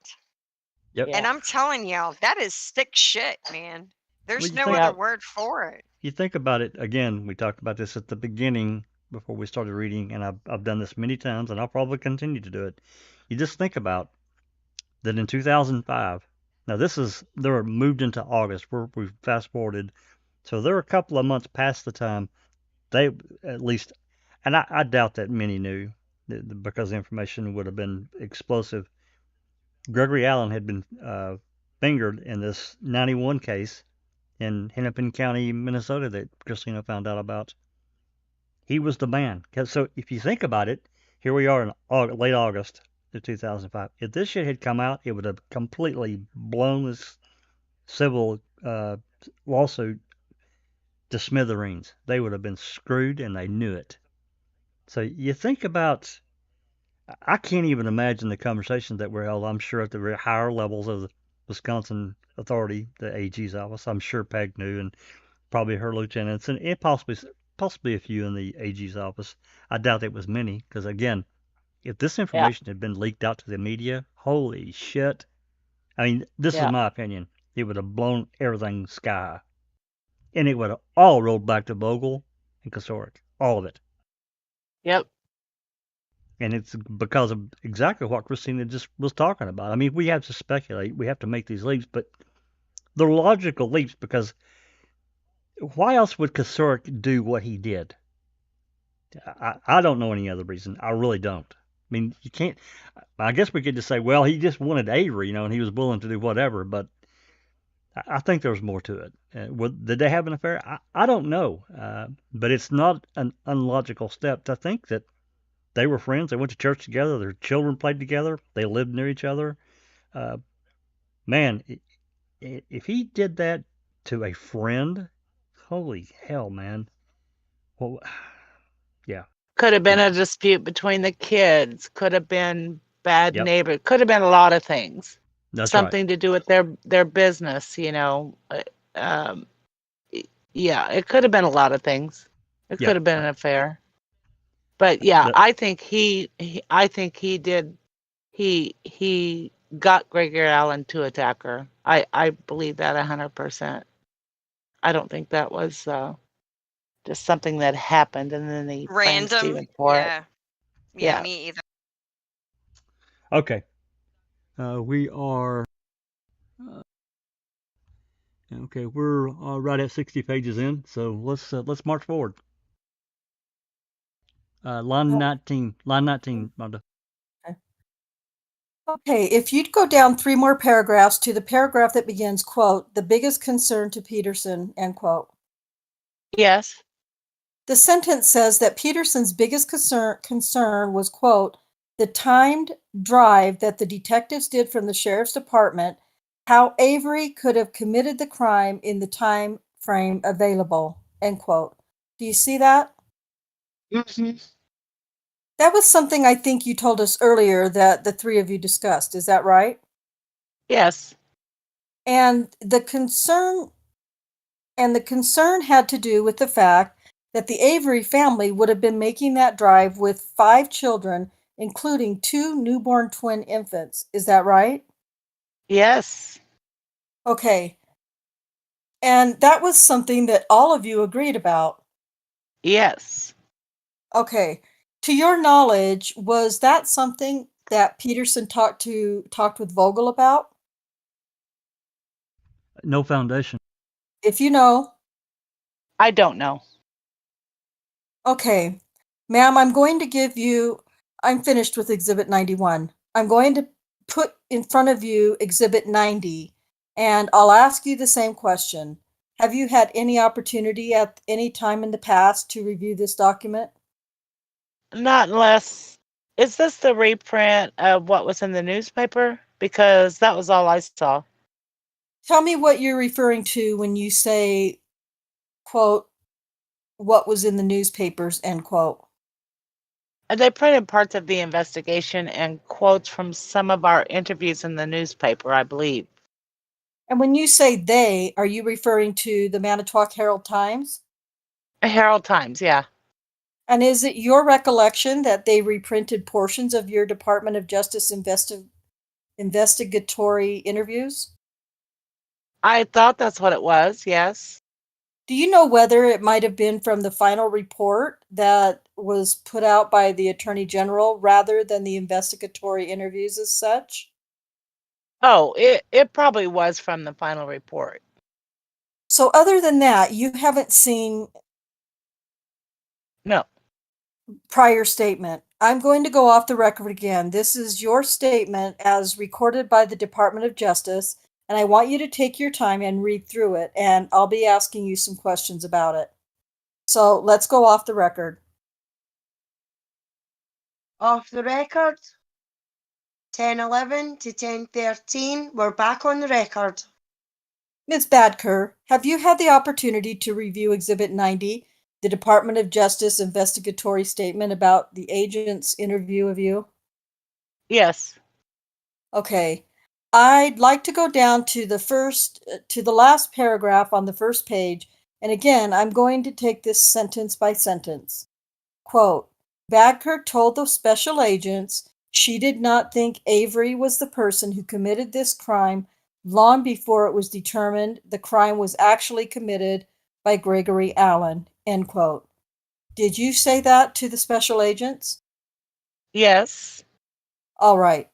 Yep. And I'm telling y'all, that is stick shit, man. There's no other word for it. You think about it, again, we talked about this at the beginning before we started reading, and I've done this many times, and I'll probably continue to do it. You just think about that in 2005, now they're moved into August, we've fast forwarded, so they're a couple of months past the time they, at least, and I doubt that many knew, because the information would have been explosive. Gregory Allen had been fingered in this 91 case in Hennepin County, Minnesota, that Christina found out about. He was the man. So if you think about it, here we are in late August of 2005. If this shit had come out, it would have completely blown this civil lawsuit to smithereens. They would have been screwed, and they knew it. So you think about, I can't even imagine the conversations that were held, I'm sure, at the very higher levels of the Wisconsin Authority, the AG's office. I'm sure Peg knew, and probably her lieutenants, and possibly a few in the AG's office. I doubt it was many, because again, if this information had been leaked out to the media, holy shit. I mean, this is my opinion. It would have blown everything sky. And it would have all rolled back to Vogel and Kasurik. All of it. Yep. And it's because of exactly what Christina just was talking about. I mean, we have to speculate. We have to make these leaps, but they're logical leaps, because why else would Kasurik do what he did? I don't know any other reason. I really don't. I mean, you can't. I guess we could just say, well, he just wanted Avery, and he was willing to do whatever. But I think there's more to it. Did they have an affair? I don't know. But it's not an unlogical step to think that they were friends. They went to church together. Their children played together. They lived near each other. Man, if he did that to a friend, holy hell, man. Well, yeah. Could have been a dispute between the kids. Could have been bad neighbor. Could have been a lot of things. That's something right. to do with their business. Yeah, it could have been a lot of things. It could have been an affair. But yeah, I think he got Gregory Allen to attack her. I believe that 100%. I don't think that was just something that happened and then he blamed Stephen for it. Yeah, me either. Okay. We are okay. We're right at 60 pages in, so let's march forward. Line 19. Line 19, Rhonda. Okay, if you'd go down 3 more paragraphs to the paragraph that begins, quote, "the biggest concern to Petersen," end quote. Yes. The sentence says that Petersen's biggest concern was, quote, the timed drive that the detectives did from the sheriff's department, how Avery could have committed the crime in the time frame available, end quote. Do you see that? Mm-hmm. That was something I think you told us earlier that the three of you discussed. Is that right? Yes. And the concern had to do with the fact that the Avery family would have been making that drive with 5 children, including 2 newborn twin infants. Is that right? Yes. Okay. And that was something that all of you agreed about. Yes. Okay. To your knowledge, was that something that Petersen talked with Vogel about? No foundation. If you know. I don't know. Okay. Ma'am, I'm finished with Exhibit 91. I'm going to put in front of you Exhibit 90, and I'll ask you the same question. Have you had any opportunity at any time in the past to review this document? Not unless. Is this the reprint of what was in the newspaper? Because that was all I saw. Tell me what you're referring to when you say, quote, what was in the newspapers, end quote. And they printed parts of the investigation and quotes from some of our interviews in the newspaper, I believe. And when you say they, are you referring to the Manitowoc Herald Times? Herald Times, yeah. And is it your recollection that they reprinted portions of your Department of Justice investigatory interviews? I thought that's what it was, yes. Do you know whether it might have been from the final report that was put out by the Attorney General rather than the investigatory interviews as such? Oh, it probably was from the final report. So other than that, you haven't seen No. prior statement. I'm going to go off the record again. This is your statement as recorded by the Department of Justice, and I want you to take your time and read through it, and I'll be asking you some questions about it. So let's go off the record. Off the record. 10:11 to 10:13. We're back on the record. Ms. Badker, have you had the opportunity to review Exhibit 90, the Department of Justice investigatory statement about the agent's interview of you? Yes. Okay. I'd like to go down to the last paragraph on the first page, and again, I'm going to take this sentence by sentence. Quote, Badker told the special agents she did not think Avery was the person who committed this crime long before it was determined the crime was actually committed by Gregory Allen, end quote. Did you say that to the special agents? Yes. All right.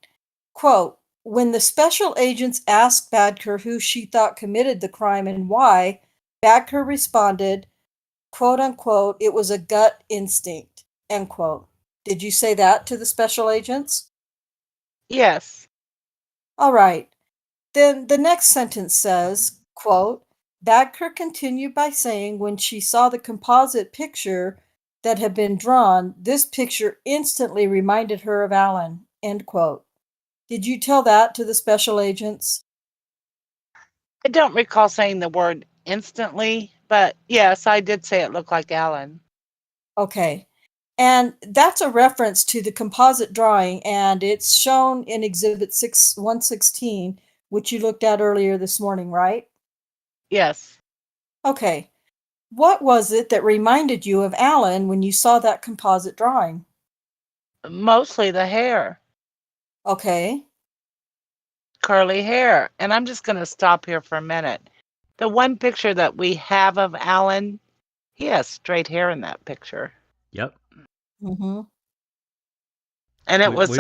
Quote, when the special agents asked Badker who she thought committed the crime and why, Badker responded, quote unquote, it was a gut instinct, end quote. Did you say that to the special agents? Yes. All right. Then the next sentence says, quote, Badker continued by saying when she saw the composite picture that had been drawn, this picture instantly reminded her of Allen, end quote. Did you tell that to the special agents? I don't recall saying the word instantly, but yes, I did say it looked like Alan. Okay. And that's a reference to the composite drawing, and it's shown in Exhibit 116, which you looked at earlier this morning, right? Yes. Okay. What was it that reminded you of Alan when you saw that composite drawing? Mostly the hair, Okay. curly hair. And I'm just going to stop here for a minute. The one picture that we have of Alan, he has straight hair in that picture. Yep. Mm-hmm. And it We, was we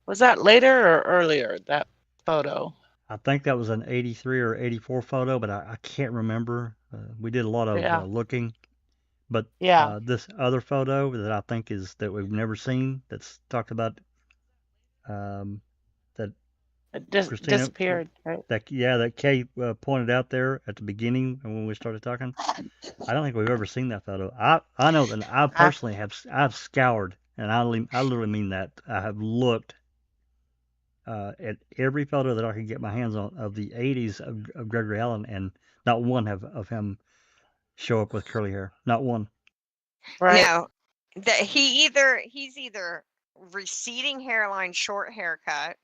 was that later or earlier, that photo? I think that was an 83 or 84 photo, but I can't remember. We did a lot of Yeah. looking, but Yeah. this other photo that I think is that we've never seen, that's talked about, that It just Christina, disappeared, right? that Kay pointed out there at the beginning when we started talking. I don't think we've ever seen that photo. I know that I Uh, personally I've scoured, and I literally mean that. I have looked at every photo that I could get my hands on of the 80s of Gregory Allen, and not one of him show up with curly hair. Not one. right. No, that he's either receding hairline, short haircut,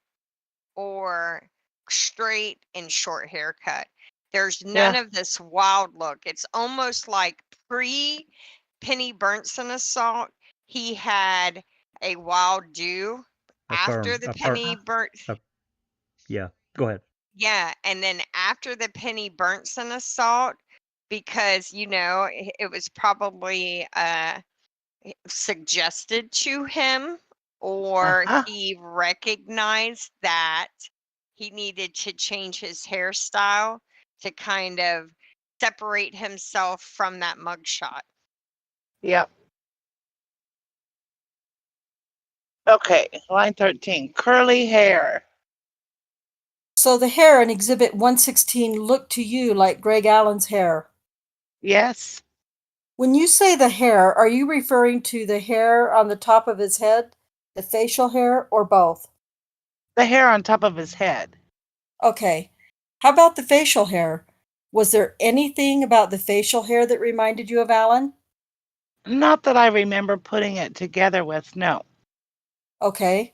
or straight and short haircut. There's none Yeah. of this wild look. It's almost like pre Penny Bernson assault. He had a wild do A after perm. the A per. Penny Burnt. Yeah. Go ahead. Yeah, and then after the Penny Bernson assault, because it was probably suggested to him, or Uh-huh. he recognized that he needed to change his hairstyle to kind of separate himself from that mugshot. Yep. Okay, line 13. Curly hair. So the hair in Exhibit 116 looked to you like Greg Allen's hair. Yes. When you say the hair, are you referring to the hair on the top of his head, the facial hair, or both? The hair on top of his head. Okay. How about the facial hair? Was there anything about the facial hair that reminded you of Allen? Not that I remember putting it together with, no. Okay.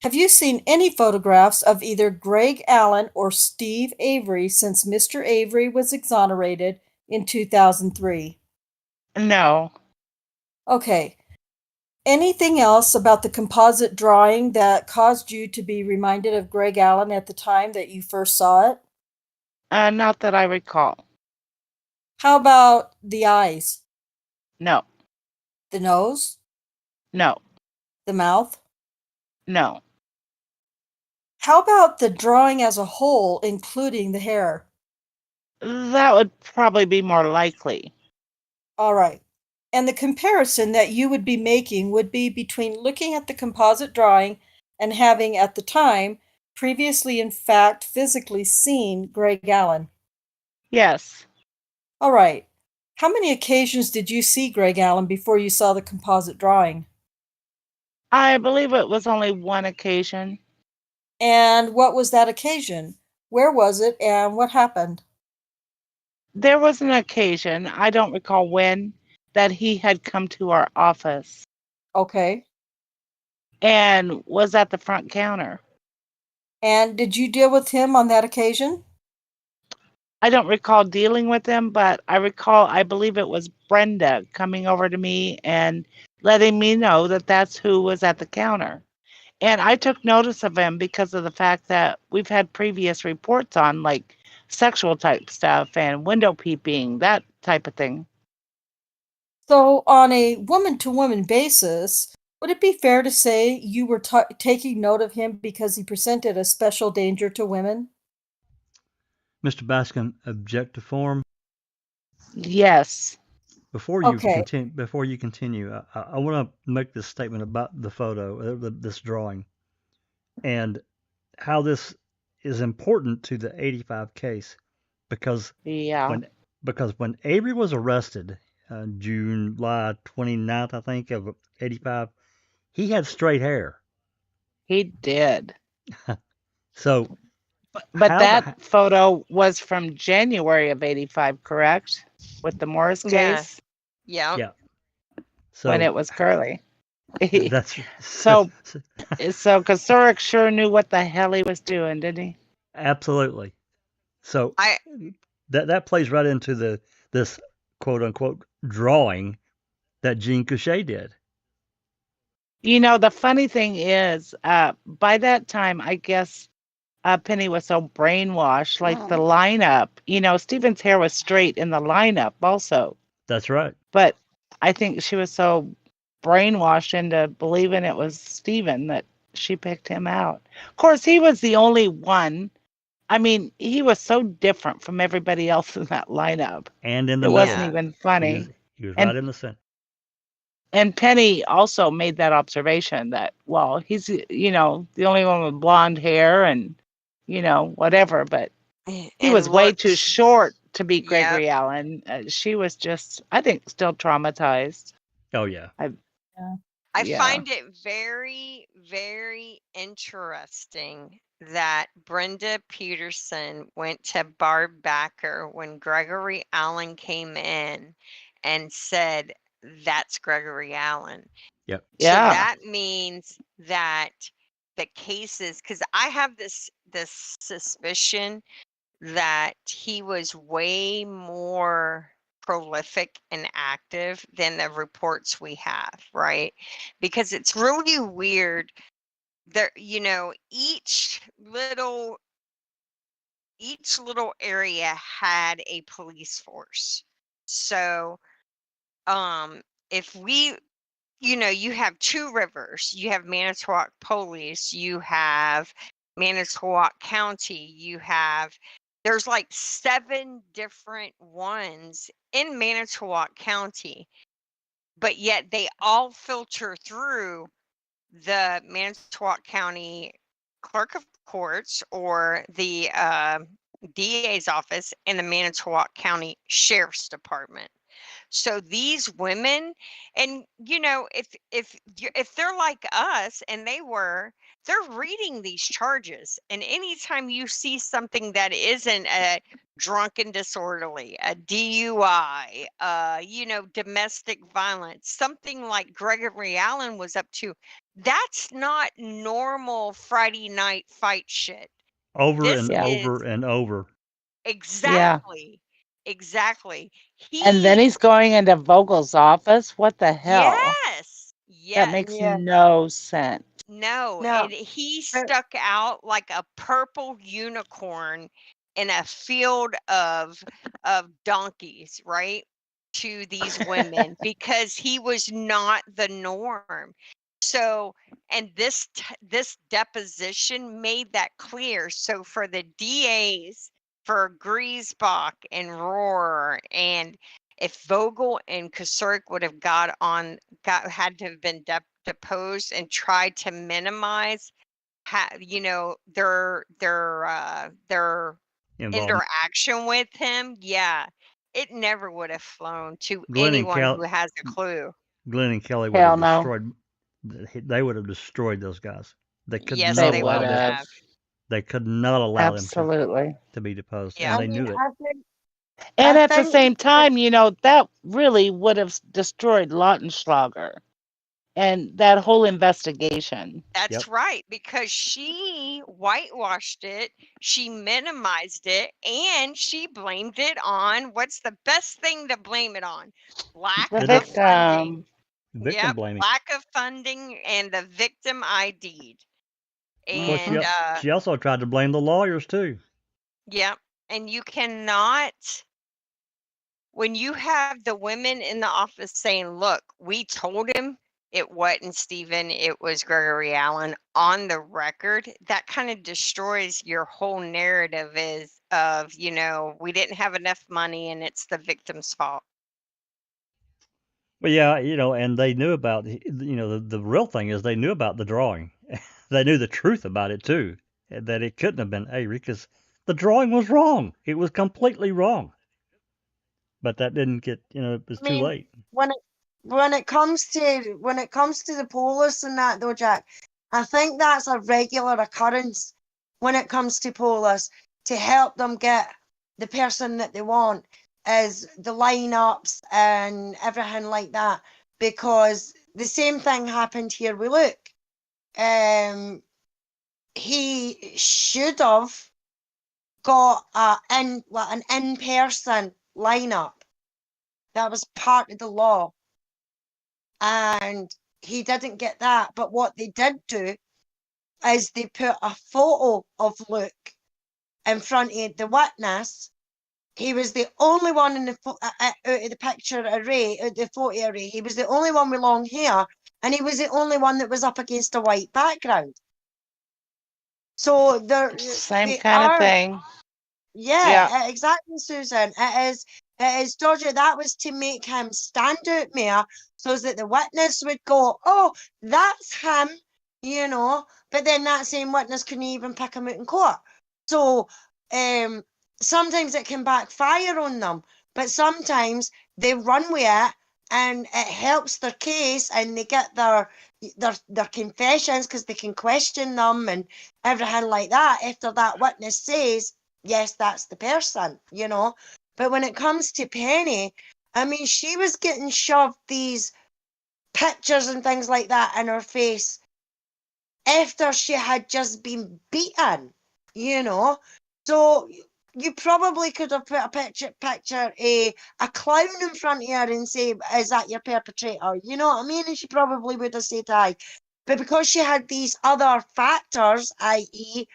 Have you seen any photographs of either Greg Allen or Steve Avery since Mr. Avery was exonerated in 2003? No. Okay. Anything else about the composite drawing that caused you to be reminded of Greg Allen at the time that you first saw it? Not that I recall. How about the eyes, No. the nose, No. the mouth? No. How about the drawing as a whole, including the hair? That would probably be more likely. All right. And the comparison that you would be making would be between looking at the composite drawing and having, at the time, previously, in fact, physically seen Greg Allen. Yes. All right. How many occasions did you see Greg Allen before you saw the composite drawing? I believe it was only one occasion. And what was that occasion? Where was it and what happened? There was an occasion, I don't recall when, that he had come to our office Okay. and was at the front counter. And did you deal with him on that occasion? I don't recall dealing with him, but I believe it was Brenda coming over to me and letting me know that that's who was at the counter. And I took notice of him because of the fact that we've had previous reports on like sexual type stuff and window peeping, that type of thing. So, on a woman to woman basis, would it be fair to say you were taking note of him because he presented a special danger to women? Mr. Bascom, object to form. Yes. Before you Okay. continue, I want to make this statement about the photo, this drawing, and how this is important to the 85 case, because Yeah. when Avery was arrested, July 29th, I think, of 85, he had straight hair. He did. So, But how that photo was from January of 85, correct? With the Morris Yeah. case Yeah. yeah. when So it was curly. that's So Kosurik sure knew what the hell he was doing, didn't he? absolutely. So I that plays right into this quote unquote drawing that Jean Couché did. You know, the funny thing is, by that time, I guess Penny was so brainwashed, like the lineup. You know, Stephen's hair was straight in the lineup also. That's right. But I think she was so brainwashed into believing it was Stephen that she picked him out. Of course, he was the only one. I mean, he was so different from everybody else in that lineup. And in It the middle. wasn't Yeah. even funny. He was And- right in the center. And Penny also made that observation that, well, he's, you know, the only one with blonde hair and whatever, but he And was way too looks, short to be yep. Gregory Allen. She was just, I think, still traumatized. Oh yeah. I Yeah. find it very, very interesting that Brenda Petersen went to Barb Badker when Gregory Allen came in and said, "That's Gregory Allen." Yep. So Yeah. that means that the cases, because I have this suspicion that he was way more prolific and active than the reports we have, right? Because it's really weird. There, each little area had a police force. So if we, you have two rivers, you have Manitowoc Police, you have Manitowoc County, there's like 7 different ones in Manitowoc County, but yet they all filter through the Manitowoc County Clerk of Courts or the DA's office and the Manitowoc County Sheriff's Department. So these women, and if they're like us, and they're reading these charges, and anytime you see something that isn't a drunken disorderly, a DUI, domestic violence, something like Gregory Allen was up to, that's not normal Friday night fight shit. Over This and Yeah. is over and over. exactly. And then he's going into Vogel's office. What the hell? Yes. That Yes. makes Yeah. no sense. No, No. and he stuck out like a purple unicorn in a field of donkeys, right? To these women because he was not the norm. So, and this deposition made that clear. So for the DAs, for Griesbach and Rohr, and if Vogel and Kusurk would have had to have been deposed and tried to minimize their Involved. interaction with him, yeah, it never would have flown to Glenn and anyone Cal- who has a clue. Glenn and Kelly would Hell have no. destroyed. They would have destroyed those guys. They could Yes, not they allow would them. have. They could not allow them Absolutely. to be deposed, Yeah. and I they mean, knew it. I think And I at the think same time, that really would have destroyed Lautenschlager and that whole investigation. That's Yep. right, because she whitewashed it, she minimized it, and she blamed it on what's the best thing to blame it on? Lack The of funding. victim. Victim blaming. Lack of funding and the victim ID'd. Of course, And she also tried to blame the lawyers too. yeah, and you cannot, when you have the women in the office saying, look, we told him it wasn't Stephen, it was Gregory Allen on the record, that kind of destroys your whole narrative of, we didn't have enough money and it's the victim's fault. But yeah, and they knew about, the real thing is they knew about the drawing. They knew the truth about it too, that it couldn't have been Avery because the drawing was wrong. It was completely wrong. But that didn't get, it was I too mean, late. when it comes to the police and that though, Jack, I think that's a regular occurrence when it comes to police to help them get the person that they want, is the lineups and everything like that. Because the same thing happened here with Luke. He should have got an in-person lineup. That was part of the law. And he didn't get that. But what they did do is they put a photo of Luke in front of the witness. He was the only one in out of the picture array, out of the photo array. He was the only one with long hair, and he was the only one that was up against a white background. So Same kind of thing. Yeah, exactly, Susan. It is, Georgia. That was to make him stand out more, so that the witness would go, "Oh, that's him," But then that same witness couldn't even pick him out in court. So sometimes it can backfire on them, but sometimes they run with it and it helps their case, and they get their confessions because they can question them and everything like that after that witness says, yes, that's the person, you know. But when it comes to Penny, I mean, she was getting shoved these pictures and things like that in her face after she had just been beaten, you know. So you probably could have put a picture a clown in front of her and say, is that your perpetrator? You know what I mean? And she probably would have said aye. But because she had these other factors, i.e.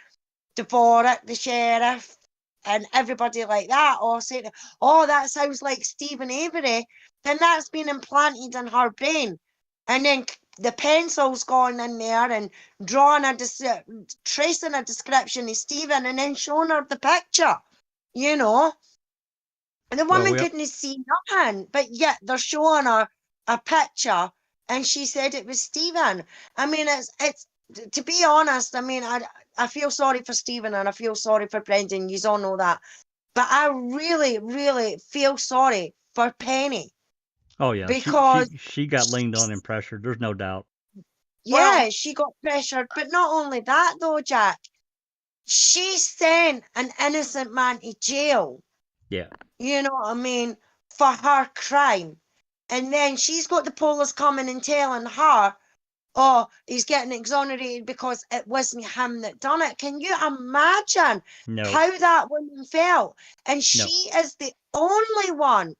Dvorak, the sheriff, and everybody like that, all saying, oh, that sounds like Stephen Avery, then that's been implanted in her brain. And then the pencil's gone in there and drawing tracing a description of Stephen and then showing her the picture, you know. And the woman couldn't see nothing, but yet they're showing her a picture and she said it was Stephen. I mean, it's to be honest, I mean, I feel sorry for Stephen and I feel sorry for Brendan. You all know that. But I really, really feel sorry for Penny. Oh yeah, because she got leaned on and pressured. There's no doubt. Yeah, Well, she got pressured. But not only that though, Jack. She sent an innocent man to jail. Yeah. You know what I mean? For her crime. And then she's got the police coming and telling her, oh, he's getting exonerated because it wasn't him that done it. Can you imagine how that woman felt? And she is the only one,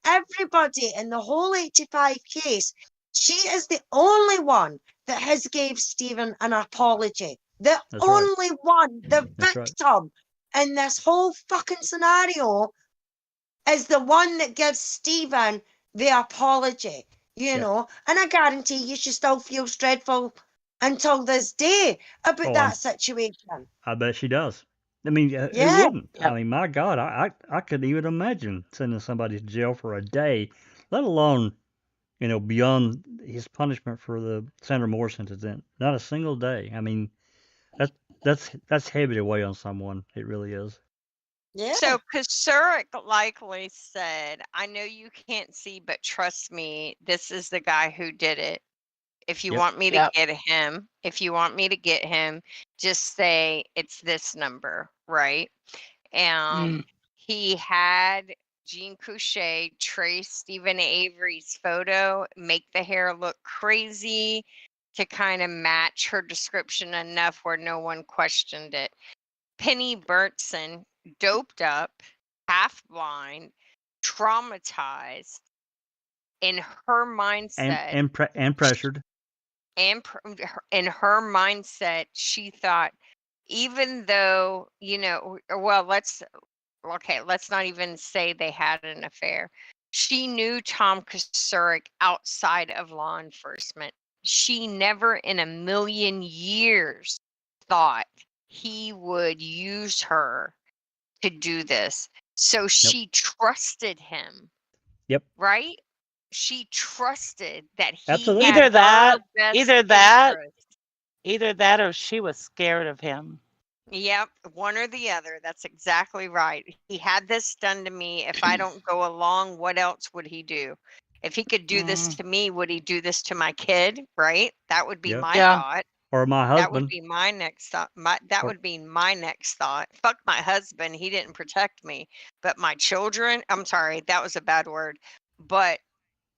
everybody in the whole 85 case, she is the only one that has gave Stephen an apology. The only one, the victim in this whole fucking scenario is the one that gives Stephen the apology, you know. And I guarantee you she still feels dreadful until this day about that situation. I bet she does. I mean, who wouldn't? I mean, my God, I couldn't even imagine sending somebody to jail for a day, let alone, you know, beyond his punishment for the Sandra Morris incident. Not a single day. I mean, that's heavy to weigh on someone. It really is. Yeah. So Kusurik likely said, I know you can't see, but trust me, this is the guy who did it. If you want me to get him, just say it's this number, right? And he had Jean Couché trace Stephen Avery's photo, make the hair look crazy to kind of match her description enough where no one questioned it. Penny Bertson, doped up, half blind, traumatized, in her mindset, and pressured. And in her mindset, she thought, even though, you know, well, let's not even say they had an affair. She knew Tom Kusurik outside of law enforcement. She never in a million years thought he would use her to do this. So she trusted him. Yep. Right? She trusted that he Absolutely. had either that or she was scared of him. Yep, one or the other. That's exactly right. He had this done to me. If I don't go along, what else would he do? If he could do this to me, would he do this to my kid? Right? That would be my thought. Or my husband. That would be my next thought. Would be my next thought. Fuck my husband. He didn't protect me. But my children, I'm sorry, that was a bad word. But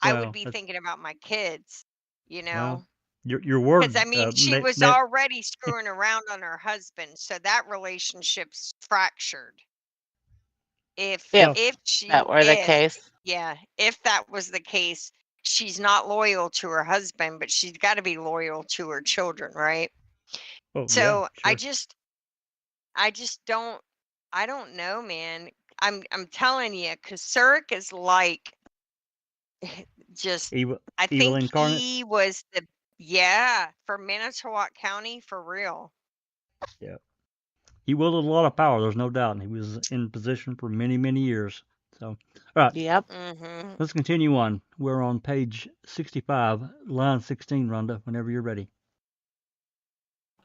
I would be thinking about my kids, you know. Your word. Because I mean, she was already screwing around on her husband, so that relationship's fractured. If that were the case, if that was the case, she's not loyal to her husband, but she's got to be loyal to her children, right? Oh, so yeah, sure. I just don't. I don't know, man. I'm telling you, Kusurik is like just. Evil I think incarnate. he was the. For Manitowoc County, for real. Yeah. He wielded a lot of power, there's no doubt, and he was in position for many, many years. So, all right. Yep. Let's continue on. We're on page 65, line 16, Rhonda, whenever you're ready.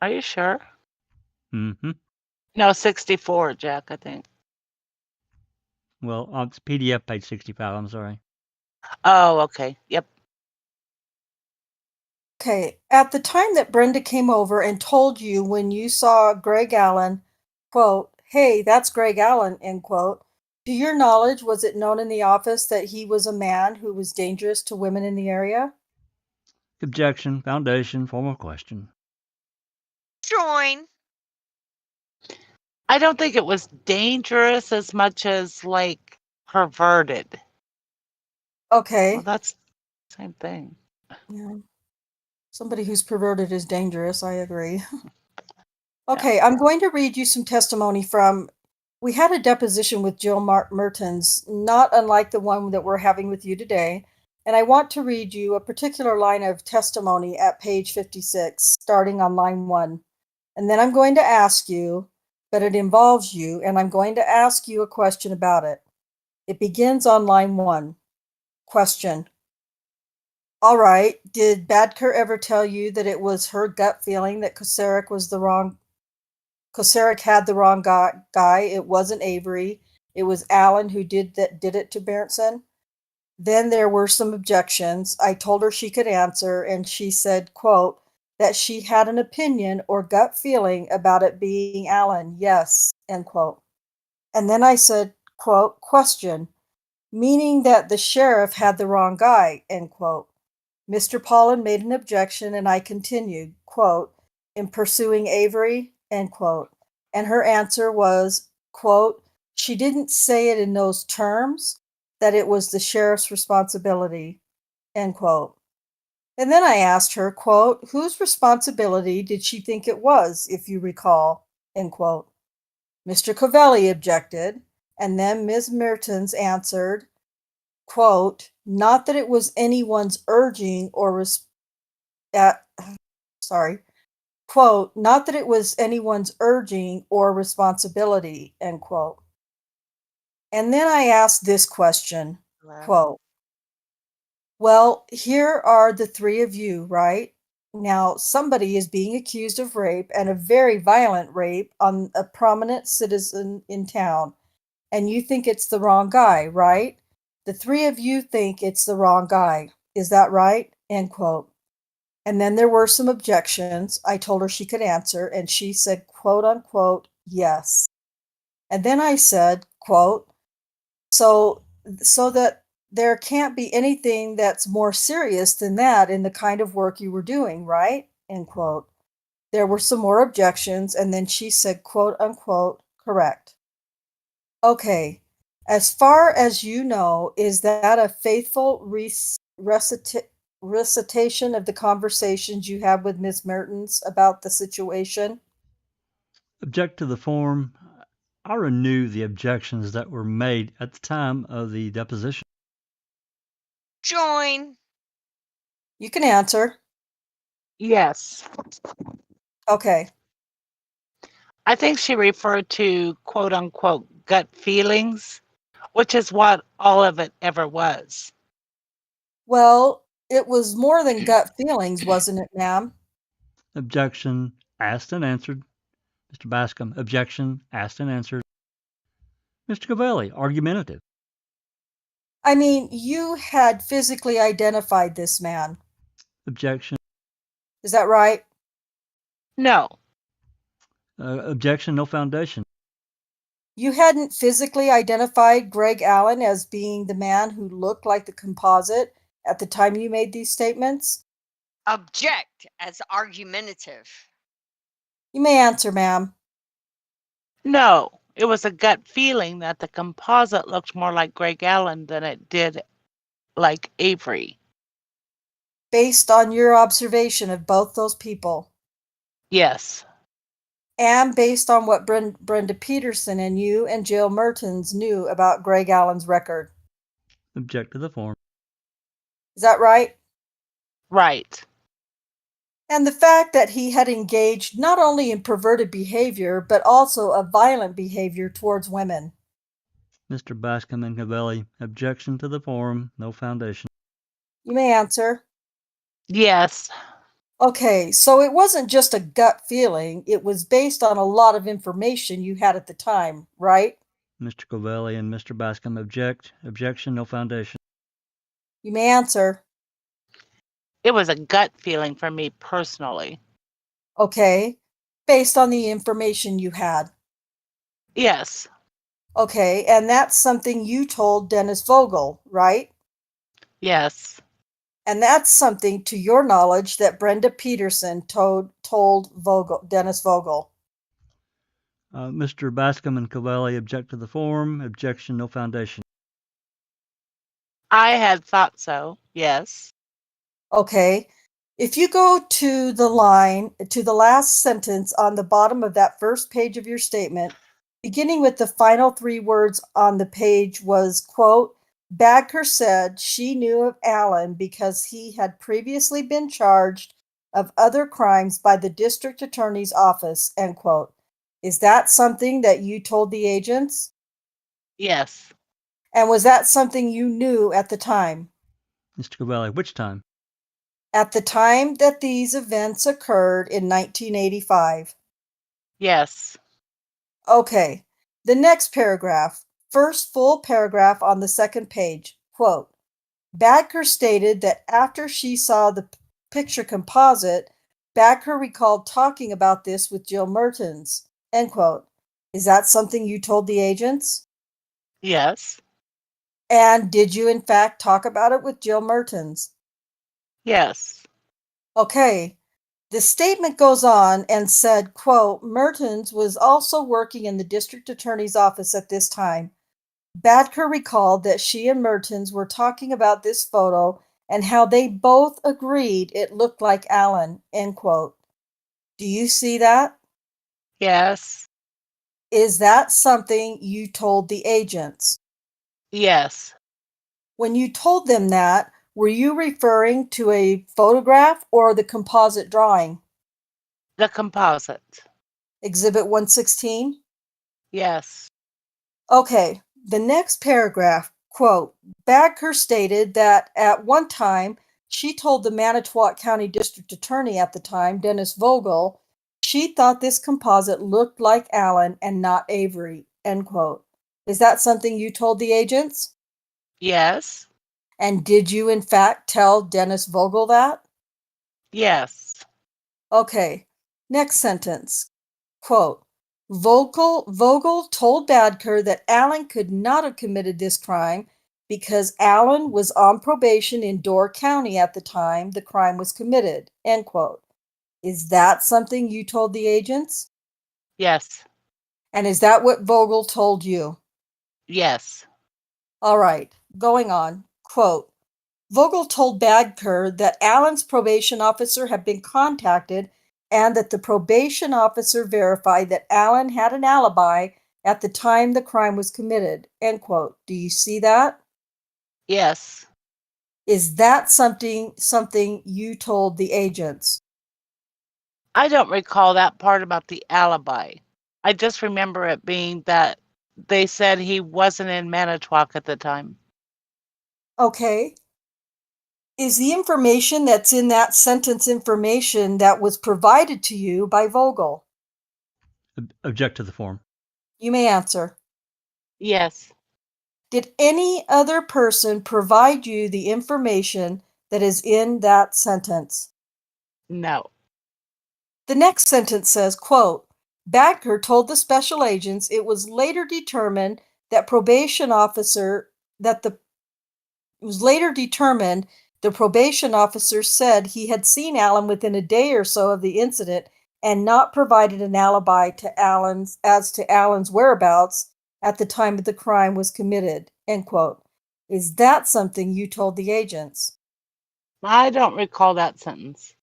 Are you sure? Mm-hmm. No, 64, Jack, I think. Well, it's PDF page 65. I'm sorry. Oh, okay. Yep. Okay, at the time that Brenda came over and told you when you saw Greg Allen, quote, "Hey, that's Greg Allen," end quote, to your knowledge, was it known in the office that he was a man who was dangerous to women in the area? Objection, foundation, formal question. Join. I don't think it was dangerous as much as like perverted. Okay. Well, that's the same thing. Yeah. Somebody who's perverted is dangerous, I agree. Okay, I'm going to read you some testimony from. We had a deposition with Jill Mertens, not unlike the one that we're having with you today, and I want to read you a particular line of testimony at page 56, starting on line 1. And then I'm going to ask you, but it involves you, and I'm going to ask you a question about it. It begins on line 1. Question. All right, did Badker ever tell you that it was her gut feeling that Kosarek had the wrong guy? It wasn't Avery. It was Alan who did it to Berenson. Then there were some objections. I told her she could answer, and she said, quote, that she had an opinion or gut feeling about it being Alan. Yes, end quote. And then I said, quote, question, meaning that the sheriff had the wrong guy, end quote. Mr. Pollen made an objection, and I continued, quote, in pursuing Avery, end quote. And her answer was, quote, she didn't say it in those terms, that it was the sheriff's responsibility, end quote. And then I asked her, quote, whose responsibility did she think it was, if you recall, end quote. Mr. Covelli objected, and then Ms. Mertens answered, quote, not that it was anyone's urging or quote, not that it was anyone's urging or responsibility, end quote. And then I asked this question, quote, well, here are the three of you, right? Now, somebody is being accused of rape, and a very violent rape, on a prominent citizen in town, and you think it's the wrong guy, right? The three of you think it's the wrong guy. Is that right? End quote. And then there were some objections. I told her she could answer, and she said, quote unquote, yes. And then I said, quote, so that there can't be anything that's more serious than that in the kind of work you were doing, right? End quote. There were some more objections, and then she said, quote unquote, correct. Okay, as far as you know, is that a faithful recitation of the conversations you had with Ms. Mertens about the situation? Object to the form. I renew the objections that were made at the time of the deposition. Join. You can answer. Yes. Okay. I think she referred to quote unquote gut feelings, which is what all of it ever was. Well, it was more than gut feelings, wasn't it, ma'am? Objection asked and answered. Mr. Bascom. Objection asked and answered. Mr. Covelli. Argumentative. I mean, you had physically identified this man. Objection. Is that right? No. Objection, no foundation. You hadn't physically identified Greg Allen as being the man who looked like the composite at the time you made these statements? Object as argumentative. You may answer, ma'am. No. It was a gut feeling that the composite looked more like Greg Allen than it did like Avery. Based on your observation of both those people, Yes. and based on what Brenda Petersen and you and Jill Mertens knew about Greg Allen's record. Object to the form. Is that right? Right. And the fact that he had engaged not only in perverted behavior, but also a violent behavior towards women. Mr. Bascom and Covelli. Objection to the form, no foundation. You may answer. Yes. Okay, so it wasn't just a gut feeling, it was based on a lot of information you had at the time, right? Mr. Covelli and Mr. Bascom object. Objection, no foundation. You may answer. It was a gut feeling for me personally. Okay, based on the information you had. Yes. Okay, and that's something you told Dennis Vogel, right? Yes. And that's something, to your knowledge, that Brenda Petersen told Vogel, Dennis Vogel. Mr. Bascom and Covelli object to the form. Objection, no foundation. I had thought so. Yes. Okay, if you go to the last sentence on the bottom of that first page of your statement, beginning with the final 3 words on the page was, quote, Badker said she knew of Allen because he had previously been charged of other crimes by the district attorney's office, end quote. Is that something that you told the agents? Yes. And was that something you knew at the time? Mr. Covelli, which time? At the time that these events occurred in 1985. Yes. Okay, the next paragraph, first full paragraph on the second page, quote, Badker stated that after she saw the picture composite, Badker recalled talking about this with Jill Mertens, end quote. Is that something you told the agents? Yes. And did you in fact talk about it with Jill Mertens? Yes. Okay, the statement goes on and said, quote, Mertens was also working in the district attorney's office at this time. Badker recalled that she and Mertens were talking about this photo and how they both agreed it looked like Allen, end quote. Do you see that? Yes. Is that something you told the agents? Yes. When you told them that, were you referring to a photograph or the composite drawing? The composite. Exhibit 116? Yes. Okay, the next paragraph, quote, Badker stated that at one time she told the Manitowoc County District Attorney at the time, Dennis Vogel, she thought this composite looked like Allen and not Avery, end quote. Is that something you told the agents? Yes. And did you in fact tell Dennis Vogel that? Yes. Okay, next sentence. Quote, Vogel told Badker that Allen could not have committed this crime because Allen was on probation in Door County at the time the crime was committed, end quote. Is that something you told the agents? Yes. And is that what Vogel told you? Yes. All right, going on. Quote, Vogel told Badker that Allen's probation officer had been contacted and that the probation officer verified that Allen had an alibi at the time the crime was committed, end quote. Do you see that? Yes. Is that something you told the agents? I don't recall that part about the alibi. I just remember it being that they said he wasn't in Manitowoc at the time. Okay. Is the information that's in that sentence information that was provided to you by Vogel? Object to the form. You may answer. Yes. Did any other person provide you the information that is in that sentence? No. The next sentence says, quote, Badker told the special agents it was later determined that the probation officer said he had seen Allen within a day or so of the incident and not provided an alibi to Allen's whereabouts at the time the crime was committed, end quote. Is that something you told the agents? I don't recall that sentence.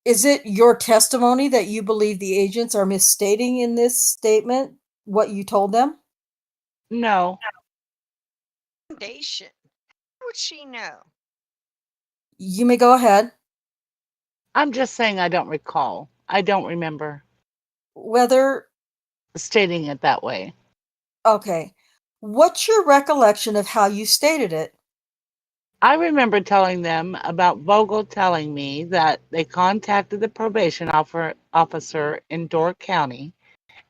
Is it your testimony that you believe the agents are misstating in this statement what you told them? No. Foundation. How would she know? You may go ahead. I'm just saying I don't recall. I don't remember Whether, stating it that way. okay. What's your recollection of how you stated it? I remember telling them about Vogel telling me that they contacted the probation officer in Door County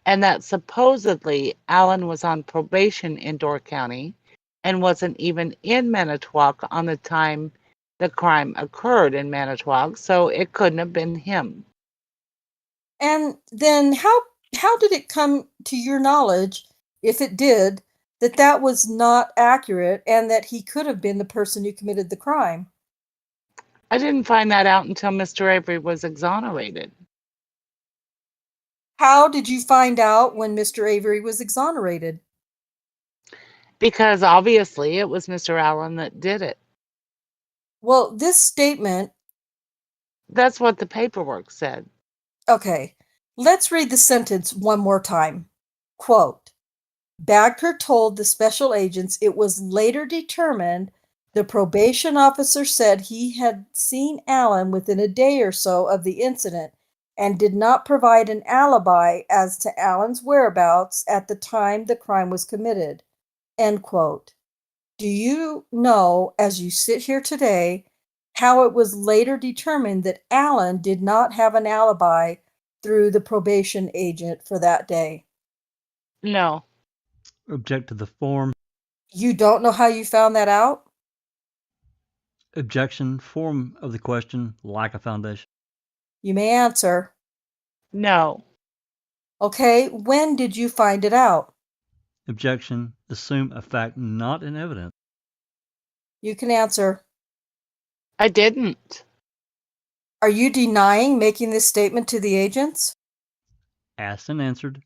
and that supposedly Alan was on probation in Door County and wasn't even in Manitowoc on the time the crime occurred in Manitowoc, so it couldn't have been him. And then how did it come to your knowledge, if it did, that that was not accurate and that he could have been the person who committed the crime? I didn't find that out until Mr. Avery was exonerated. How did you find out when Mr. Avery was exonerated? Because obviously it was Mr. Allen that did it. Well, this statement, That's what the paperwork said. okay, let's read the sentence one more time. Quote, Badker told the special agents it was later determined the probation officer said he had seen Allen within a day or so of the incident and did not provide an alibi as to Allen's whereabouts at the time the crime was committed. End quote. Do you know, as you sit here today, how it was later determined that Allen did not have an alibi through the probation agent for that day? No, Object to the form. You don't know how you found that out? Objection. Form of the question, lack of foundation. You may answer. no, Okay, when did you find it out? Objection. Assume a fact not in evidence. You can answer. I didn't. Are you denying making this statement to the agents? Asked and answered.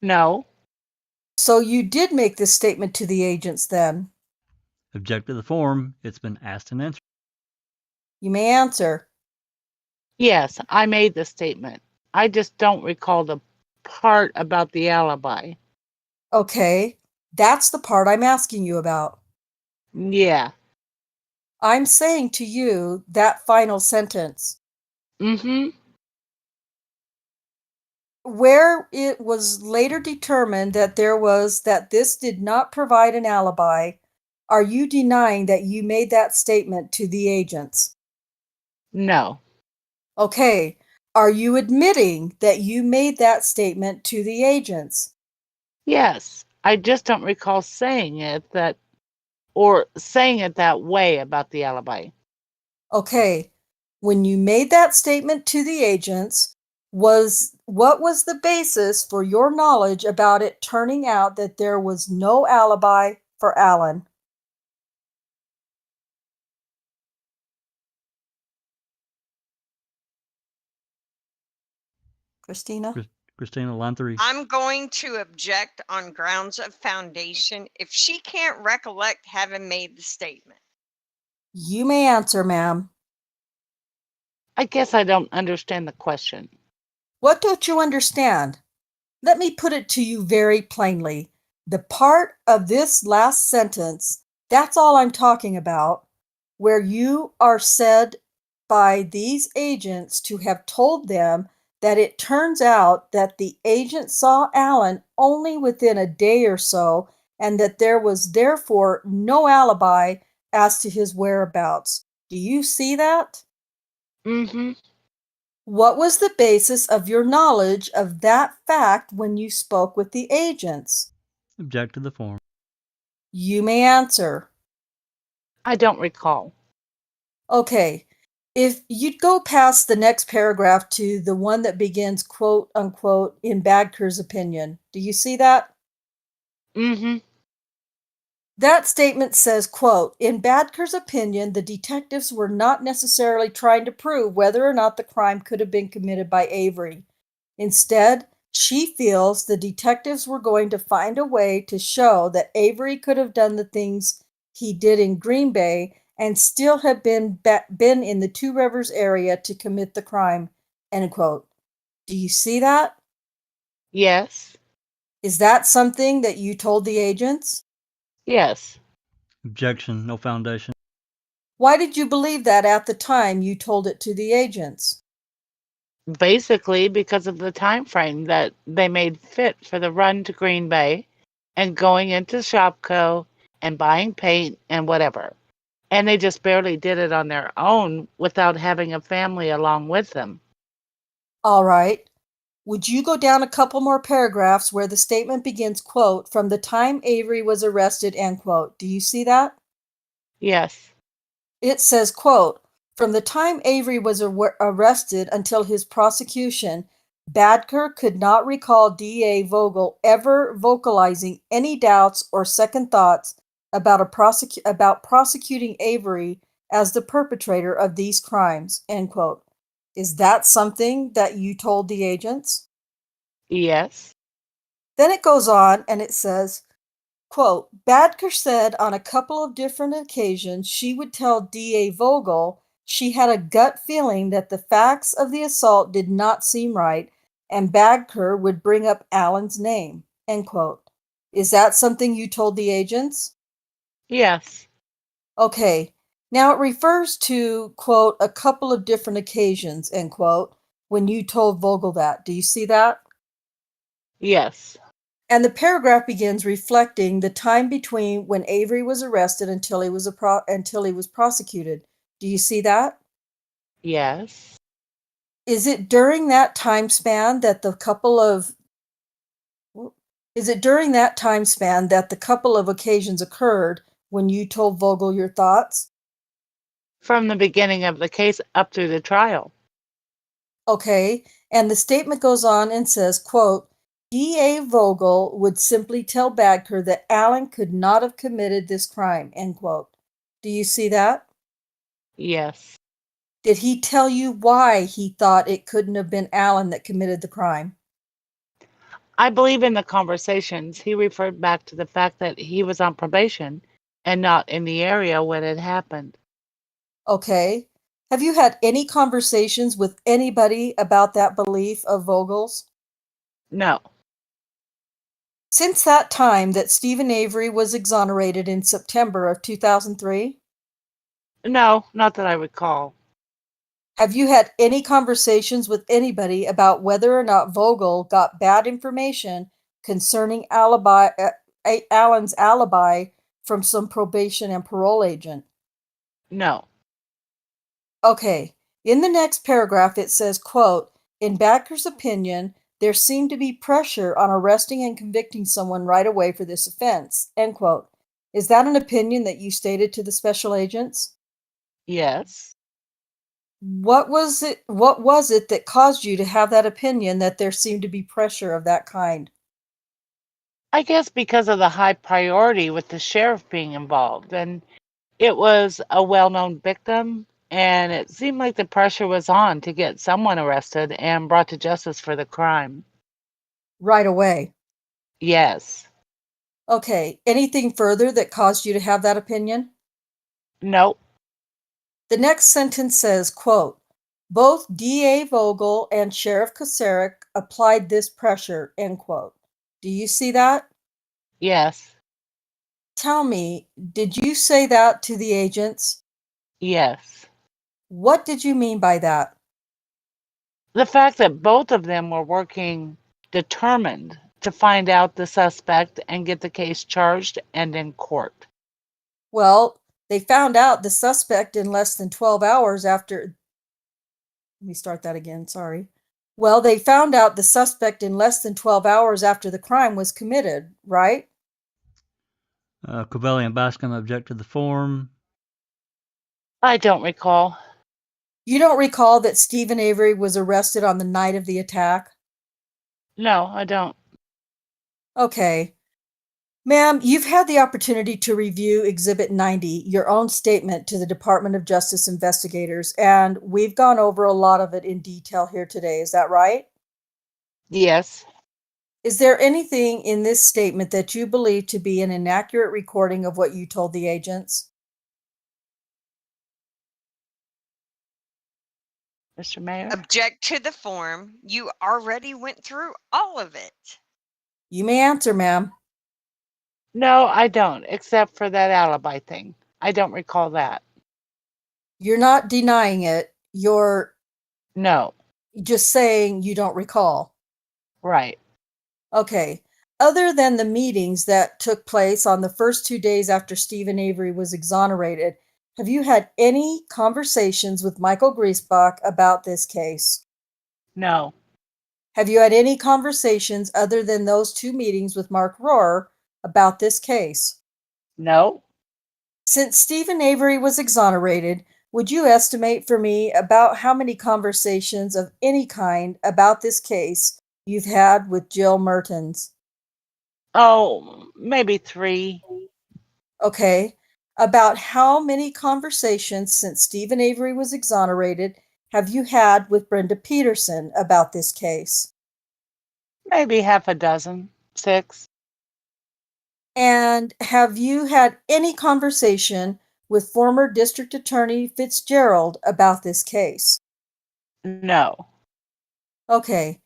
No, So you did make this statement to the agents then? Object to the form. It's been asked and answered. You may answer. yes, I made the statement. I just don't recall the part about the alibi. Okay, that's the part I'm asking you about. Yeah. I'm saying to you that final sentence, Mm-hmm. where it was later determined that this did not provide an alibi, are you denying that you made that statement to the agents? No. Okay, are you admitting that you made that statement to the agents? Yes. I just don't recall saying it that way about the alibi. Okay, when you made that statement to the agents, what was the basis for your knowledge about it turning out that there was no alibi for Alan? Christina? Christina, line 3. I'm going to object on grounds of foundation if she can't recollect having made the statement. You may answer, ma'am. I guess I don't understand the question. What don't you understand? Let me put it to you very plainly. The part of this last sentence, that's all I'm talking about, where you are said by these agents to have told them that it turns out that the agent saw Alan only within a day or so and that there was therefore no alibi as to his whereabouts. Do you see that? Mm-hmm. What was the basis of your knowledge of that fact when you spoke with the agents? Object to the form. You may answer. I don't recall. Okay, if you'd go past the next paragraph to the one that begins quote unquote in Badker's opinion. Do you see that? Mm-hmm. That statement says, quote, in Badker's opinion, the detectives were not necessarily trying to prove whether or not the crime could have been committed by Avery. Instead, she feels the detectives were going to find a way to show that Avery could have done the things he did in Green Bay and still have been in the Two Rivers area to commit the crime, end quote. Do you see that? Yes. Is that something that you told the agents? Yes. Objection. No foundation. Why did you believe that at the time you told it to the agents? Basically because of the time frame that they made fit for the run to Green Bay and going into Shopco and buying paint and whatever. And they just barely did it on their own without having a family along with them. All right. Would you go down a couple more paragraphs where the statement begins, quote, from the time Avery was arrested, end quote. Do you see that? Yes. It says, quote, from the time Avery was arrested until his prosecution, Badker could not recall DA Vogel ever vocalizing any doubts or second thoughts about prosecuting Avery as the perpetrator of these crimes, end quote. Is that something that you told the agents? Yes. Then it goes on and it says, quote, Badker said on a couple of different occasions she would tell DA Vogel she had a gut feeling that the facts of the assault did not seem right, and Badker would bring up Allen's name, end quote. Is that something you told the agents? Yes. Okay. Now it refers to, quote, a couple of different occasions, end quote, when you told Vogel that. Do you see that? Yes. And the paragraph begins reflecting the time between when Avery was arrested until he was prosecuted. Do you see that? Yes. Is it during that time span that the couple of occasions occurred when you told Vogel your thoughts? From the beginning of the case up through the trial. Okay. And the statement goes on and says, quote, DA Vogel would simply tell Badker that Allen could not have committed this crime, end quote. Do you see that? Yes. Did he tell you why he thought it couldn't have been Allen that committed the crime? I believe in the conversations he referred back to the fact that he was on probation and not in the area when it happened. Okay. Have you had any conversations with anybody about that belief of Vogel's? No. Since that time that Stephen Avery was exonerated in September of 2003? No, not that I recall. Have you had any conversations with anybody about whether or not Vogel got bad information concerning Allen's alibi from some probation and parole agent? No. Okay. In the next paragraph, it says, quote, in Badker's opinion, there seemed to be pressure on arresting and convicting someone right away for this offense, end quote. Is that an opinion that you stated to the special agents? Yes. What was it that caused you to have that opinion that there seemed to be pressure of that kind? I guess because of the high priority with the sheriff being involved, and it was a well-known victim, and it seemed like the pressure was on to get someone arrested and brought to justice for the crime. Right away. Yes. Okay. Anything further that caused you to have that opinion? Nope. The next sentence says, quote, both DA Vogel and Sheriff Kosarik applied this pressure, end quote. Do you see that? Yes. Tell me, did you say that to the agents? Yes. What did you mean by that? The fact that both of them were working determined to find out the suspect and get the case charged and in court. Well, they found out the suspect in less than 12 hours after. Let me start that again, sorry. Well, they found out the suspect in less than 12 hours after the crime was committed, right? Covelli and Bascom object to the form. I don't recall. You don't recall that Stephen Avery was arrested on the night of the attack? No, I don't. Okay. Ma'am, you've had the opportunity to review Exhibit 90, your own statement to the Department of Justice investigators, and we've gone over a lot of it in detail here today. Is that right? Yes. Is there anything in this statement that you believe to be an inaccurate recording of what you told the agents? Mr. Mayor? Object to the form. You already went through all of it. You may answer, ma'am. No, I don't, except for that alibi thing. I don't recall that. You're not denying it. You're No. just saying you don't recall. Right. Okay. Other than the meetings that took place on the first 2 days after Stephen Avery was exonerated, Have you had any conversations with Michael Griesbach about this case? No. Have you had any conversations other than those 2 meetings with Mark Rohr about this case? No. Since Stephen Avery was exonerated, would you estimate for me about how many conversations of any kind about this case you've had with Jill Mertens? Oh, maybe 3. Okay. About how many conversations since Stephen Avery was exonerated have you had with Brenda Petersen about this case? Maybe half a dozen. 6. And have you had any conversation with former District Attorney Fitzgerald about this case? No. Okay.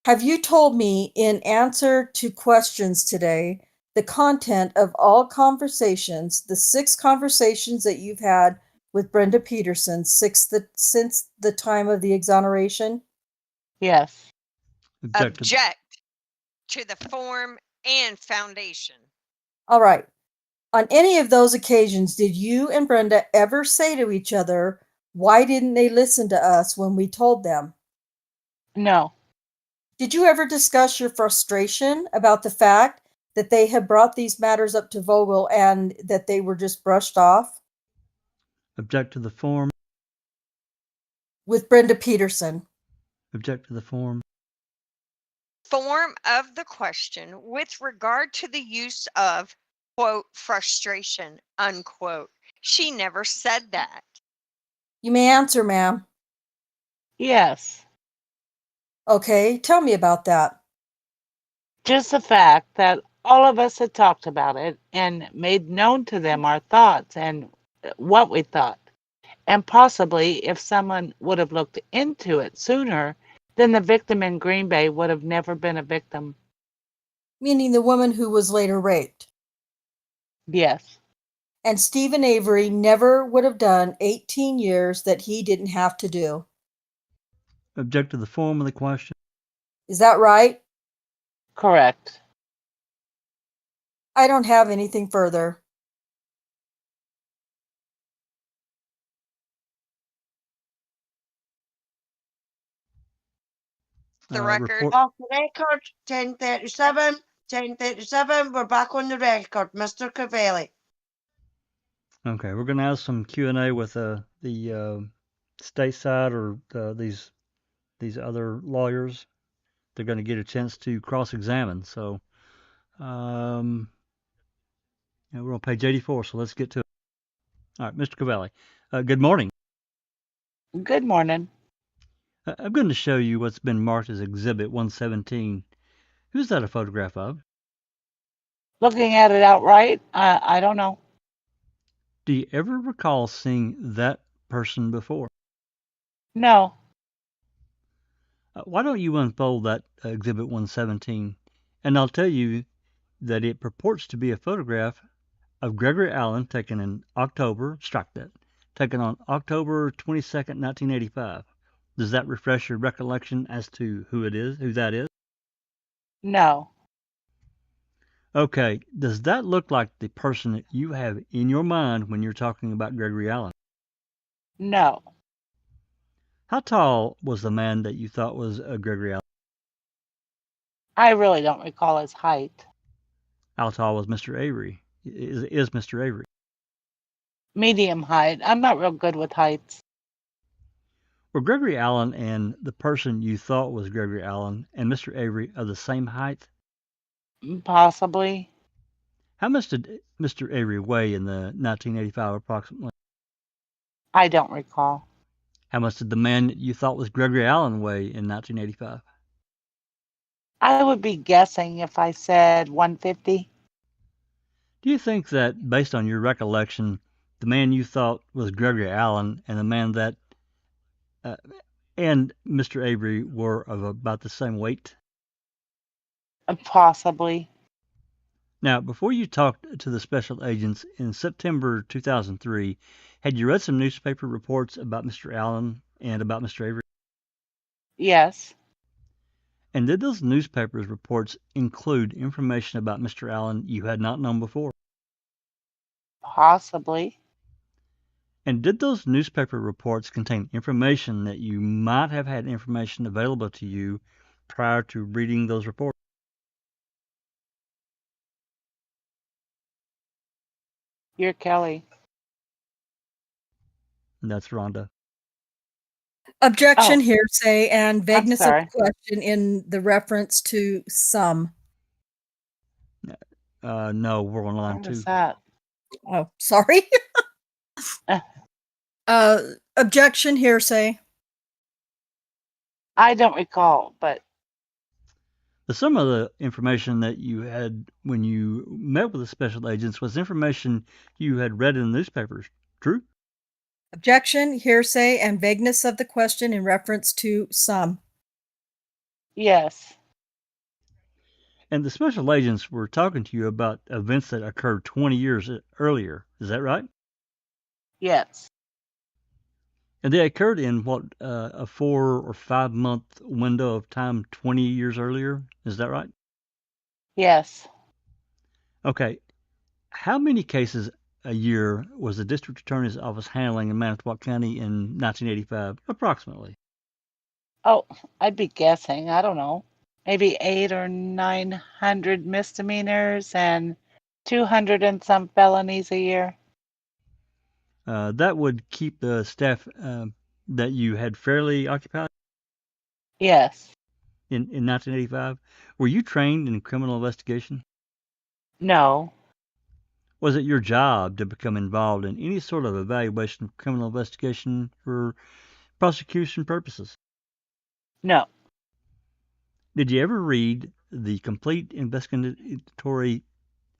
Have you told me in answer to questions today the content of all conversations, the 6 conversations that you've had with Brenda Petersen since the time of the exoneration? Yes. Object to the form and foundation. All right. On any of those occasions, did you and Brenda ever say to each other, why didn't they listen to us when we told them? No. Did you ever discuss your frustration about the fact that they had brought these matters up to Vogel and that they were just brushed off? Object to the form. With Brenda Petersen. Object to the form. Form of the question with regard to the use of, quote, frustration, unquote. She never said that. You may answer, ma'am. Yes. Okay, tell me about that. Just the fact that all of us had talked about it and made known to them our thoughts and what we thought. And possibly if someone would have looked into it sooner, then the victim in Green Bay would have never been a victim. Meaning the woman who was later raped. Yes. And Stephen Avery never would have done 18 years that he didn't have to do. Object to the form of the question. Is that right? Correct. I don't have anything further. The record. Report. Off the record, 10:37, 10:37, we're back on the record. Mr. Cavelli. Okay, we're going to have some Q&A with the state side or these other lawyers. They're going to get a chance to cross-examine. So we're on page 84, so let's get to it. All right, Mr. Cavelli, good morning. Good morning. I'm going to show you what's been marked as Exhibit 117. Who's that a photograph of? Looking at it outright, I don't know. Do you ever recall seeing that person before? No. Why don't you unfold that Exhibit 117, and I'll tell you that it purports to be a photograph of Gregory Allen taken in October, taken on October 22nd, 1985. Does that refresh your recollection as to who that is? No. Okay, does that look like the person that you have in your mind when you're talking about Gregory Allen? No. How tall was the man that you thought was Gregory Allen? I really don't recall his height. How tall was Mr. Avery? Is Mr. Avery? Medium height. I'm not real good with heights. Were Gregory Allen and the person you thought was Gregory Allen and Mr. Avery of the same height? Possibly. How much did Mr. Avery weigh in the 1985 approximately? I don't recall. How much did the man you thought was Gregory Allen weigh in 1985? I would be guessing if I said 150. Do you think that, based on your recollection, the man you thought was Gregory Allen and the man that and Mr. Avery were of about the same weight? Possibly. Now, before you talked to the special agents in September 2003, had you read some newspaper reports about Mr. Allen and about Mr. Avery? Yes. And did those newspapers reports include information about Mr. Allen you had not known before? Possibly. And did those newspaper reports contain information that you might have had information available to you prior to reading those reports? You're Kelly. That's Rhonda. Objection, Oh. hearsay, and vagueness of sorry. the question in the reference to some. No, we're on line What 2. was that? Oh, sorry. Objection, hearsay. I don't recall, but Some of the information that you had when you met with the special agents was information you had read in the newspapers. True? Objection, hearsay, and vagueness of the question in reference to some. yes. And the special agents were talking to you about events that occurred 20 years earlier. Is that right? Yes. And they occurred in what, a 4 or 5 month window of time 20 years earlier? Is that right? Yes. Okay. How many cases a year was the district attorney's office handling in Manitowoc County in 1985, approximately? Oh, I'd be guessing. I don't know. Maybe 800 or 900 misdemeanors and 200 and some felonies a year. That would keep the staff that you had fairly occupied Yes. in 1985. Were you trained in criminal investigation? No. Was it your job to become involved in any sort of evaluation of criminal investigation for prosecution purposes? No. Did you ever read the complete investigatory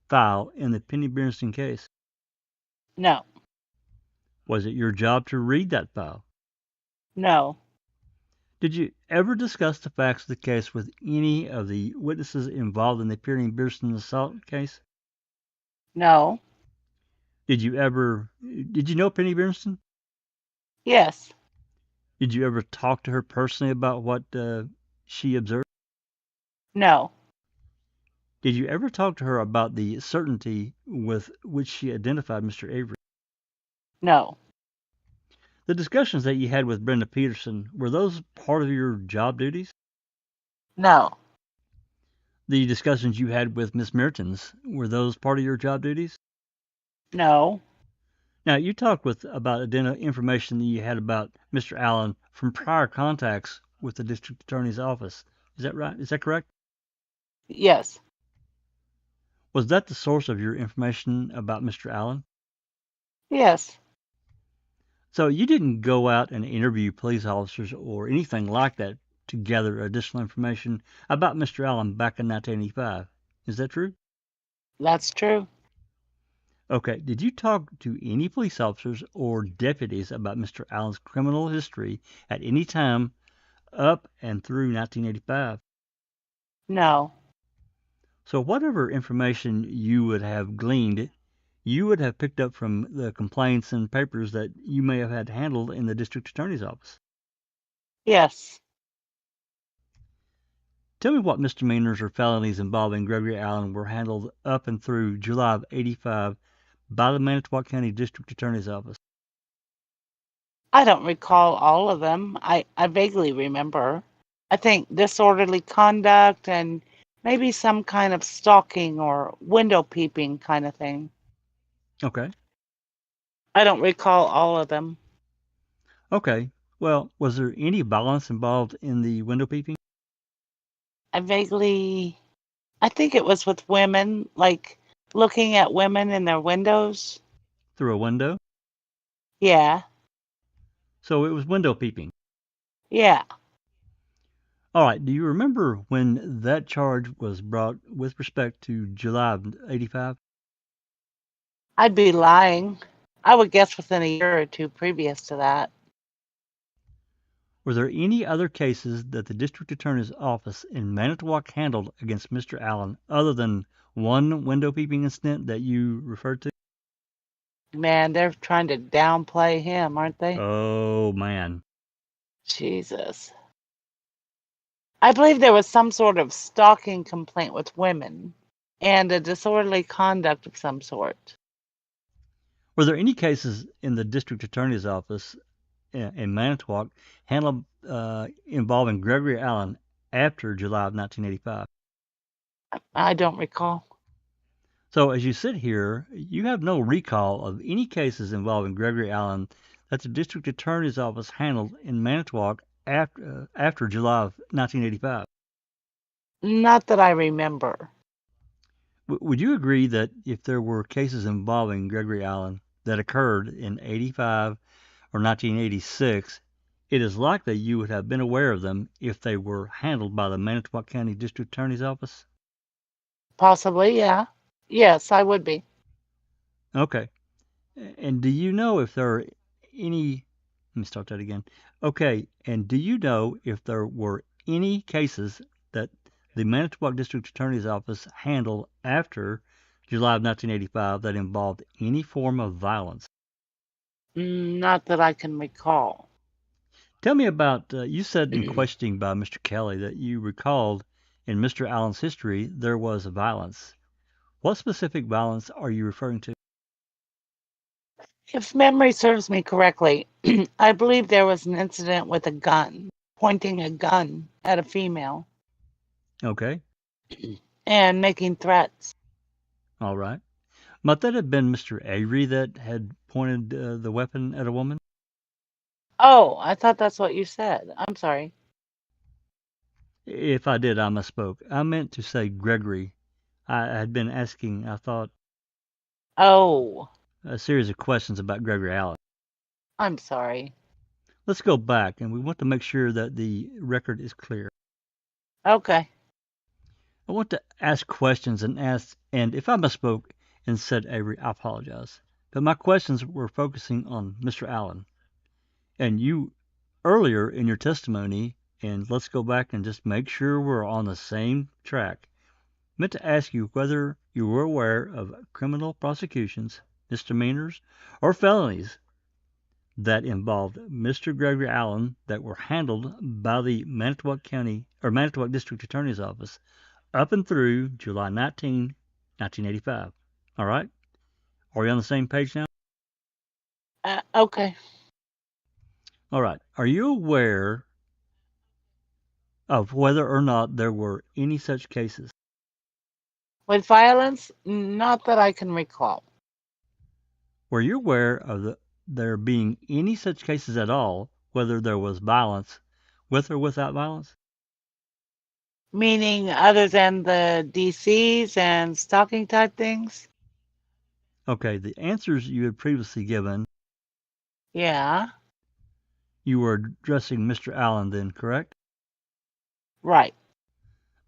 file in the Penny Berenson case? No. Was it your job to read that file? No. Did you ever discuss the facts of the case with any of the witnesses involved in the Penny Berenson assault case? No. Did you know Penny Berenson? Yes. Did you ever talk to her personally about what she observed? No. Did you ever talk to her about the certainty with which she identified Mr. Avery? No. The discussions that you had with Brenda Petersen, were those part of your job duties? No. The discussions you had with Miss Mertens, were those part of your job duties? No. Now, you talked about information that you had about Mr. Allen from prior contacts with the district attorney's office. Is that right? Is that correct? Yes. Was that the source of your information about Mr. Allen? Yes. So you didn't go out and interview police officers or anything like that to gather additional information about Mr. Allen back in 1985. Is that true? That's true. Okay. Did you talk to any police officers or deputies about Mr. Allen's criminal history at any time up and through 1985? No. So whatever information you would have gleaned, you would have picked up from the complaints and papers that you may have had handled in the district attorney's office. Yes. Tell me what misdemeanors or felonies involving Gregory Allen were handled up and through July of 85 by the Manitowoc County District Attorney's Office. I don't recall all of them. I vaguely remember. I think disorderly conduct and maybe some kind of stalking or window peeping kind of thing. Okay. I don't recall all of them. Okay. Well, was there any violence involved in the window peeping? I think it was with women, like looking at women in their windows. Through a window? Yeah. So it was window peeping. Yeah. All right. Do you remember when that charge was brought with respect to July of 85? I'd be lying. I would guess within a year or two previous to that. Were there any other cases that the district attorney's office in Manitowoc handled against Mr. Allen other than one window peeping incident that you referred to? Man, they're trying to downplay him, aren't they? Oh, man. Jesus. I believe there was some sort of stalking complaint with women and a disorderly conduct of some sort. Were there any cases in the district attorney's office in Manitowoc handled involving Gregory Allen after July of 1985? I don't recall. So as you sit here, you have no recall of any cases involving Gregory Allen that the district attorney's office handled in Manitowoc after July of 1985. Not that I remember. Would you agree that if there were cases involving Gregory Allen that occurred in 85 or 1986, it is likely you would have been aware of them if they were handled by the Manitowoc County District Attorney's Office? Possibly, yeah. Yes, I would be. Okay. And do you know if there are any... Let me start that again. Okay. And do you know if there were any cases that the Manitowoc District Attorney's Office handled after July of 1985 that involved any form of violence? Not that I can recall. Tell me about, you said in questioning by Mr. Kelly that you recalled in Mr. Allen's history there was violence. What specific violence are you referring to? If memory serves me correctly, I believe there was an incident with a gun, pointing a gun at a female Okay. and making threats. All right. Might that have been Mr. Avery that had pointed the weapon at a woman? Oh, I thought that's what you said. I'm sorry. If I did, I misspoke. I meant to say Gregory. I had been asking, I thought, Oh, a series of questions about Gregory Allen. I'm sorry. Let's go back, and we want to make sure that the record is clear. Okay. I want to ask questions and if I misspoke and said Avery, I apologize. But my questions were focusing on Mr. Allen. And you, earlier in your testimony, and let's go back and just make sure we're on the same track, meant to ask you whether you were aware of criminal prosecutions, misdemeanors, or felonies that involved Mr. Gregory Allen that were handled by the Manitowoc County or Manitowoc District Attorney's Office up and through July 19, 1985. All right? Are we on the same page now? Okay. All right. Are you aware of whether or not there were any such cases? With violence, not that I can recall. Were you aware of there being any such cases at all, whether there was violence with or without violence? Meaning other than the DCs and stalking type things? Okay, the answers you had previously given, Yeah, you were addressing Mr. Allen then, correct? right.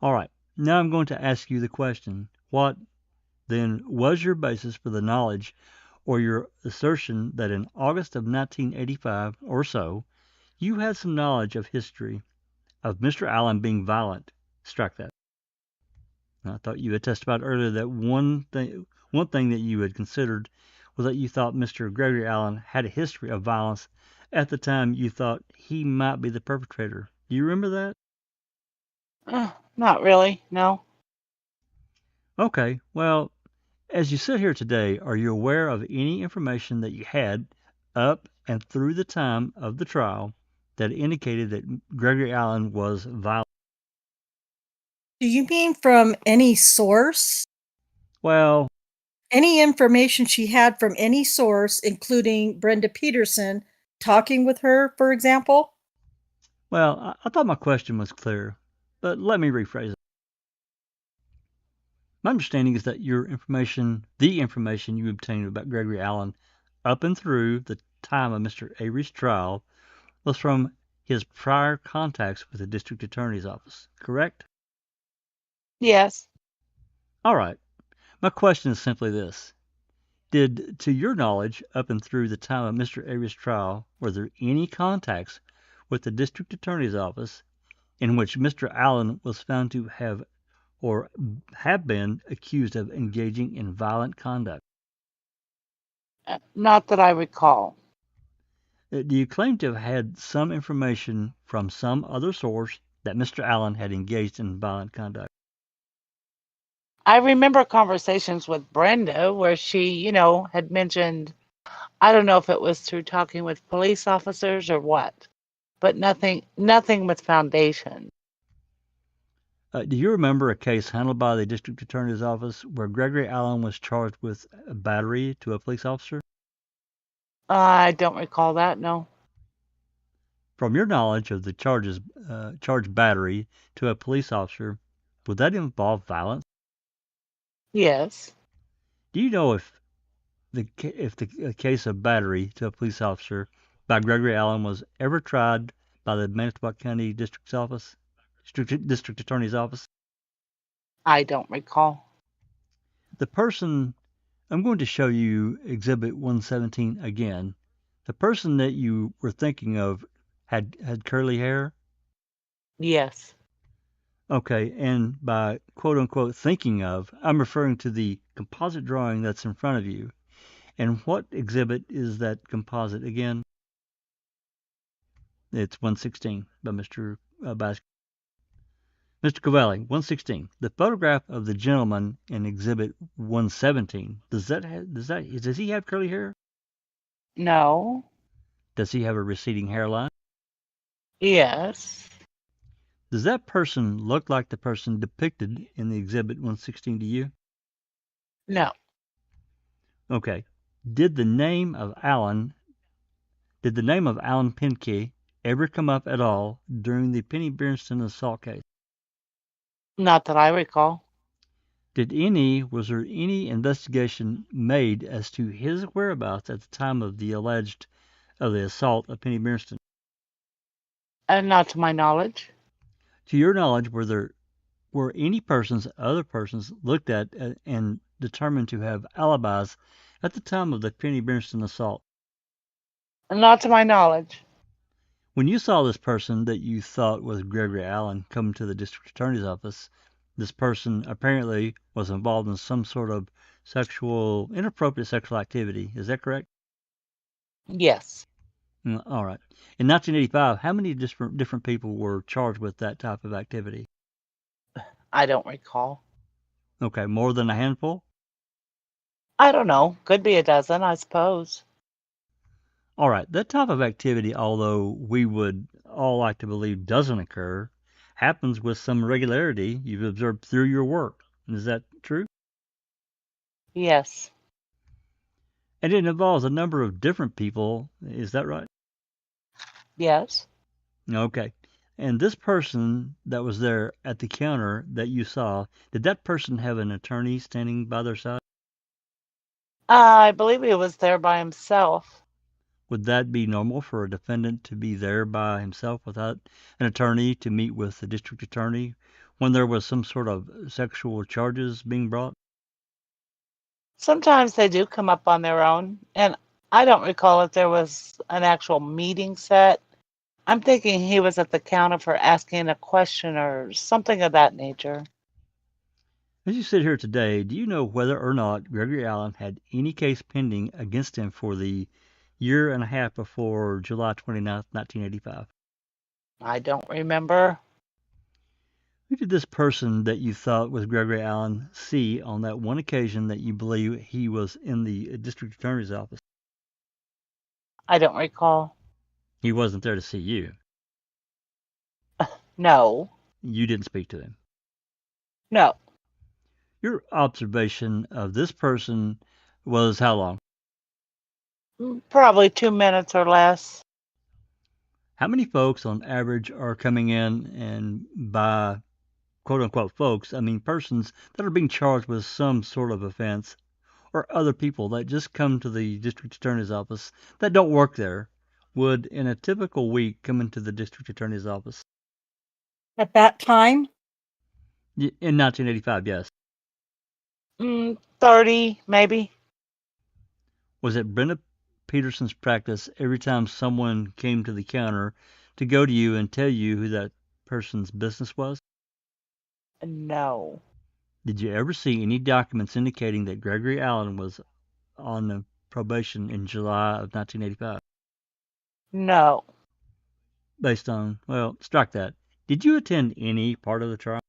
All right. Now I'm going to ask you the question. What, then, was your basis for the knowledge or your assertion that in August of 1985 or so, you had some knowledge of history of Mr. Allen being violent? Strike that. I thought you had testified earlier that one thing that you had considered was that you thought Mr. Gregory Allen had a history of violence at the time you thought he might be the perpetrator. Do you remember that? Not really, no. Okay, well, as you sit here today, are you aware of any information that you had up and through the time of the trial that indicated that Gregory Allen was violent? Do you mean from any source? Well, Any information she had from any source, including Brenda Petersen talking with her, for example? I thought my question was clear, but let me rephrase it. My understanding is that the information you obtained about Gregory Allen up and through the time of Mr. Avery's trial was from his prior contacts with the district attorney's office, correct? Yes. All right. My question is simply this. Did, to your knowledge, up and through the time of Mr. Avery's trial, were there any contacts with the district attorney's office in which Mr. Allen was found to have or have been accused of engaging in violent conduct? Not that I recall. Do you claim to have had some information from some other source that Mr. Allen had engaged in violent conduct? I remember conversations with Brenda where she, had mentioned I don't know if it was through talking with police officers or what, but nothing with foundation. Do you remember a case handled by the district attorney's office where Gregory Allen was charged with a battery to a police officer? I don't recall that, no. From your knowledge of the charged battery to a police officer, would that involve violence? Yes. Do you know if the case of battery to a police officer by Gregory Allen was ever tried by the Manitowoc County District Attorney's Office? I don't recall. The person, I'm going to show you Exhibit 117 again. The person that you were thinking of had curly hair? Yes. Okay, and by quote unquote thinking of, I'm referring to the composite drawing that's in front of you. And what exhibit is that composite again? It's 116 by Mr. Badker. Mr. Covelli, 116. The photograph of the gentleman in Exhibit 117. Does he have curly hair? No. Does he have a receding hairline? Yes. Does that person look like the person depicted in the Exhibit 116 to you? No. Okay. Did the name of Alan Pinke ever come up at all during the Penny Bearston assault case? Not that I recall. Was there any investigation made as to his whereabouts at the time of the assault of Penny Bearston? Not to my knowledge. To your knowledge, were any other persons looked at and determined to have alibis at the time of the Penny Bearston assault? Not to my knowledge. When you saw this person that you thought was Gregory Allen come to the district attorney's office, this person apparently was involved in some sort of inappropriate sexual activity. Is that correct? Yes. All right. In 1985, how many different people were charged with that type of activity? I don't recall. Okay, more than a handful? I don't know. Could be a dozen, I suppose. All right, that type of activity, although we would all like to believe doesn't occur, happens with some regularity you've observed through your work. Is that true? Yes. And it involves a number of different people. Is that right? Yes. Okay. And this person that was there at the counter that you saw, did that person have an attorney standing by their side? I believe he was there by himself. Would that be normal for a defendant to be there by himself without an attorney to meet with the district attorney when there was some sort of sexual charges being brought? Sometimes they do come up on their own, and I don't recall if there was an actual meeting set. I'm thinking he was at the counter for asking a question or something of that nature. As you sit here today, do you know whether or not Gregory Allen had any case pending against him for the year and a half before July 29th, 1985? I don't remember. Who did this person that you thought was Gregory Allen see on that one occasion that you believe he was in the district attorney's office? I don't recall. He wasn't there to see you. No. You didn't speak to him. No. Your observation of this person was how long? Probably 2 minutes or less. How many folks on average are coming in, and by quote unquote folks, I mean persons that are being charged with some sort of offense, or other people that just come to the district attorney's office that don't work there, would in a typical week come into the district attorney's office? At that time, In 1985, yes. 30, maybe. Was it Brenda Petersen's practice every time someone came to the counter to go to you and tell you who that person's business was? No. Did you ever see any documents indicating that Gregory Allen was on the probation in July of 1985? No. Based on, well, strike that. Did you attend any part of the trial?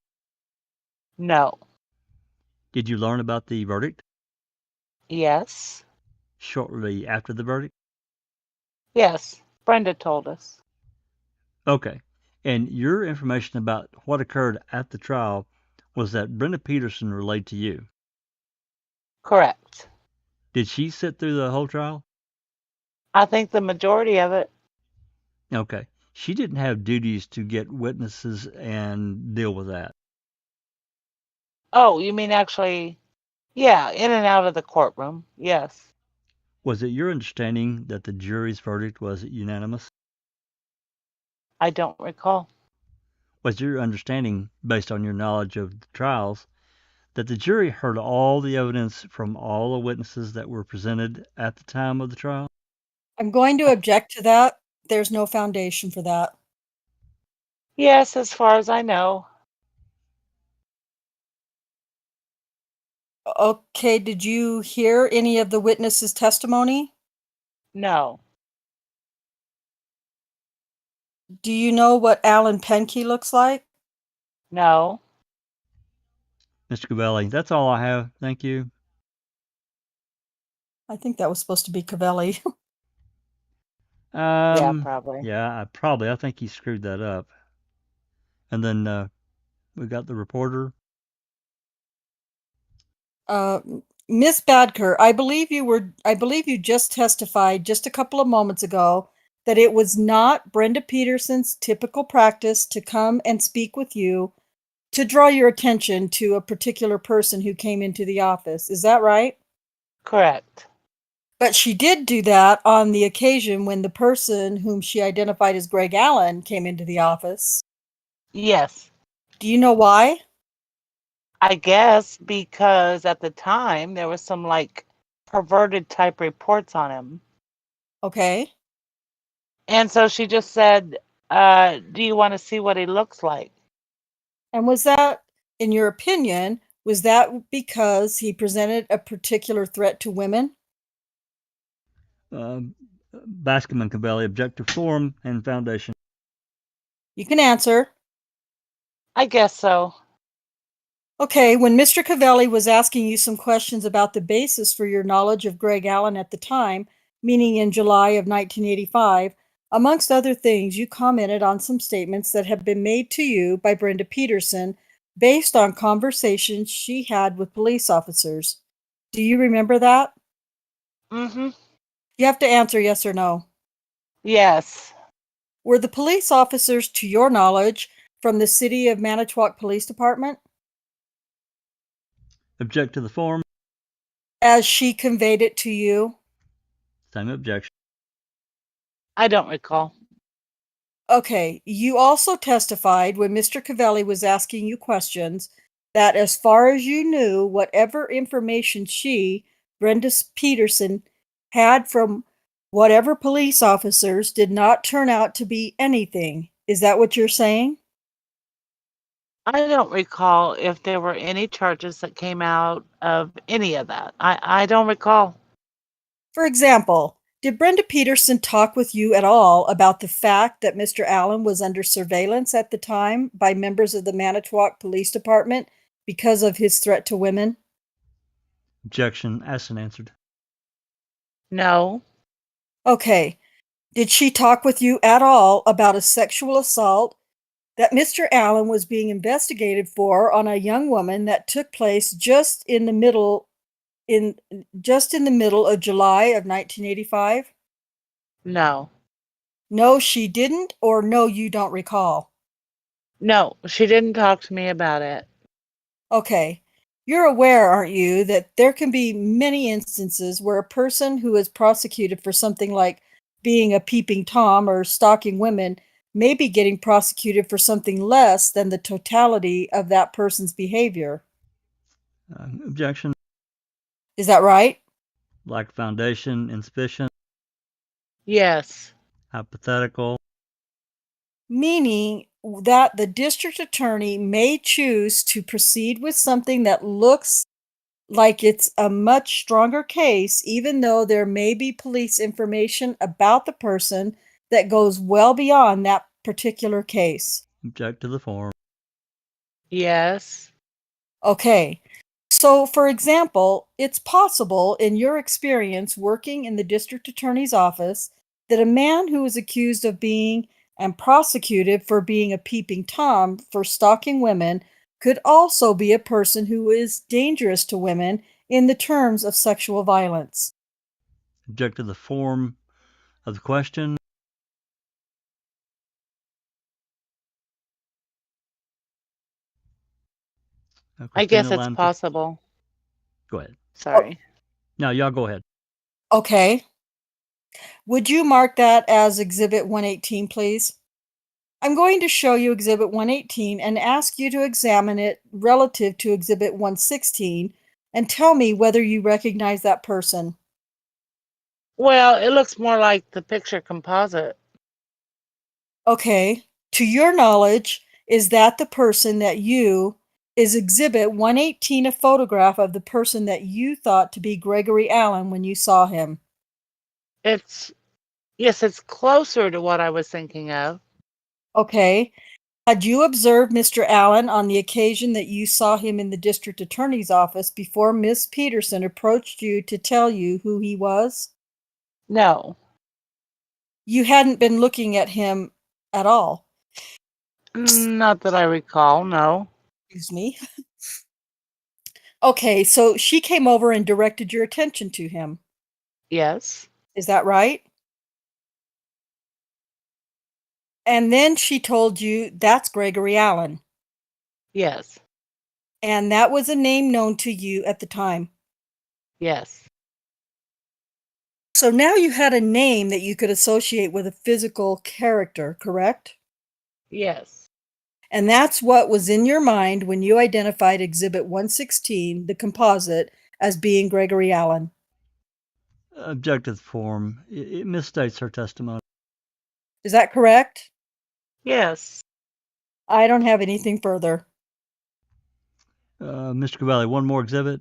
No. Did you learn about the verdict? Yes. shortly after the verdict? Yes, Brenda told us. Okay. And your information about what occurred at the trial was that Brenda Petersen relayed to you. Correct. Did she sit through the whole trial? I think the majority of it. Okay. She didn't have duties to get witnesses and deal with that. Oh, you mean actually, yeah, in and out of the courtroom. Yes. Was it your understanding that the jury's verdict was unanimous? I don't recall. Was your understanding, based on your knowledge of the trials, that the jury heard all the evidence from all the witnesses that were presented at the time of the trial? I'm going to object to that. There's no foundation for that. Yes, as far as I know. Okay, did you hear any of the witnesses' testimony? No. Do you know what Alan Penke looks like? No. Mr. Cavelli, that's all I have. Thank you. I think that was supposed to be Cavelli. Yeah, probably. Yeah, I think he screwed that up. And then we got the reporter. Miss Badker, I believe you just testified just a couple of moments ago that it was not Brenda Petersen's typical practice to come and speak with you to draw your attention to a particular person who came into the office. Is that right? Correct. But she did do that on the occasion when the person whom she identified as Greg Allen came into the office. Yes. Do you know why? I guess because at the time there was some like perverted type reports on him. Okay. And so she just said, do you want to see what he looks like? And was that, in your opinion, was that because he presented a particular threat to women? Baskerman Cavelli, objective form and foundation. You can answer. I guess so. Okay, when Mr. Cavelli was asking you some questions about the basis for your knowledge of Greg Allen at the time, meaning in July of 1985, amongst other things, you commented on some statements that have been made to you by Brenda Petersen based on conversations she had with police officers. Do you remember that? Mm-hmm. You have to answer yes or no. Yes. Were the police officers, to your knowledge, from the City of Manitowoc Police Department? Object to the form. As she conveyed it to you? Same objection. I don't recall. Okay, you also testified when Mr. Cavelli was asking you questions that as far as you knew, whatever information she, Brenda Petersen, had from whatever police officers did not turn out to be anything. Is that what you're saying? I don't recall if there were any charges that came out of any of that. I don't recall. For example, did Brenda Petersen talk with you at all about the fact that Mr. Allen was under surveillance at the time by members of the Manitowoc Police Department because of his threat to women? Objection asked and answered. No. Okay. Did she talk with you at all about a sexual assault that Mr. Allen was being investigated for on a young woman that took place just in the middle of July of 1985? No. No, she didn't, or no, you don't recall? No, she didn't talk to me about it. Okay. You're aware, aren't you, that there can be many instances where a person who is prosecuted for something like being a peeping Tom or stalking women may be getting prosecuted for something less than the totality of that person's behavior. Objection. Is that right? Lack of foundation, insufficient, Yes. hypothetical. Meaning that the district attorney may choose to proceed with something that looks like it's a much stronger case, even though there may be police information about the person that goes well beyond that particular case. Object to the form. Yes. Okay. So, for example, it's possible in your experience working in the district attorney's office that a man who is accused of being and prosecuted for being a peeping Tom for stalking women could also be a person who is dangerous to women in the terms of sexual violence. Object to the form of the question. I guess Christina it's Lanford. possible. Go ahead. Sorry. No, y'all go ahead. Okay. Would you mark that as Exhibit 118, please? I'm going to show you Exhibit 118 and ask you to examine it relative to Exhibit 116 and tell me whether you recognize that person. Well, it looks more like the picture composite. Okay. To your knowledge, is that the person that is Exhibit 118 a photograph of the person that you thought to be Gregory Allen when you saw him? Yes, it's closer to what I was thinking of. Okay. Had you observed Mr. Allen on the occasion that you saw him in the district attorney's office before Miss Petersen approached you to tell you who he was? No, You hadn't been looking at him at all. not that I recall, no. Excuse me. Okay, so she came over and directed your attention to him. Yes, Is that right? And then she told you that's Gregory Allen. yes, And that was a name known to you at the time. yes, So now you had a name that you could associate with a physical character, correct? yes, And that's what was in your mind when you identified Exhibit 116, the composite, as being Gregory Allen. Object to the form. It misstates her testimony. Is that correct? yes. I don't have anything further. Mr. Cavalli, one more exhibit.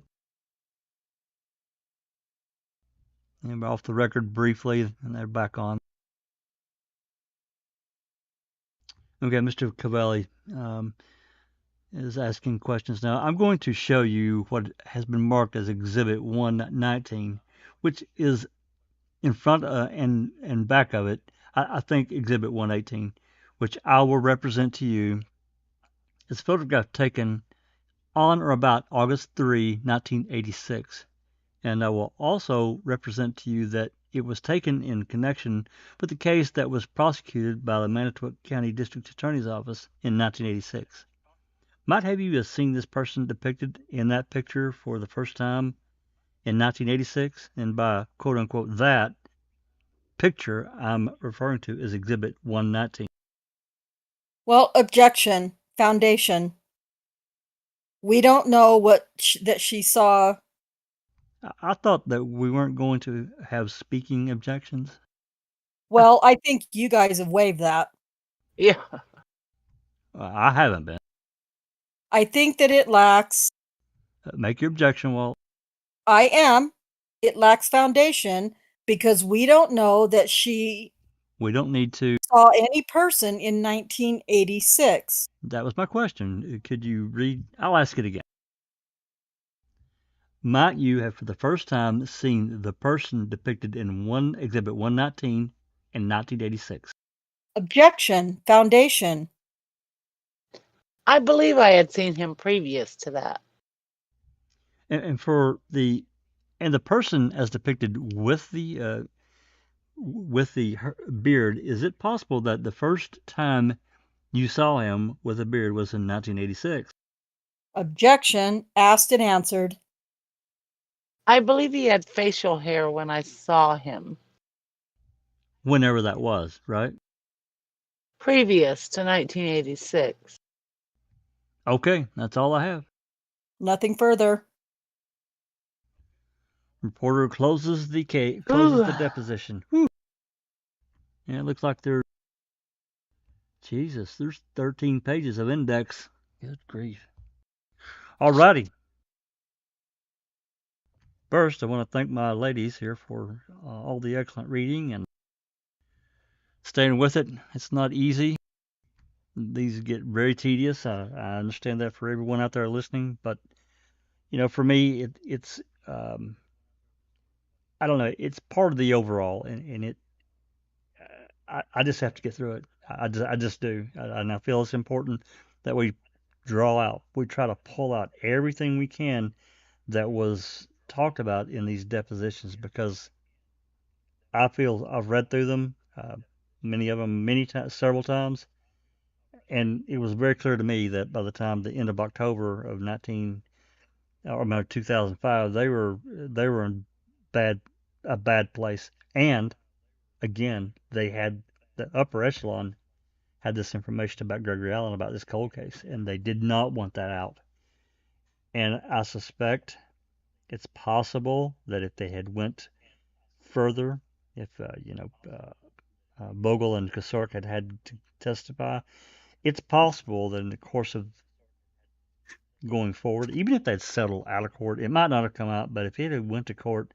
And we're off the record briefly, and they're back on. Okay, Mr. Cavalli is asking questions now. I'm going to show you what has been marked as Exhibit 119, which is in front and back of it. I think Exhibit 118, which I will represent to you, is a photograph taken on or about August 3, 1986. And I will also represent to you that it was taken in connection with the case that was prosecuted by the Manitowoc County District Attorney's Office in 1986. Might have you have seen this person depicted in that picture for the first time in 1986, and by quote-unquote that picture I'm referring to is Exhibit 119. Well, objection. Foundation. We don't know that she saw. I thought that we weren't going to have speaking objections. Well, I think you guys have waived that. Yeah, I haven't been. I think that it lacks. Make your objection, Walt. I am. It lacks foundation because we don't know that she We don't need to. saw any person in 1986. That was my question. Could you read? I'll ask it again. Might you have for the first time seen the person depicted in Exhibit 119 in 1986? Objection. Foundation. I believe I had seen him previous to that. And for the person as depicted with the beard, is it possible that the first time you saw him with a beard was in 1986? Objection. Asked and answered. I believe he had facial hair when I saw him. Whenever that was, right? Previous to 1986. Okay, that's all I have. Nothing further. Reporter closes the deposition. Whew. Yeah, it looks like there's 13 pages of index. Good grief. Alrighty. First, I want to thank my ladies here for all the excellent reading and staying with it. It's not easy. These get very tedious. I understand that for everyone out there listening, but for me, it's I don't know. It's part of the overall, and it I just have to get through it. I just do, and I feel it's important that we try to pull out everything we can that was talked about in these depositions because I feel I've read through them, many of them many times, several times, and it was very clear to me that by the time the end of October of 2005, they were in bad a bad place, and again they had the upper echelon had this information about Gregory Allen about this cold case, and they did not want that out. And I suspect it's possible that if they had went further, if Vogel and Kasork had to testify, it's possible that in the course of going forward, even if they'd settled out of court, it might not have come out. But if it had went to court,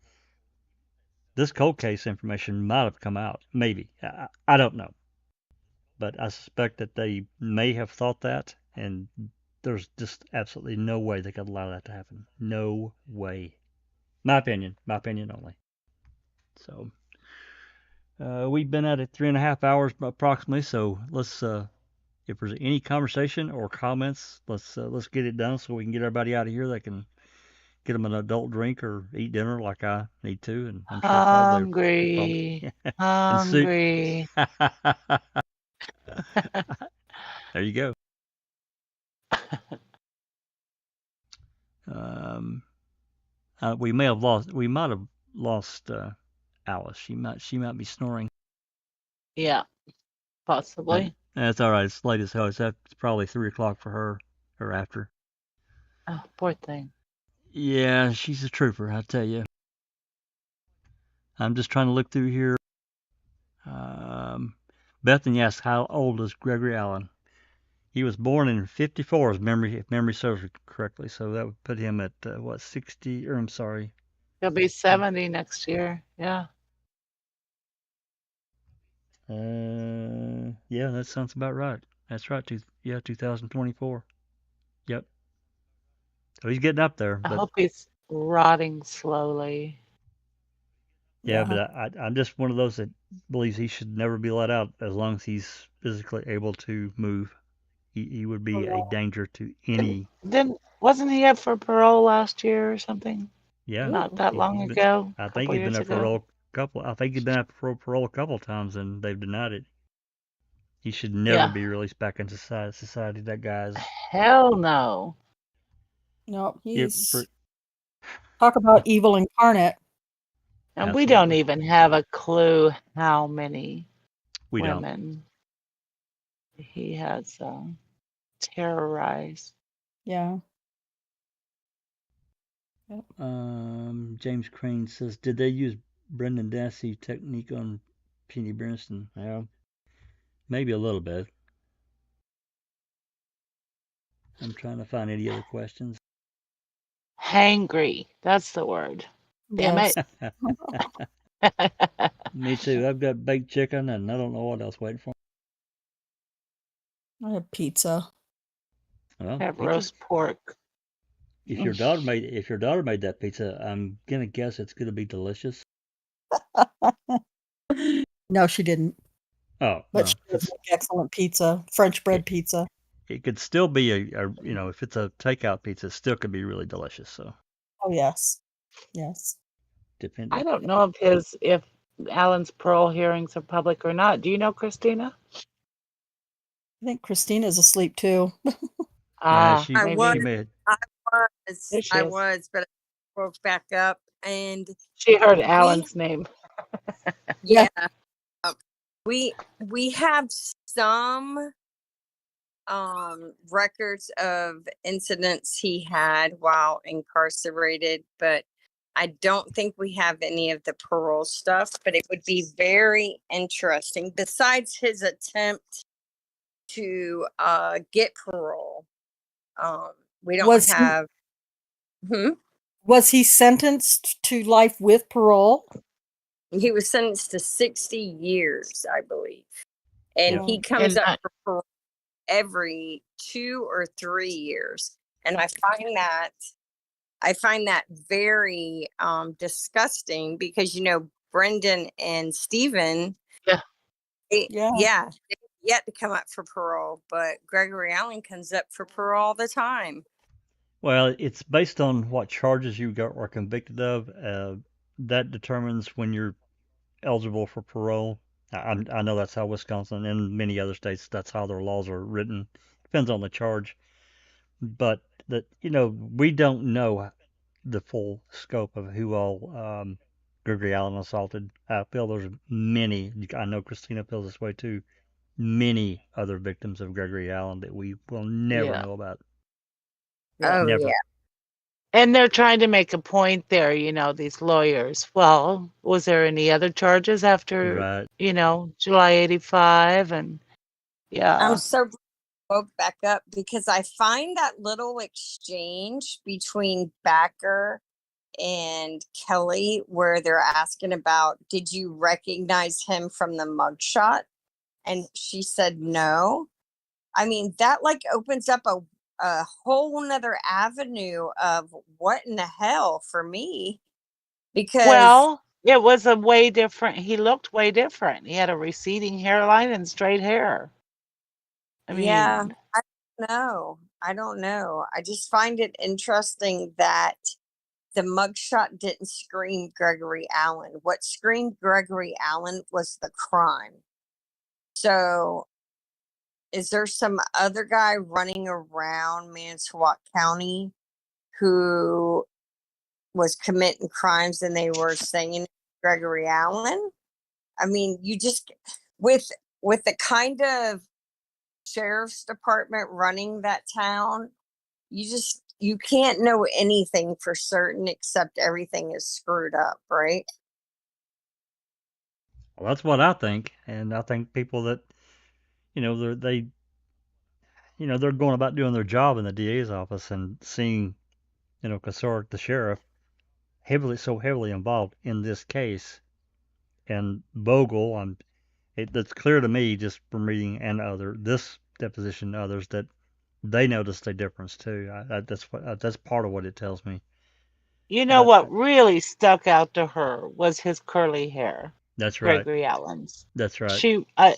this cold case information might have come out. Maybe I don't know, but I suspect that they may have thought that, and there's just absolutely no way they could allow that to happen. No way. My opinion only. So we've been at it 3.5 hours approximately. So let's, if there's any conversation or comments, let's get it done so we can get everybody out of here. They can get them an adult drink or eat dinner like I need to, and I'm sure Hungry. and Hungry. There you go. We might have lost Alice. She might be snoring. Yeah, possibly. That's all right. It's late as hell. It's probably 3 o'clock for her or after. Oh, poor thing. Yeah, she's a trooper, I tell you. I'm just trying to look through here. Bethany asked, how old is Gregory Allen? He was born in 54, if memory serves me correctly. So that would put him at, 60, or I'm sorry. He'll be 70 next year. Yeah. Yeah, that sounds about right. That's right. 2024. Yep. So he's getting up there. I But hope he's rotting slowly. yeah, but I'm just one of those that believes he should never be let out as long as he's physically able to move. He would be a danger to any. Then wasn't he up for parole last year or something? Yeah, Not that long ago. I think he'd been up for parole I think he'd been up for parole a couple of times, and they've denied it. He should never be released back into society. That guy's hell no. No, he's talk about evil incarnate. And we don't even have a clue how many women he has terrorized. Yeah. Yep. James Crane says, did they use Brendan Dassey technique on Penny Bernstein? Well, maybe a little bit. I'm trying to find any other questions. Hangry. That's the word. Damn it. Me too. I've got baked chicken and I don't know what else waiting for. I have pizza. Well, I have roast pork. If your daughter made that pizza, I'm gonna guess it's gonna be delicious. No, she didn't. Oh, but she does make excellent pizza, French bread pizza. It could still be if it's a takeout pizza, it still could be really delicious. So. Oh yes. Depending. I don't know if Alan's parole hearings are public or not. Do you know, Christina? I think Christina's asleep too. I was, but I woke back up and she heard Alan's name. Yeah. We have some records of incidents he had while incarcerated, but I don't think we have any of the parole stuff. But it would be very interesting, besides his attempt to get parole. We don't have. Was he sentenced to life with parole? He was sentenced to 60 years, I believe. And he comes up for parole every 2 or 3 years. And I find that I find that very disgusting because, you know, Brendan and Stephen, Yeah. yeah, they've yet to come up for parole, but Gregory Allen comes up for parole all the time. Well, it's based on what charges you got or convicted of. That determines when you're eligible for parole. I know that's how Wisconsin and many other states, that's how their laws are written. Depends on the charge. But that, we don't know the full scope of who all Gregory Allen assaulted. I feel there's many. I know Christina feels this way too. Many other victims of Gregory Allen that we will never Yeah. know about. Oh, Never. yeah. And they're trying to make a point there, these lawyers. Well, was there any other charges after, Right. July 85? And yeah. I'm so woke back up because I find that little exchange between Badker and Kelly where they're asking about, did you recognize him from the mugshot? And she said no. I mean, that like opens up a whole nother avenue of what in the hell for me. Because Well, it was a way different. He looked way different. He had a receding hairline and straight hair. I yeah, mean, I don't know. I just find it interesting that the mugshot didn't scream Gregory Allen. What screamed Gregory Allen was the crime. So, is there some other guy running around Manitowoc County who was committing crimes and they were saying Gregory Allen? I mean, you just with the kind of sheriff's department running that town, you can't know anything for certain except everything is screwed up, right? Well, that's what I think, and I think people that, they're going about doing their job in the DA's office and seeing, Kasork, the sheriff, so heavily involved in this case, and Vogel. It's clear to me just from reading this deposition and others that they noticed a difference too. That's part of what it tells me. But what really stuck out to her was his curly hair, that's right. Gregory Allen's. That's right.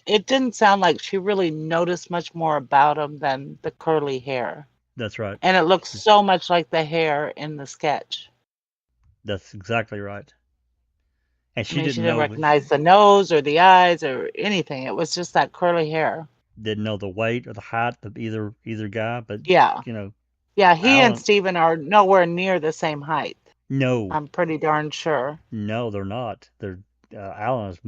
It didn't sound like she really noticed much more about him than the curly hair. That's right. And it looks so much like the hair in the sketch. That's exactly right. And she She didn't didn't know recognize the nose or the eyes or anything. It was just that curly hair. didn't know the weight or the height of either guy, but Yeah. Yeah, he Allen, and Stephen are nowhere near the same height. no, I'm pretty darn sure. no, they're not. Allen is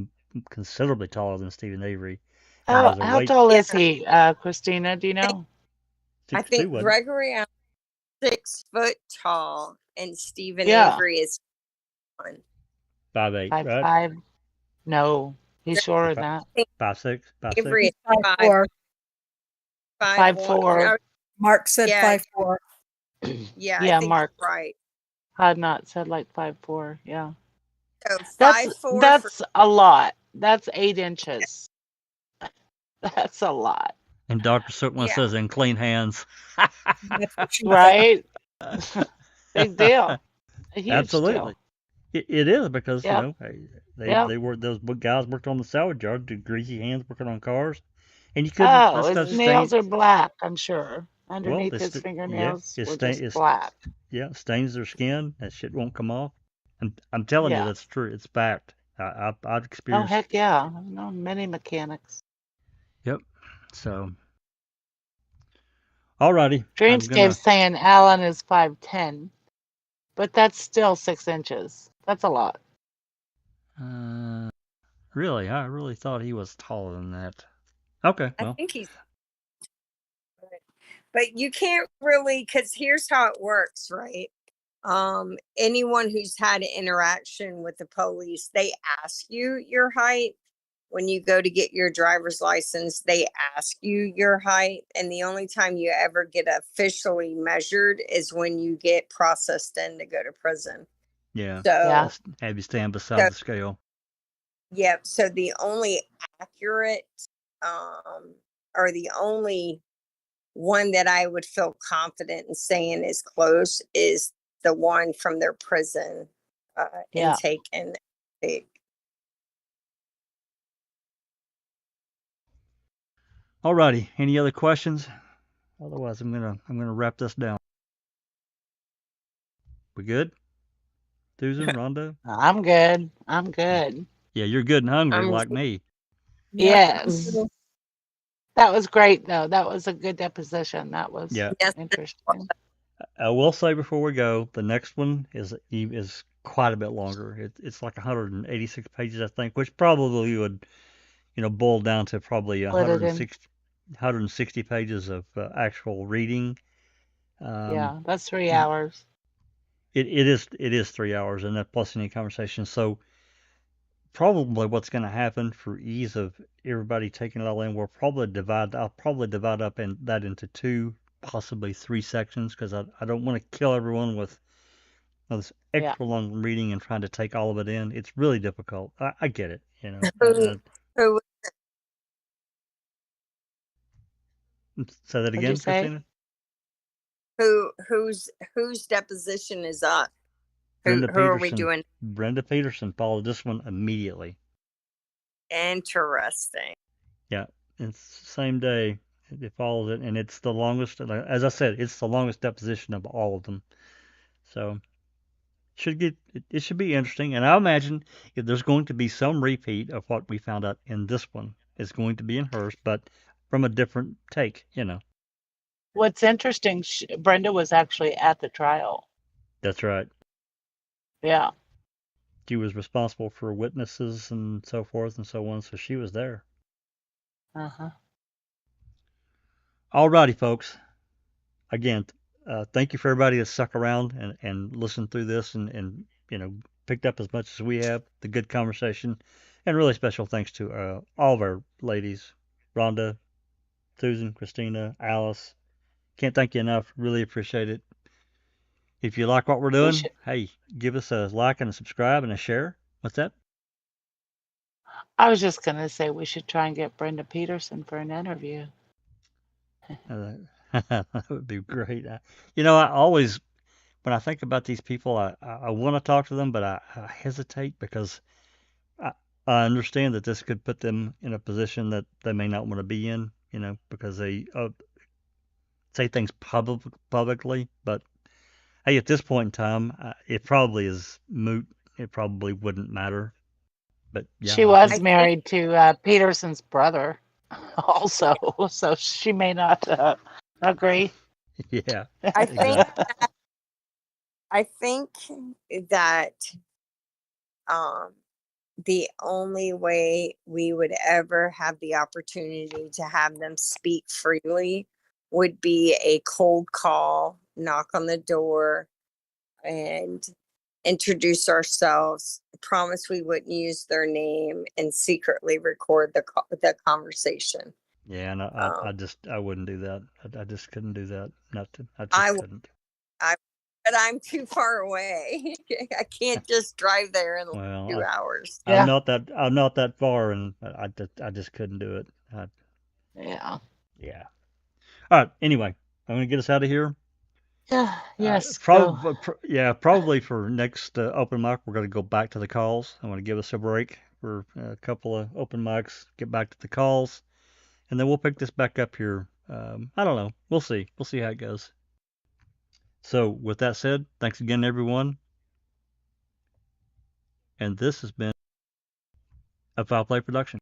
considerably taller than Stephen Avery. And How there's a how weight tall is he, Christina? Do you know? I 6'2", think wasn't it? Gregory Allen is 6 foot tall and Stephen Yeah. Avery is 1. 5'8", right? 5'5". No, he's shorter than that. 5'6", 5'6". Avery is 5'4". 5'4". No, Mark said Yeah. 5'4". yeah, Yeah, I think Mark you're right. had not said like 5'4". Yeah. So That's 5'4" that's a lot. That's 8 inches. That's a lot, And Dr. Silkman Yeah. says in clean hands. That's what she said. right? Big deal. A huge Absolutely. deal. It is because, Yep. they were, those guys worked on the salvage yard, the greasy hands working on cars. And you couldn't, Oh, that's his because nails are black, I'm sure. well, Underneath his yeah, fingernails it were stain, just black. yeah, stains their skin. That shit won't come off. I'm telling you, Yeah. that's true. It's fact. I've Oh, experienced. heck yeah. I know many mechanics. Yep. So, alrighty. I'm Dreamscape's gonna. saying Alan is 5'10", but that's still 6 inches. That's a lot. Really, I really thought he was taller than that. Okay, I well, think he's, but you can't really, because here's how it works, right? Anyone who's had an interaction with the police, they ask you your height. When you go to get your driver's license, they ask you your height. And the only time you ever get officially measured is when you get processed in to go to prison. yeah. So, Yeah. Just have you stand beside the scale. yep. So the only accurate, or the only one that I would feel confident in saying is close is the one from their prison Yeah. intake and exit. Alrighty. Any other questions? Otherwise, I'm gonna wrap this down. We good? Susan, Rhonda? I'm good. I'm good. Yeah, you're good and hungry I'm like me. Yes. That was great, though. That was a good deposition. That was Yeah. yes, interesting. I will say before we go, the next one is quite a bit longer. It's like 186 pages, I think, which probably would, boil down to probably Split it in. 160 pages of actual reading. Yeah, that's 3 hours. It is 3 hours, and that plus any conversation. So probably what's going to happen for ease of everybody taking it all in, I'll probably divide up that into 2, possibly 3 sections, because I don't want to kill everyone with this Yeah. extra long reading and trying to take all of it in. It's really difficult. I get it, who Say that What'd again, you say? Christina? whose deposition is up? Brenda Who are we Petersen. doing? Brenda Petersen followed this one immediately. Interesting. Yeah, it's the same day. It follows it, and it's the longest. As I said, it's the longest deposition of all of them. So it should be interesting. And I imagine if there's going to be some repeat of what we found out in this one, it's going to be in hers, but from a different take. What's interesting, Brenda was actually at the trial. That's right. Yeah. She was responsible for witnesses and so forth and so on, so she was there. Uh-huh. Alrighty, folks. Again, thank you for everybody that stuck around and listened through this and picked up as much as we have, the good conversation, and really special thanks to all of our ladies, Rhonda, Susan, Christina, Alice. Can't thank you enough. Really appreciate it. If you like what we're doing, hey, give us a like and a subscribe and a share. What's that? I was just going to say we should try and get Brenda Petersen for an interview. That would be great. I always, when I think about these people, I want to talk to them, but I hesitate because I understand that this could put them in a position that they may not want to be in, because they say things publicly. But hey, at this point in time, it probably is moot. It probably wouldn't matter. But yeah, She was married to Petersen's brother also, so she may not agree. Yeah. I think that the only way we would ever have the opportunity to have them speak freely would be a cold call, knock on the door, and introduce ourselves, promise we wouldn't use their name, and secretly record the conversation. Yeah, and I wouldn't do that. I just couldn't do that. I couldn't. But I'm too far away. I can't just drive there in 2 hours. I'm not that far, and I just couldn't do it. Yeah. Yeah. All right. Anyway, I'm gonna get us out of here. Yeah. Yes. Probably for next open mic, we're gonna go back to the calls. I'm gonna give us a break for a couple of open mics, get back to the calls, and then we'll pick this back up here. I don't know. We'll see. We'll see how it goes. So with that said, thanks again, everyone. And this has been a Foul Play production.